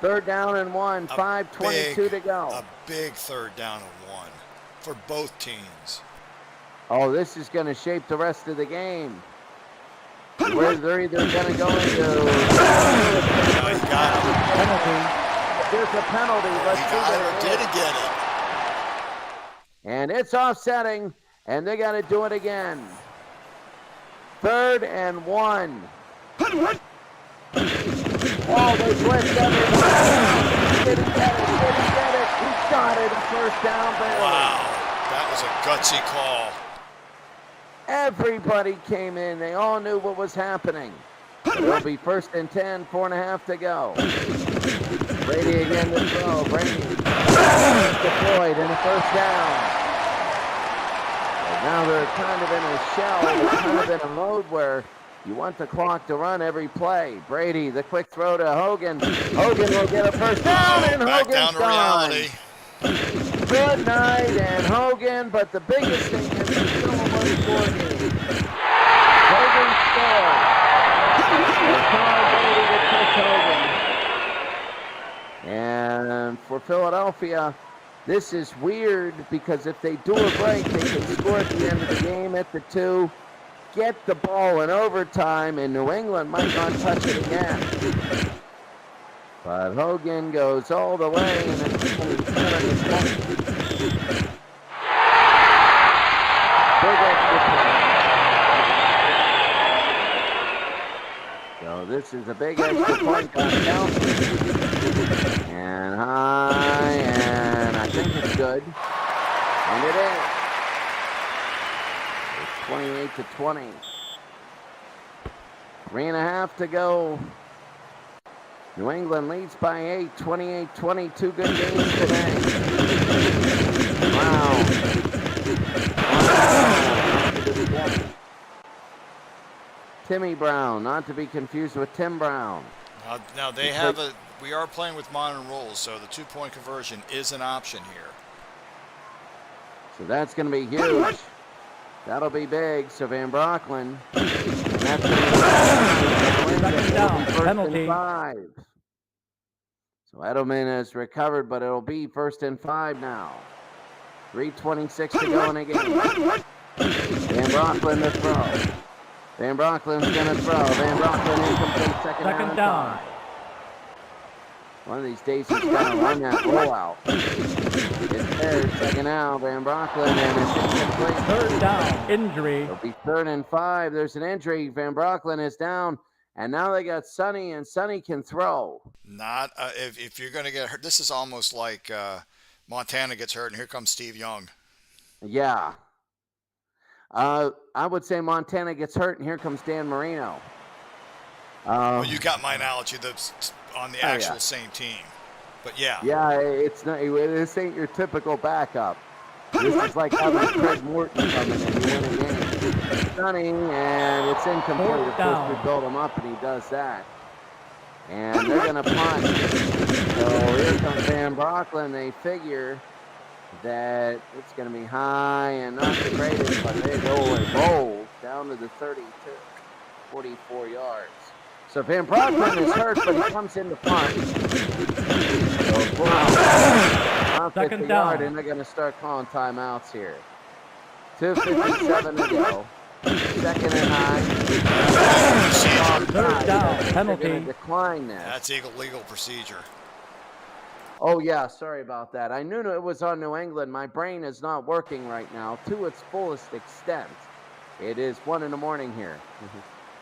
3rd down and 1. 5:22 to go. A big 3rd down and 1 for both teams. Oh, this is going to shape the rest of the game. Where they're either going to go into. No, he got it. Penalty. There's a penalty. Let's see what Did he get it? And it's offsetting, and they got to do it again. 3rd and 1. Oh, they blitzed everybody. Did he get it? Did he get it? He got it. 1st down, barely. Wow, that was a gutsy call. Everybody came in. They all knew what was happening. It'll be 1st and 10, 4.5 to go. Brady again to throw. Brady deployed in a 1st down. And now they're kind of in a shell. They're kind of in a mode where you want the clock to run every play. Brady, the quick throw to Hogan. Hogan will get a 1st down, and Back Hogan's down to gone. reality. Good night, and Hogan, but the biggest thing is it's still a 1-score game. Hogan scored. And for Philadelphia, this is weird because if they do a break, they can score at the end of the game at the 2, get the ball in overtime, and New England might not touch it again. But Hogan goes all the way, and it's 27. So this is a big extra point down. And high, and I think it's good. And it is. It's 28-20. 3.5 to go. New England leads by 8, 28-22. Good games today. Wow. Timmy Brown, not to be confused with Tim Brown. Now we are playing with modern rules, so the 2-point conversion is an option here. So that's going to be huge. That'll be big. So Van Brocklin. That's Second down. Penalty. 5. So Edelman has recovered, but it'll be 1st and 5 now. 3:26 to go in the game. Van Brocklin to throw. Van Brocklin's going to throw. Van Brocklin incomplete. Second down. 5. One of these days he's going to run that rollout. It's third, 2nd out. Van Brocklin, and it's incomplete. 3rd down. Injury. It'll be 3rd and 5. There's an injury. Van Brocklin is down. And now they got Sonny, and Sonny can throw. Not if you're going to get hurt. This is almost like Montana gets hurt, and here comes Steve Young. Yeah. I would say Montana gets hurt, and here comes Dan Marino. Well, you got my analogy that's on the actual same team. But yeah. Yeah, it's not. This ain't your typical backup. This is like having Craig Morton coming in and win a game. Sonny, and it's incomplete. Of course, we build him up, and he does that. And they're going to punt. So here comes Van Brocklin. They figure that it's going to be high and not the greatest, but they go and roll down to the 32, 44 yards. So Van Brocklin is hurt, but he comes in to punt. So wow. 2nd down. Yard, and they're going to start calling timeouts here. 2:57 to go. 2nd and 9. 3rd down. Penalty. They're going to decline this. That's legal procedure. Oh, yeah, sorry about that. I knew it was on New England. My brain is not working right now to its fullest extent. It is 1 in the morning here.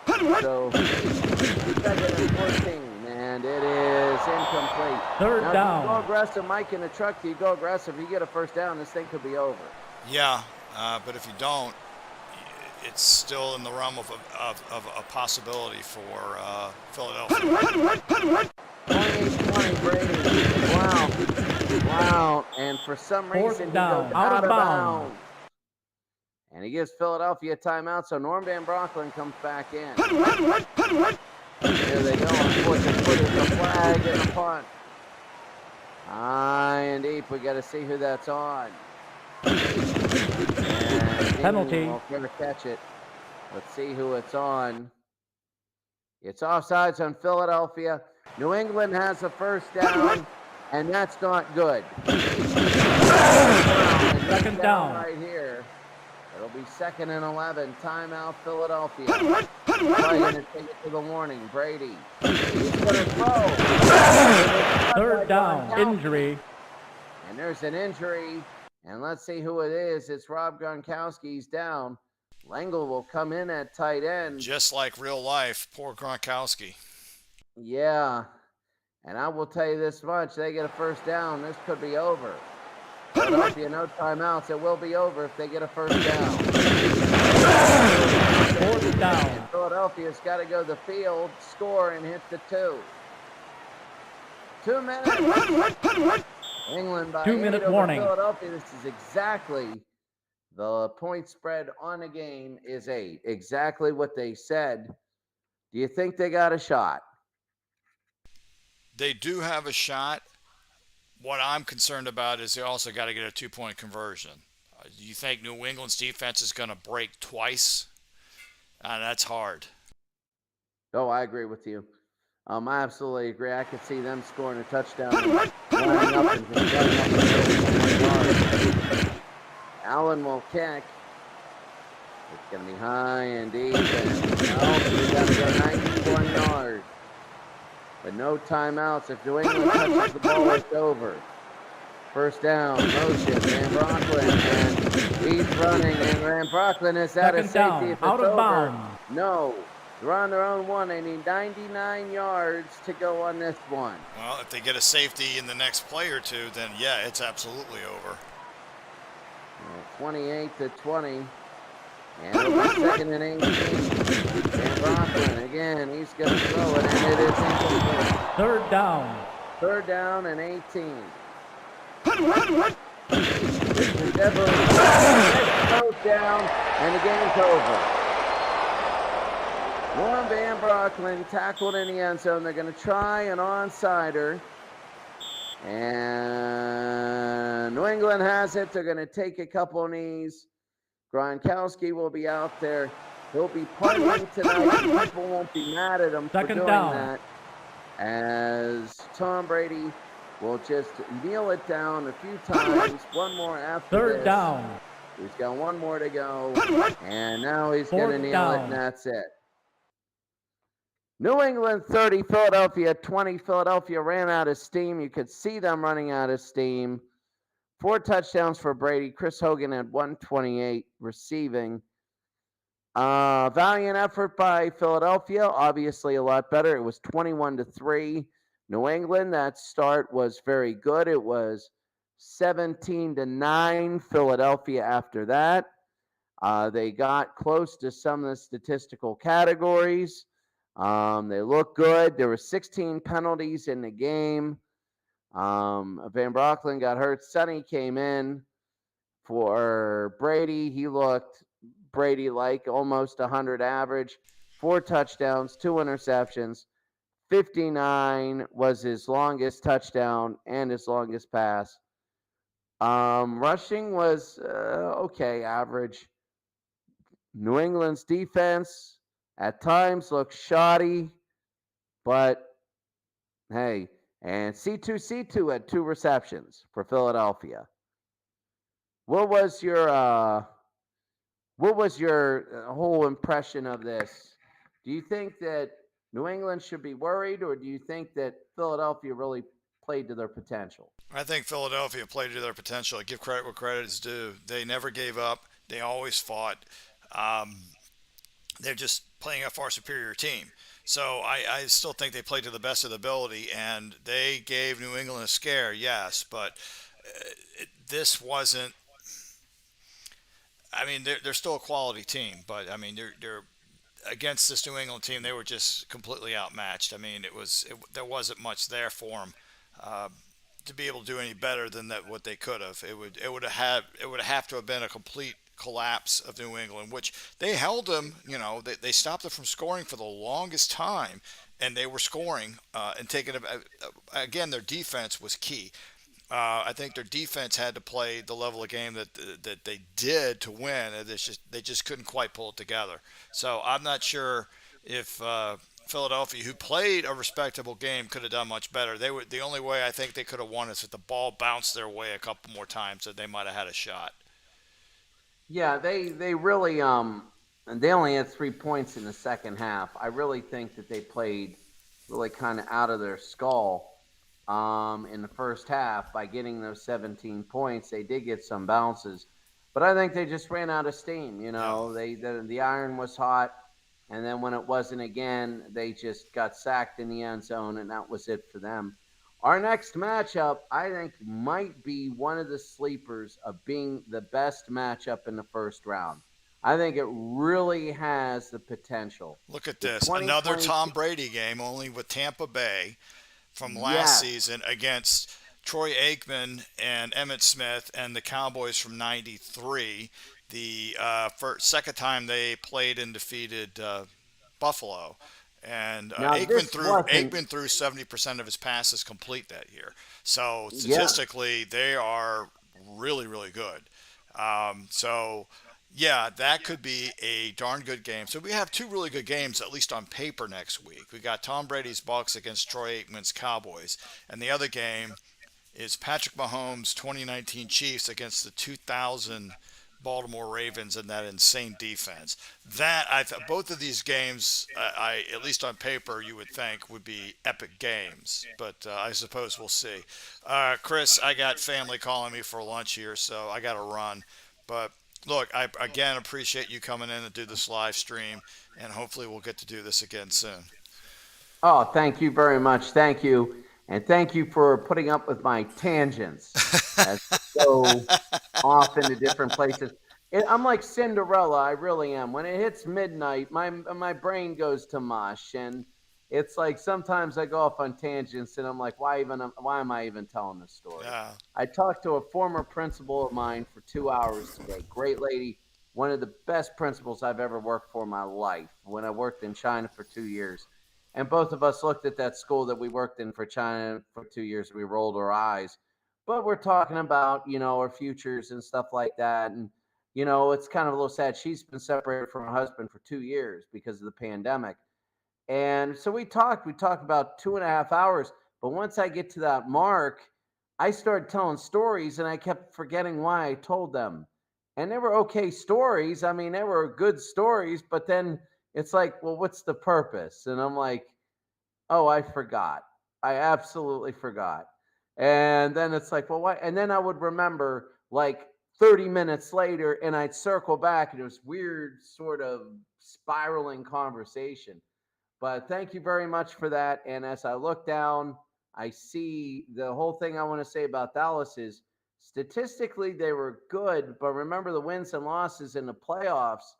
So, second and 14, and it is incomplete. Third now, down. If you go aggressive, Mike, in the truck, do you go aggressive? You get a first down, this thing could be over. Yeah, but if you don't, it's still in the realm of a possibility for Philadelphia. 28-20, Brady. Wow. And for some Fourth reason, down. he goes Out of of bounds. bounds. And he gives Philadelphia a timeout, so Norm Van Brocklin comes back in. Here they go on fourth and foot. There's a flag and a punt. High and deep. We got to see who that's on. And Penalty. We'll never catch it. Let's see who it's on. It's offsides on Philadelphia. New England has a first down, and that's not good. Second down. Right here. It'll be 2nd and 11. Timeout, Philadelphia. Probably going to take it to the warning. Brady. He's going to throw. Third down. Injury. And there's an injury. And let's see who it is. It's Rob Gronkowski's down. Langle will come in at tight end. Just like real life, poor Gronkowski. Yeah. And I will tell you this much. They get a first down. This could be over. Philadelphia, no timeouts. It will be over if they get a first down. Fourth down. And Philadelphia's got to go to the field, score, and hit the 2. 2 minutes. England by 2-minute 8 over warning. Philadelphia. This is exactly the point spread on the game is 8. Exactly what they said. Do you think they got a shot? They do have a shot. What I'm concerned about is they also got to get a 2-point conversion. Do you think New England's defense is going to break twice? That's hard. Oh, I agree with you. I absolutely agree. I could see them scoring a touchdown. Lining up and Allen will kick. It's going to be high and deep. And we got to go 91 yards. But no timeouts. If New England touches the ball, it's over. First down, motion, Van Brocklin, and he's running, and Van Brocklin is out of safety. Down, if it's out of over, bounds. no. They're on their own one. They need 99 yards to go on this one. Well, if they get a safety in the next play or two, then yeah, it's absolutely over. 28-20. And it'll be 2nd and 18. Van Brocklin, again, he's going to throw it, and it is incomplete. Third down. 3rd down and 18. This is definitely throws down, and the game's over. Norm Van Brocklin tackled in the end zone. They're going to try an onside-er. And New England has it. They're going to take a couple knees. Gronkowski will be out there. He'll be partying tonight. People won't be mad at him for doing that. As Tom Brady will just kneel it down a few times. One more after Third this. down. He's got one more to go. And now he's going to kneel it, and that's it. New England 30, Philadelphia 20. Philadelphia ran out of steam. You could see them running out of steam. 4 touchdowns for Brady. Chris Hogan had 128 receiving. Valiant effort by Philadelphia. Obviously a lot better. It was 21-3. New England, that start was very good. It was 17-9 Philadelphia after that. They got close to some of the statistical categories. They look good. There were 16 penalties in the game. Van Brocklin got hurt. Sonny came in for Brady. He looked Brady-like, almost 100 average. 4 touchdowns, 2 interceptions. 59 was his longest touchdown and his longest pass. Rushing was okay, average. New England's defense at times looked shoddy, but hey, and C2 had 2 receptions for Philadelphia. What was your whole impression of this? Do you think that New England should be worried, or do you think that Philadelphia really played to their potential. I think Philadelphia played to their potential. I give credit where credit is due. They never gave up. They always fought. Um, they're just playing a far superior team. So I still think they played to the best of their ability, and they gave New England a scare, yes, but this wasn't. I mean, they're still a quality team, but I mean, they're against this New England team. They were just completely outmatched. I mean, there wasn't much there for them to be able to do any better than that what they could have. It would have to have been a complete collapse of New England, which they held them. They stopped them from scoring for the longest time, and they were scoring and taking it. Again, their defense was key. I think their defense had to play the level of game that they did to win, and they just couldn't quite pull it together. So I'm not sure if Philadelphia, who played a respectable game, could have done much better. The only way I think they could have won is if the ball bounced their way a couple more times, that they might have had a shot. Yeah, they really and they only had 3 points in the second half. I really think that they played really kind of out of their skull in the first half by getting those 17 points. They did get some bounces, but I think they just ran out of steam. Yeah. The iron was hot, and then when it wasn't again, they just got sacked in the end zone, and that was it for them. Our next matchup, I think, might be one of the sleepers of being the best matchup in the first round. I think it really has the potential. Look at The this. Another 2020, Tom Brady game, only with Tampa Bay from last yes. season against Troy Aikman and Emmett Smith and the Cowboys from '93. The second time they played and defeated Buffalo. And Now this wasn't, Aikman threw 70% of his passes complete that year. So yeah, statistically, they are really really good. So yeah, that could be a darn good game. So we have two really good games, at least on paper, next week. We got Tom Brady's Bucks against Troy Aikman's Cowboys, and the other game is Patrick Mahomes' 2019 Chiefs against the 2000 Baltimore Ravens and that insane defense. Both of these games, I at least on paper, you would think would be epic games, but I suppose we'll see. Chris, I got family calling me for lunch here, so I got to run. But look, I again appreciate you coming in to do this live stream, and hopefully we'll get to do this again soon. oh, thank you very much. Thank you. And thank you for putting up with my tangents as I go off into different places. I'm like Cinderella. I really am. When it hits midnight, my brain goes to mush, and it's like sometimes I go off on tangents, and I'm like, why am I even telling this story? Yeah. I talked to a former principal of mine for 2 hours today. Great lady, one of the best principals I've ever worked for in my life. When I worked in China for 2 years, and both of us looked at that school that we worked in for China for 2 years. We rolled our eyes, but we're talking about our futures and stuff like that. And it's kind of a little sad. She's been separated from her husband for 2 years because of the pandemic. And so we talked about 2.5 hours. But once I get to that mark, I started telling stories, and I kept forgetting why I told them. And they were okay stories. I mean, they were good stories, but then it's like, well, what's the purpose? And I'm like, oh, I forgot. I absolutely forgot. And then it's like, well, what? And then I would remember like 30 minutes later, and I'd circle back, and it was weird, sort of spiraling conversation. But thank you very much for that. And as I look down, I see the whole thing I want to say about Dallas is statistically they were good, but remember the wins and losses in the playoffs.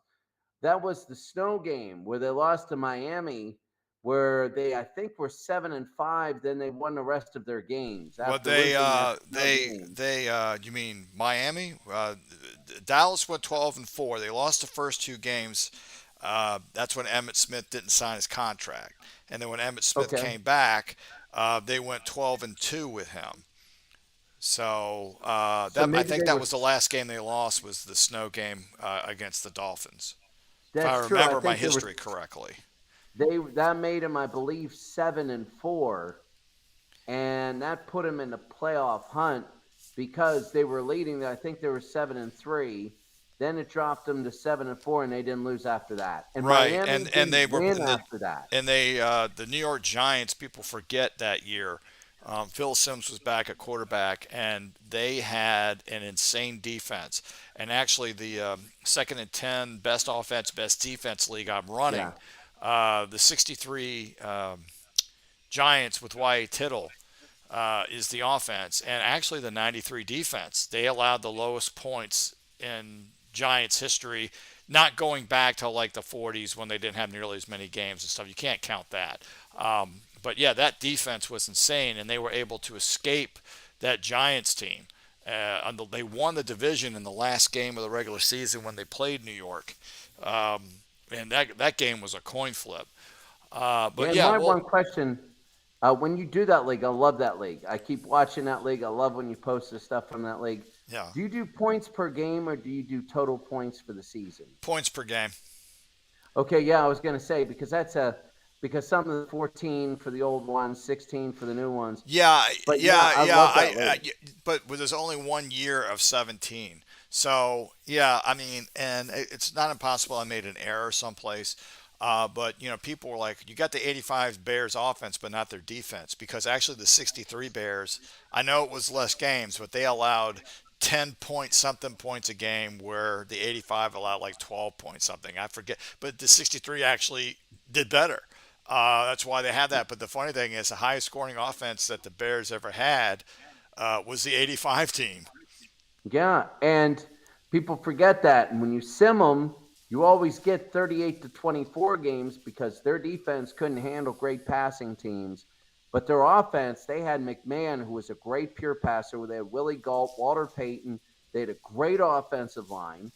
That was the snow game where they lost to Miami, where they I think were 7-5. Then they won the rest of their games Well, after losing that snow game. you mean Miami? Dallas went 12-4. They lost the first two games. That's when Emmett Smith didn't sign his contract, and then when Emmett Smith Okay, came back, they went 12-2 with him. So so I maybe think they that were. was the last game they lost was the snow game against the Dolphins, if I That's true. I remember my think they were. history correctly. They that made them, I believe, 7-4, and that put them in the playoff hunt because they were leading. I think they were 7-3. Then it dropped them to 7-4, and they didn't lose after that. And Right, Miami and didn't they were win after that. and they the New York Giants. People forget that year. Phil Simms was back at quarterback, and they had an insane defense. And actually, the second and 10 best offense, best defense league I'm running, Yeah. the 63 Giants with Y.A. Tittle is the offense, and actually the 93 defense. They allowed the lowest points in Giants history, not going back to like the 40s when they didn't have nearly as many games and stuff. You can't count that. But yeah, that defense was insane, and they were able to escape that Giants team. They won the division in the last game of the regular season when they played New York, and that game was a coin flip. Yeah, But and yeah, my well, one question, when you do that league, I love that league. I keep watching that league. I love when you post the stuff from that league. yeah, Do you do points per game or do you do total points for the season? points per game. Okay, yeah, I was going to say because some of the 14 for the old ones, 16 for the new ones. Yeah, But yeah, yeah, I yeah. love that league. But there's only 1 year of 17. So yeah, I mean, and it's not impossible. I made an error someplace. But people were like, you got the 85 Bears offense, but not their defense, because actually the 63 Bears, I know it was less games, but they allowed 10 point something points a game, where the 85 allowed like 12 point something. I forget, but the 63 actually did better. That's why they had that. But the funny thing is, the highest scoring offense that the Bears ever had was the 85 team. Yeah, and people forget that. And when you sim them, you always get 38 to 24 games because their defense couldn't handle great passing teams. But their offense, they had McMahon, who was a great pure passer. They had Willie Galt, Walter Payton. They had a great offensive line.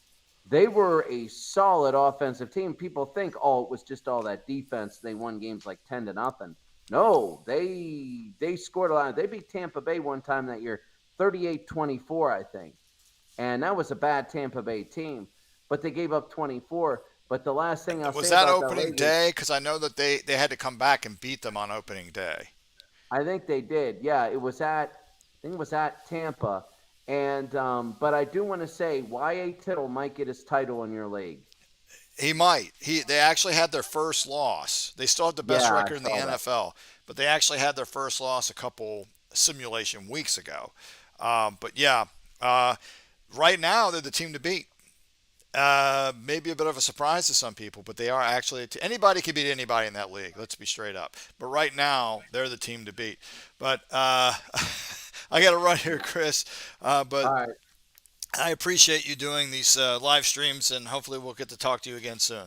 They were a solid offensive team. People think, oh, it was just all that defense. They won games like 10-0. No, they scored a lot. They beat Tampa Bay one time that year, 38-24, I think. And that was a bad Tampa Bay team, but they gave up 24. But the last thing I'll Was say that about that opening league is day? Because I know that they had to come back and beat them on opening day. I think they did. Yeah, I think it was at Tampa. And but I do want to say Y.A. Tittle might get his title in your league. He might. They actually had their first loss. They still have the best Yeah, I record in the saw that. NFL, but they actually had their first loss a couple simulation weeks ago. But yeah, right now they're the team to beat. Maybe a bit of a surprise to some people, but they are actually anybody can beat anybody in that league. Let's be straight up. But right now they're the team to beat. But I got to run here, Chris. But All right. I appreciate you doing these live streams, and hopefully we'll get to talk to you again soon.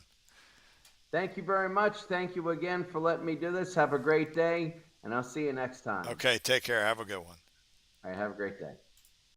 Thank you very much. Thank you again for letting me do this. Have a great day, and I'll see you next time. Okay, take care. Have a good one. All right, have a great day.